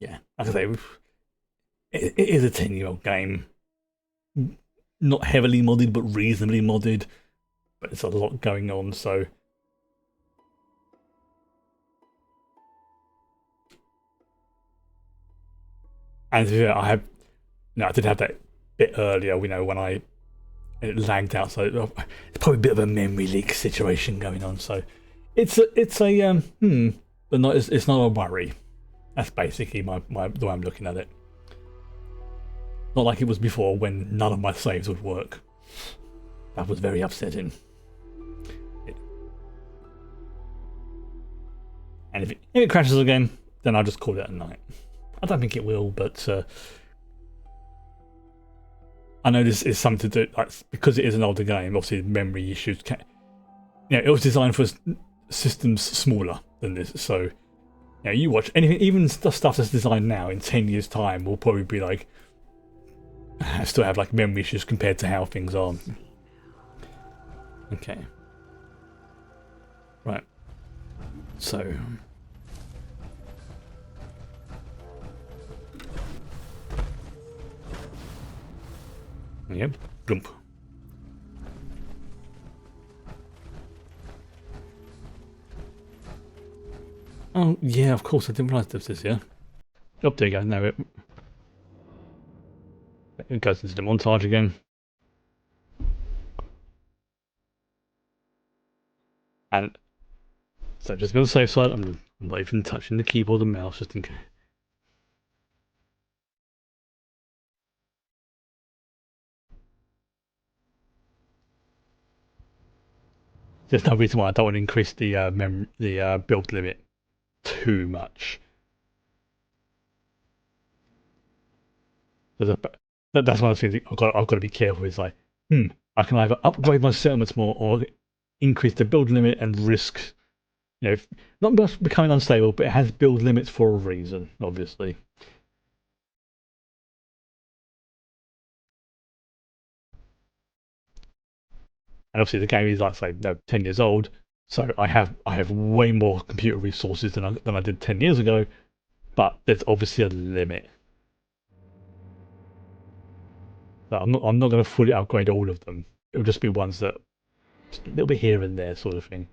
yeah, like I say, it is a 10-year-old game, not heavily modded, but reasonably modded. But there's a lot going on, so. And yeah, I did have that bit earlier, when it lagged out, so it's probably a bit of a memory leak situation going on. So it's a but it's not a worry. That's basically the way I'm looking at it. Not like it was before when none of my saves would work. That was very upsetting. And if it crashes again, then I'll just call it a night. I don't think it will, but I know this is something to do, like, because it is an older game. Obviously, memory issues it was designed for systems smaller than this. So, you watch anything, even the stuff that's designed now in 10 years' time will probably be like, still have like memory issues compared to how things are. Okay. Right. So. Yep. Glump. Oh, yeah, of course, I didn't realise this is here. Oh, there you go, now it goes into the montage again. And so just on the safe side, I'm not even touching the keyboard and mouse just in case. There's no reason why I don't want to increase the build limit too much. That's one of the things I've got to be careful. Is like, I can either upgrade my settlements more or increase the build limit and risk, not just becoming unstable, but it has build limits for a reason, obviously. And obviously the game is, like I say, 10 years old, so I have way more computer resources than I did 10 years ago, but there's obviously a limit. So I'm not going to fully upgrade all of them. It'll just be ones that just a little bit here and there, sort of thing.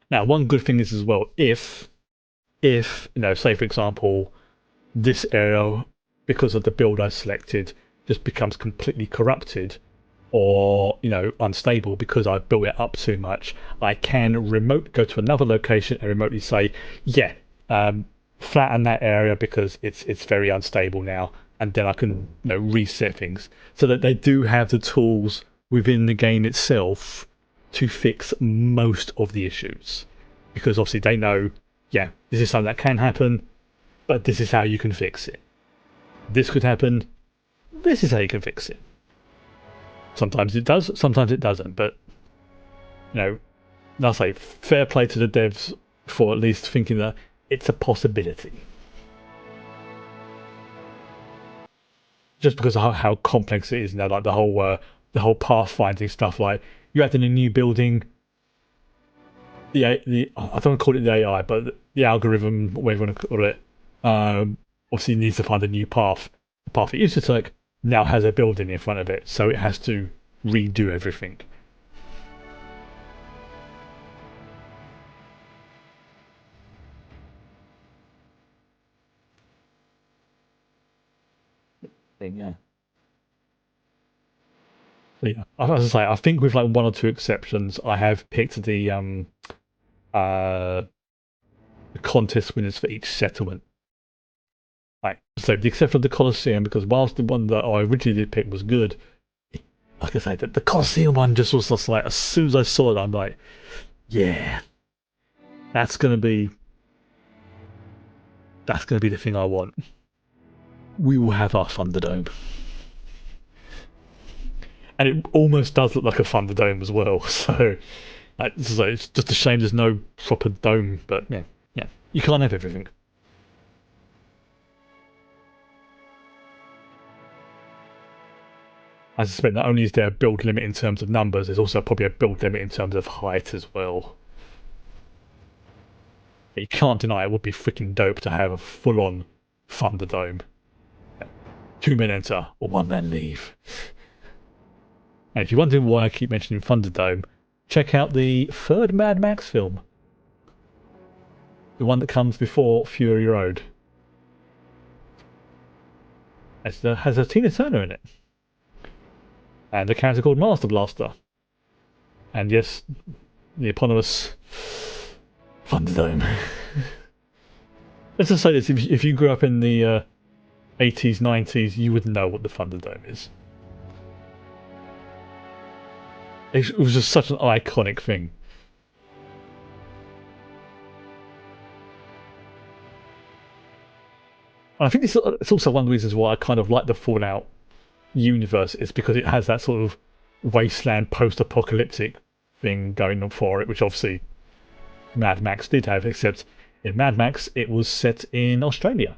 Now, one good thing is as well, if say for example, this area, because of the build I selected, just becomes completely corrupted or unstable because I've built it up too much, I can go to another location and remotely say, flatten that area because it's very unstable now, and then I can reset things, so that they do have the tools within the game itself to fix most of the issues, because obviously they know, this is something that can happen, but this is how you can fix it. This could happen, this is how you can fix it. Sometimes it does, sometimes it doesn't, but I'll say fair play to the devs for at least thinking that it's a possibility. Just because of how complex it is now, like the whole pathfinding stuff. Like, you add in a new building, the I don't want to call it the AI, but the algorithm, whatever you want to call it, obviously needs to find a new path. The path it used to take now has a building in front of it, so it has to redo everything. Yeah. So yeah, as I say, I think with like one or two exceptions, I have picked the contest winners for each settlement. Like, so the exception of the Colosseum, because whilst the one that I originally did pick was good, like I say, the Colosseum one just was just like, as soon as I saw it, I'm like, yeah, that's gonna be the thing I want. We will have our Thunderdome. And it almost does look like a Thunderdome as well, so it's just a shame there's no proper dome, but yeah, you can't have everything. I suspect not only is there a build limit in terms of numbers, there's also probably a build limit in terms of height as well. You can't deny it would be freaking dope to have a full-on Thunderdome. 2 men enter, or 1 man leave. And if you're wondering why I keep mentioning Thunderdome, check out the 3rd Mad Max film. The one that comes before Fury Road. It has a Tina Turner in it. And a character called Master Blaster. And yes, the eponymous Thunderdome. Let's just say this, if you grew up in the 80s, 90s, you would know what the Thunderdome is. It was just such an iconic thing. And I think it's also one of the reasons why I kind of like the Fallout universe, is because it has that sort of wasteland post-apocalyptic thing going on for it, which obviously Mad Max did have, except in Mad Max it was set in Australia.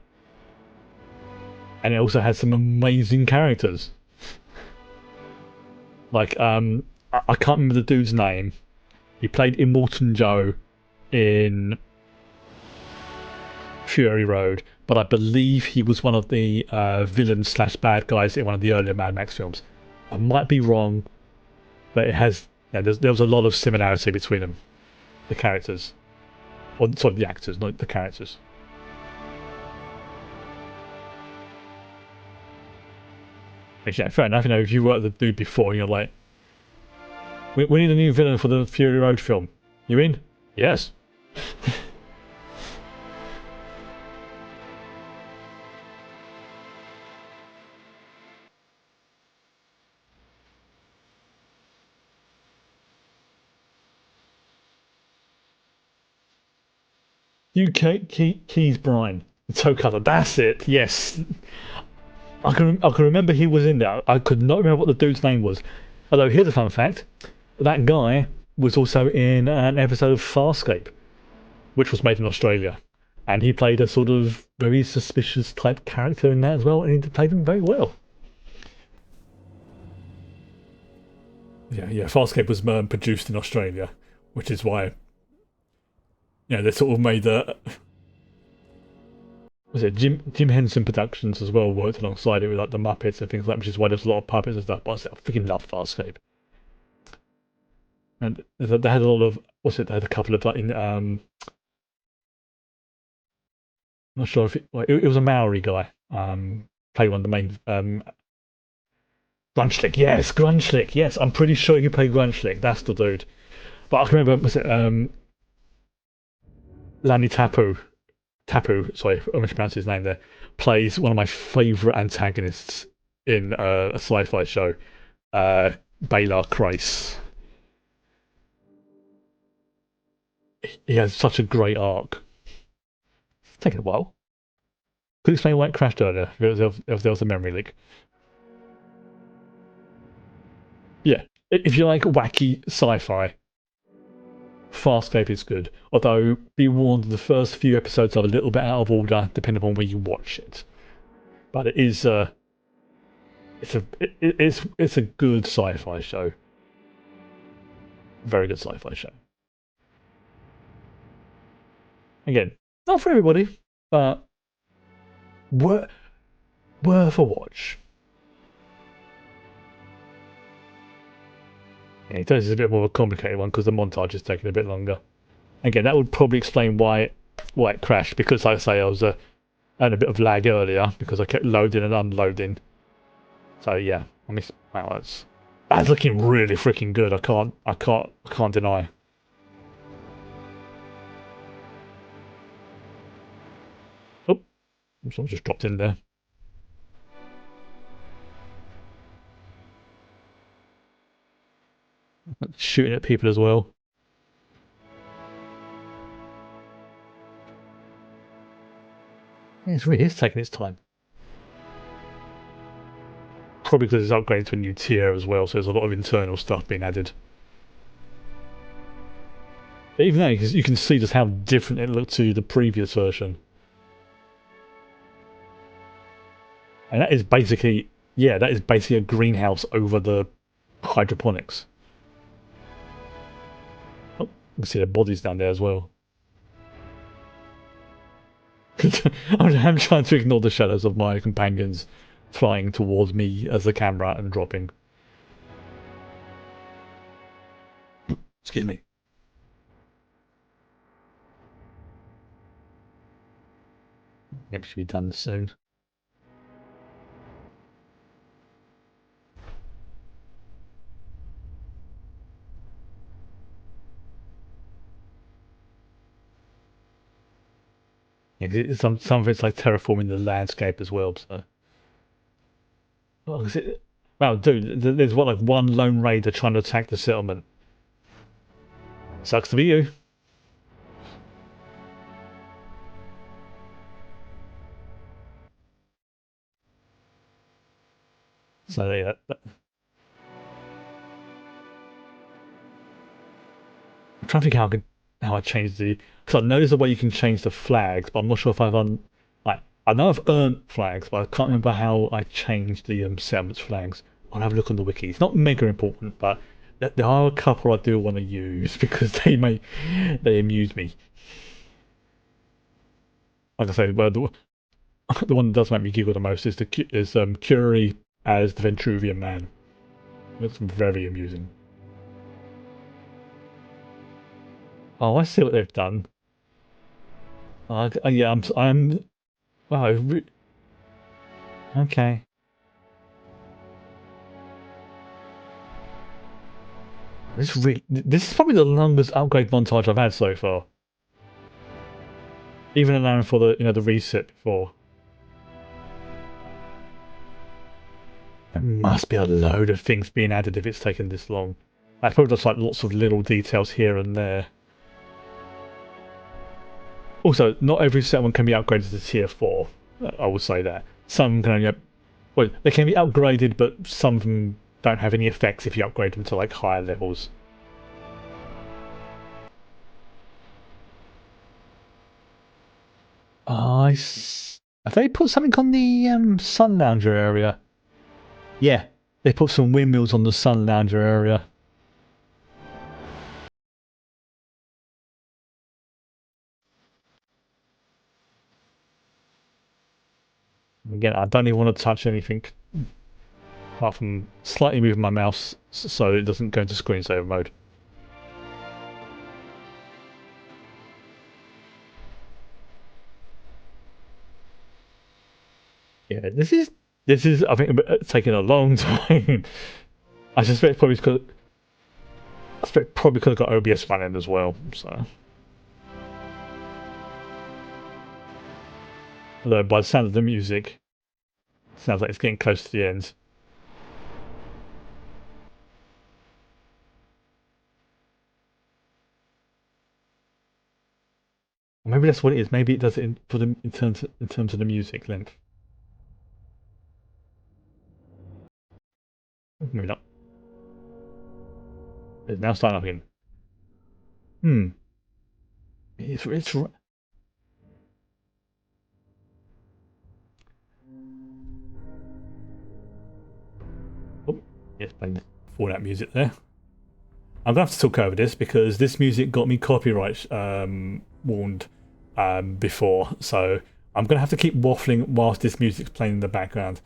And it also has some amazing characters. Like, I can't remember the dude's name. He played Immortan Joe in Fury Road, but I believe he was one of the villains / bad guys in one of the earlier Mad Max films. I might be wrong, but it has. Yeah, there was a lot of similarity between them, the characters, or sorry, the actors, not the characters. Yeah, fair enough. You know, if you worked with the dude before, you're like, we need a new villain for the Fury Road film. You in? Yes. Keys Brine, the toe cutter. That's it. Yes, I can remember he was in there. I could not remember what the dude's name was. Although here's a fun fact: that guy was also in an episode of Farscape, which was made in Australia, and he played a sort of very suspicious type character in that as well, and he played him very well. Yeah. Farscape was produced in Australia, which is why. Yeah, they sort of made was it Jim Henson Productions as well worked alongside it with like the Muppets and things like that, which is why there's a lot of puppets and stuff. But I freaking love Farscape. And they had a lot of they had a couple of like in I'm not sure if it was a Maori guy. Played one of the main Grunchlick, yes, Grunchlick, yes. I'm pretty sure he played Grunchlick. That's the dude. But I can remember was it Lanny Tapu, sorry, I mispronounced his name there, plays one of my favourite antagonists in a sci-fi show, Balar Kreis. He has such a great arc. It's taken a while. Could explain why it crashed earlier, if there was a memory leak. Yeah, if you like wacky sci-fi, Farscape is good, although be warned the first few episodes are a little bit out of order depending on where you watch it. But it is it's a good sci-fi show. Very good sci-fi show. Again, not for everybody, but worth a watch. Yeah, it turns out it's a bit more of a complicated one because the montage is taking a bit longer. Again, that would probably explain why it crashed, because like I say, I was had a bit of lag earlier because I kept loading and unloading. So yeah, wow, that's looking really freaking good. I can't deny. Oh, someone just dropped in there. shooting at people as well. Yeah, it really is taking its time. Probably because it's upgraded to a new tier as well, so there's a lot of internal stuff being added. But even though you can see just how different it looked to the previous version. And that is basically, yeah, that is basically a greenhouse over the hydroponics. Oh, you can see their bodies down there as well. I'm trying to ignore the shadows of my companions flying towards me as the camera and dropping. Excuse me. Yep, should be done soon. Yeah, some of it's like terraforming the landscape as well. So, well, dude, there's what, like one lone raider trying to attack the settlement. Sucks to be you. So yeah. I'm trying to think how I changed the, because I know there's a way you can change the flags, but I'm not sure if I've I know I've earned flags, but I can't remember how I changed the settlement's flags. I'll have a look on the wiki. It's not mega important, but there are a couple I do want to use because they amuse me. Like I say, well, the one that does make me giggle the most is Curie as the Ventruvian Man. It's very amusing. Oh, I see what they've done. Yeah, I'm. Wow. Okay. This is probably the longest upgrade montage I've had so far. Even allowing for the the reset before. There must be a load of things being added if it's taken this long. That's probably just like lots of little details here and there. Also, not every settlement can be upgraded to tier 4. I will say that. Some can only, well, they can be upgraded, but some of them don't have any effects if you upgrade them to like higher levels. Have they put something on the Sun Lounger area? Yeah, they put some windmills on the Sun Lounger area. Again, I don't even want to touch anything apart from slightly moving my mouse so it doesn't go into screensaver mode. Yeah, this is I think taking a long time. I suspect probably because I've got OBS running as well. So, although by the sound of the music, it sounds like it's getting close to the end. Or maybe that's what it is. Maybe it does it in terms of the music length. Maybe not. It's now starting up again. It's oh, yes, playing the Fallout music there. I'm gonna have to talk over this because this music got me copyright warned before, so I'm gonna have to keep waffling whilst this music's playing in the background.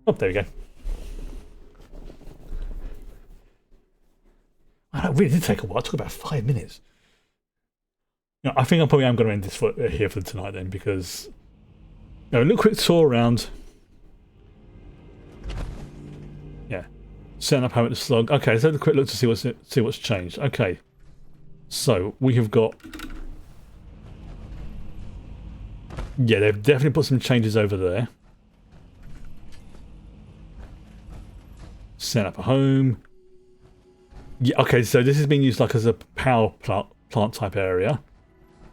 Oh, there we go. It really did take a while. It took about 5 minutes. I think I probably am going to end this here for tonight then, because a little quick tour around. Yeah, setting up home at the slug. Okay, let's have a quick look to see what's changed. Okay, so we have got. Yeah, they've definitely put some changes over there. Set up a home. Yeah, okay, so this has been used like as a power plant type area.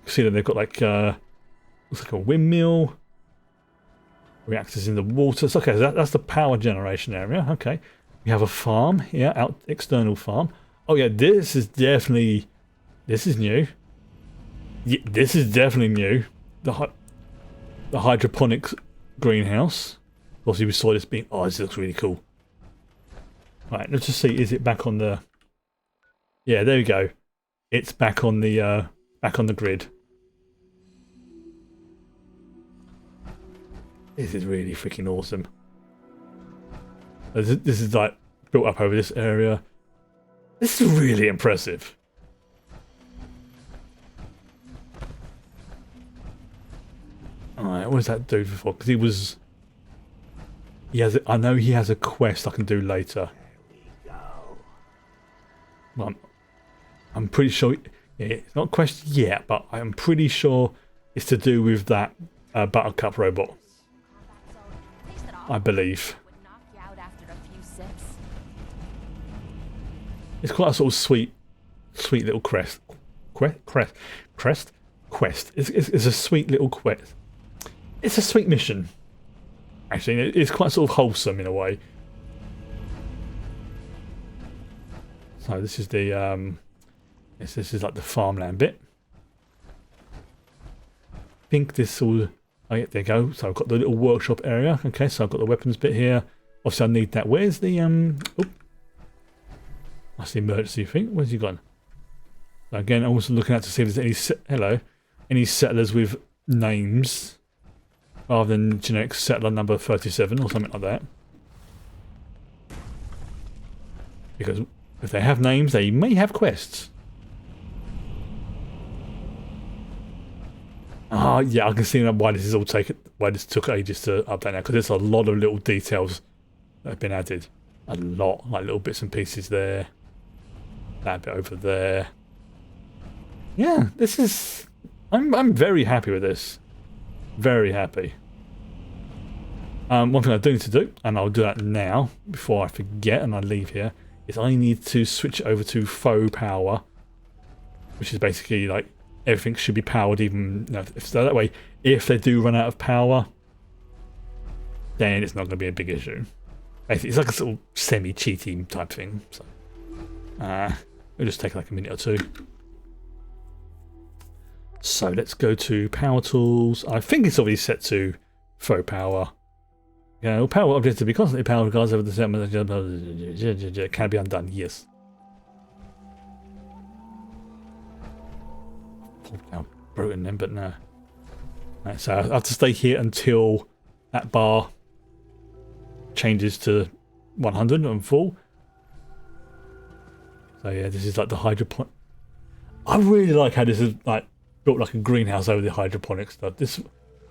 See that they've got like looks like a windmill. Reactors in the water. So, okay, so that's the power generation area. Okay, we have a farm here, out external farm. Oh yeah, this is new. Yeah, this is definitely new. The hydroponics greenhouse. Obviously, we saw this being. Oh, this looks really cool. Right, let's just see. Is it back on the? Yeah, there we go. It's back on the grid. This is really freaking awesome. This is like built up over this area. This is really impressive. Alright, what does that do for? Because I know he has a quest I can do later. Well, I'm pretty sure it's not a quest yet, but I'm pretty sure it's to do with that Buttercup robot. I believe. It's quite a sort of sweet little quest. It's a sweet little quest. It's a sweet mission. Actually, it's quite sort of wholesome in a way. So this is the this is like the farmland bit. I think this will. Oh yeah, there you go. So I've got the little workshop area. Okay, so I've got the weapons bit here. Obviously, I need that. Where's the Oh, that's the emergency thing. Where's he gone? So again, I'm also looking out to see if there's any settlers with names rather than generic settler number 37 or something like that. Because if they have names, they may have quests. Ah, yeah, I can see why this is all why this took ages to update now, because there's a lot of little details that have been added. A lot, like little bits and pieces there. That bit over there. Yeah, this is. I'm very happy with this. Very happy. One thing I do need to do, and I'll do that now before I forget and I leave here, is I need to switch over to faux power, which is basically like everything should be powered, even so that way if they do run out of power, then it's not going to be a big issue. Basically, it's like a sort of semi-cheating type thing. So, it'll just take like a minute or two. So let's go to power tools. I think it's already set to faux power. Yeah, well, power objects to be constantly powered regardless of the set can be undone. Yes. Now broken then, but no. Right, so I have to stay here until that bar changes to 100 and full. So yeah, this is like the hydroponic. I really like how this is like built like a greenhouse over the hydroponic stuff. This.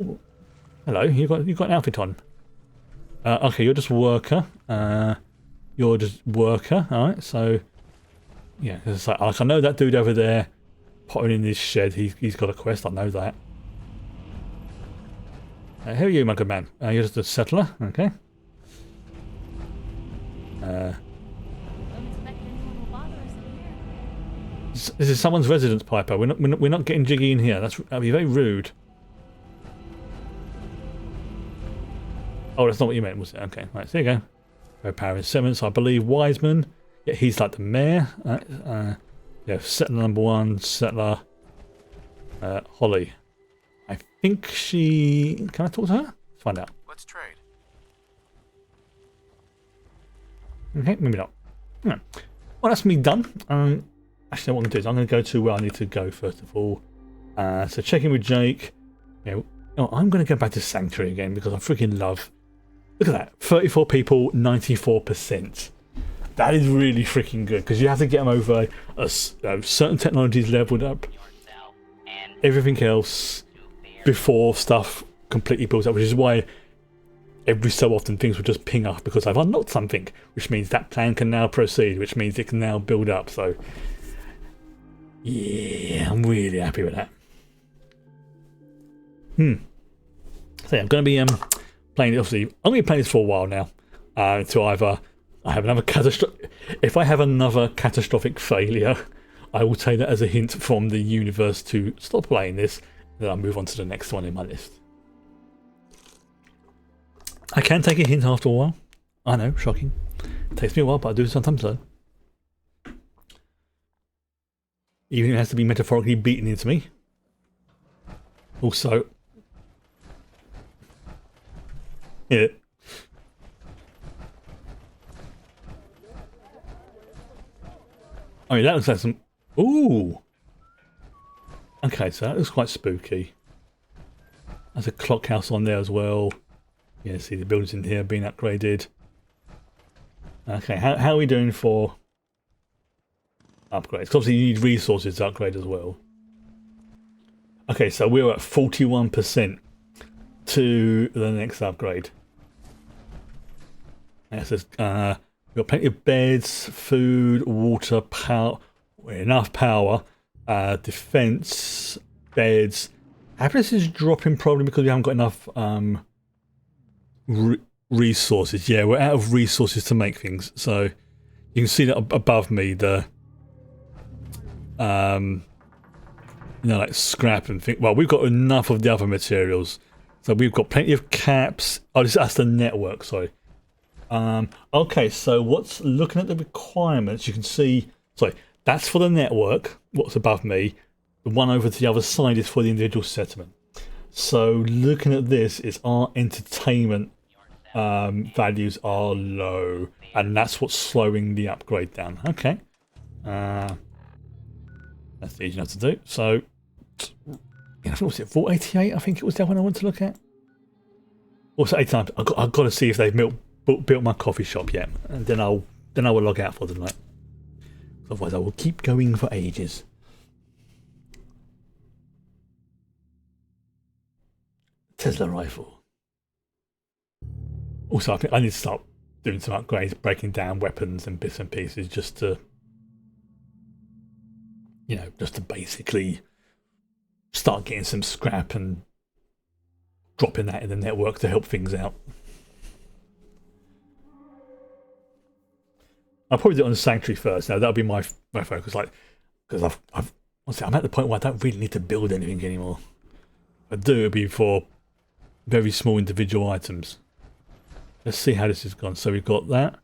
Ooh. Hello, you got an outfit on. Okay, you're just worker. You're just worker. All right, so yeah, it's like I know that dude over there, potting in this shed. He's got a quest. I know that. Who are you, my good man? You're just a settler. Okay. This is someone's residence, Piper. We're not getting jiggy in here. That'd be very rude. Oh, that's not what you meant, was it? Okay, right, so there you go. Power is 7, so I believe Wiseman. Yeah, he's like the mayor. Yeah, settler number 1, settler Holly. I think she. Can I talk to her? Let's find out. Let's trade. Okay, maybe not. Well, that's me done. Actually, what I'm going to do is I'm going to go to where I need to go first of all. So checking with Jake. Yeah, I'm going to go back to Sanctuary again because I freaking love. Look at that, 34 people, 94%. That is really freaking good because you have to get them over certain technologies leveled up, everything else before stuff completely builds up, which is why every so often things will just ping up because I've unlocked something, which means that plan can now proceed, which means it can now build up. So yeah, I'm really happy with that. So yeah, I'm going to be playing. Obviously, I'm going to be playing this for a while now. To either I have another catastrophic. If I have another catastrophic failure, I will take that as a hint from the universe to stop playing this. Then I'll move on to the next one in my list. I can take a hint after a while. I know, shocking. It takes me a while, but I do sometimes learn. Even if it has to be metaphorically beaten into me. Also, yeah. I mean, that looks like some... Ooh! Okay, so that looks quite spooky. There's a clock house on there as well. Yeah, see the buildings in here being upgraded. Okay, how are we doing for upgrades? 'Cause obviously you need resources to upgrade as well. Okay, so we're at 41% to the next upgrade. It says we've got plenty of beds, food, water, power, enough power, defense, beds. Happiness is dropping probably because we haven't got enough resources. Yeah, we're out of resources to make things. So you can see that above me, the you know, like scrap and things. Well, we've got enough of the other materials, so we've got plenty of caps. Oh, that's the network. Sorry. Okay, so what's looking at the requirements? You can see. Sorry, that's for the network. What's above me? The one over to the other side is for the individual settlement. So looking at this, is our entertainment values are low, and that's what's slowing the upgrade down. Okay, that's easy enough to do. So, what was it? 488? I think it was that one I want to look at. Also, 8 times. I've got to see if they've built my coffee shop yet, and then I will log out for the night. Otherwise, I will keep going for ages. Tesla rifle. Also, I think I need to start doing some upgrades, breaking down weapons and bits and pieces, just to, you know, just to basically start getting some scrap and dropping that in the network to help things out. I'll probably do it on the Sanctuary first. Now that'll be my focus, like, because I'm at the point where I don't really need to build anything anymore. If I do, it'll be for very small individual items. Let's see how this has gone. So we've got that.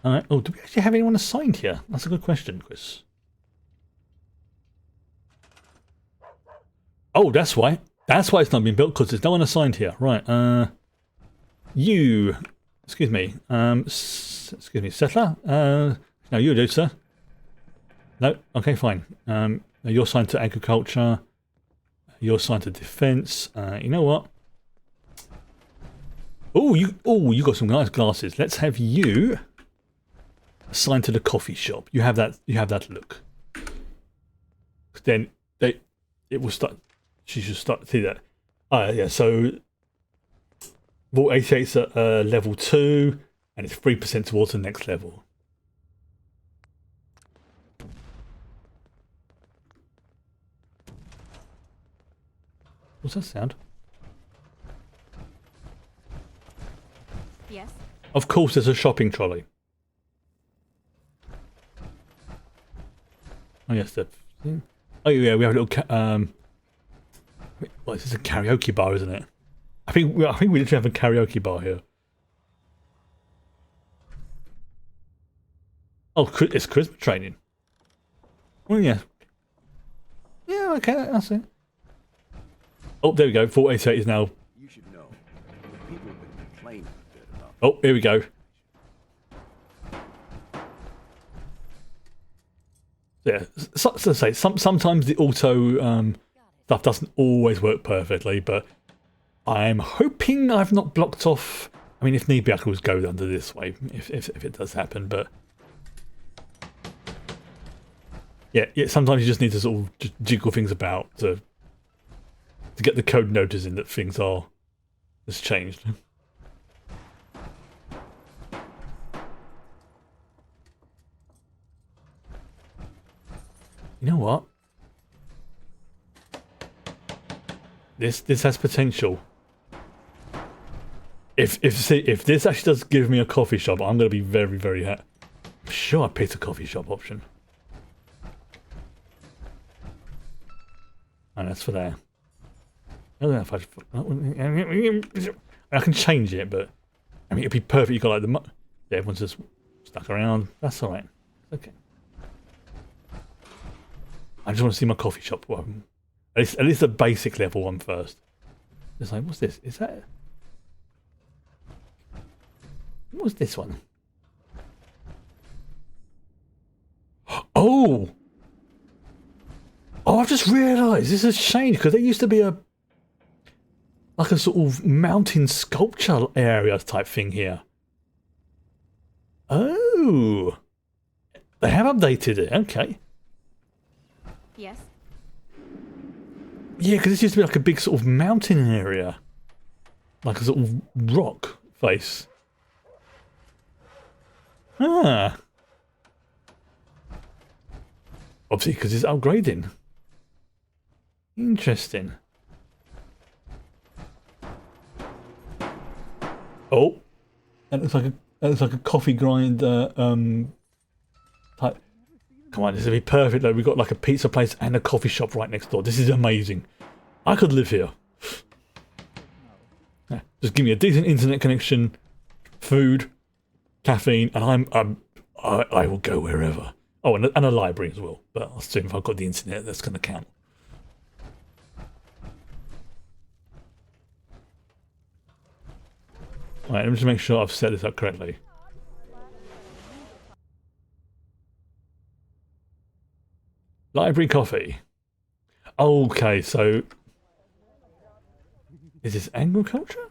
Alright. Oh, do we actually have anyone assigned here? That's a good question, Chris. Oh, that's why. That's why it's not been built, because there's no one assigned here. Right. You. Excuse me. Excuse me, settler. No, you do, sir. No. Okay, fine. You're assigned to agriculture. You're assigned to defense. You know what? Oh, you got some nice glasses. Let's have you assigned to the coffee shop. You have that. You have that look. Then it will start. She should start to see that. Yeah. So Vault 88's at level 2, and it's 3% towards the next level. What's that sound? Yes. Of course, there's a shopping trolley. Oh yes, oh yeah, we have a little. Well, this is a karaoke bar, isn't it? I think we literally have a karaoke bar here. Oh, it's charisma training. Oh yeah. Yeah, okay, that's it. Oh, there we go. 488 is now. You should know. People have been complaining a bit about. Oh, here we go. Yeah, so to say, sometimes the auto stuff doesn't always work perfectly, but I'm hoping I've not blocked off. I mean, if need be, I could always go under this way if it does happen. But yeah, sometimes you just need to sort of just jiggle things about to get the code noticing that things has changed. You know what? This has potential. If this actually does give me a coffee shop, I'm going to be very, very happy. I'm sure I picked a coffee shop option. And that's for there. I don't know if I can change it, but I mean it'd be perfect. You got like the everyone's just stuck around. That's all right. Okay. I just want to see my coffee shop one. At least the basic level one first. It's like, what's this? Is that? What's this one? Oh! Oh, I've just realised this has changed because there used to be like a sort of mountain sculpture area type thing here. Oh! They have updated it, okay. Yes. Yeah, because this used to be like a big sort of mountain area. Like a sort of rock face. Ah. Obviously, because it's upgrading. Interesting. Oh. That looks like a coffee grinder type. Come on, this would be perfect though. We've got like a pizza place and a coffee shop right next door. This is amazing. I could live here. Yeah, just give me a decent internet connection, food, caffeine, and I will go wherever. Oh, and a library as well. But I'll assume if I've got the internet, that's going to count. Right, let me just make sure I've set this up correctly. Library coffee. Okay, so is this agriculture?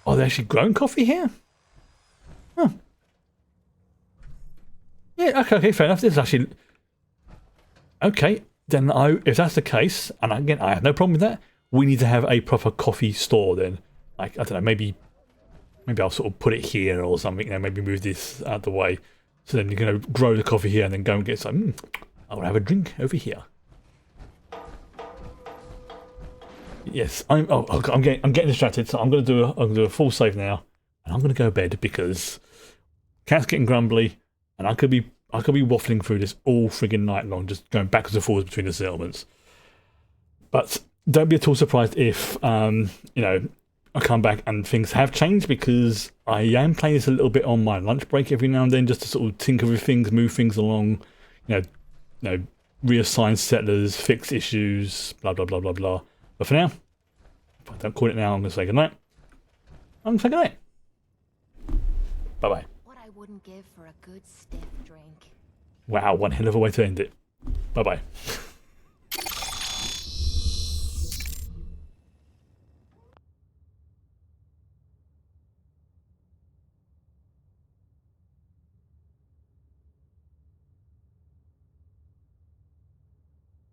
Oh, they actually grown coffee here? Huh. Yeah, okay, fair enough. This is actually okay. Then if that's the case, and again, I have no problem with that. We need to have a proper coffee store then. Like, I don't know, maybe I'll sort of put it here or something, and maybe move this out the way. So then you're going to grow the coffee here and then go and get some, I will have a drink over here. Yes, I'm getting distracted, so I'm going to do a full save now, and I'm going to go to bed because cat's getting grumbly, and I could be waffling through this all friggin' night long, just going backwards and forwards between the settlements. But don't be at all surprised if you know, I come back and things have changed, because I am playing this a little bit on my lunch break every now and then, just to sort of tinker with things, move things along, you know, reassign settlers, fix issues, blah blah blah blah blah. But for now, if I don't call it now, I'm going to say goodnight. I'm going to say goodnight. Bye bye. What I wouldn't give for a good stiff drink. Wow, one hell of a way to end it. Bye bye.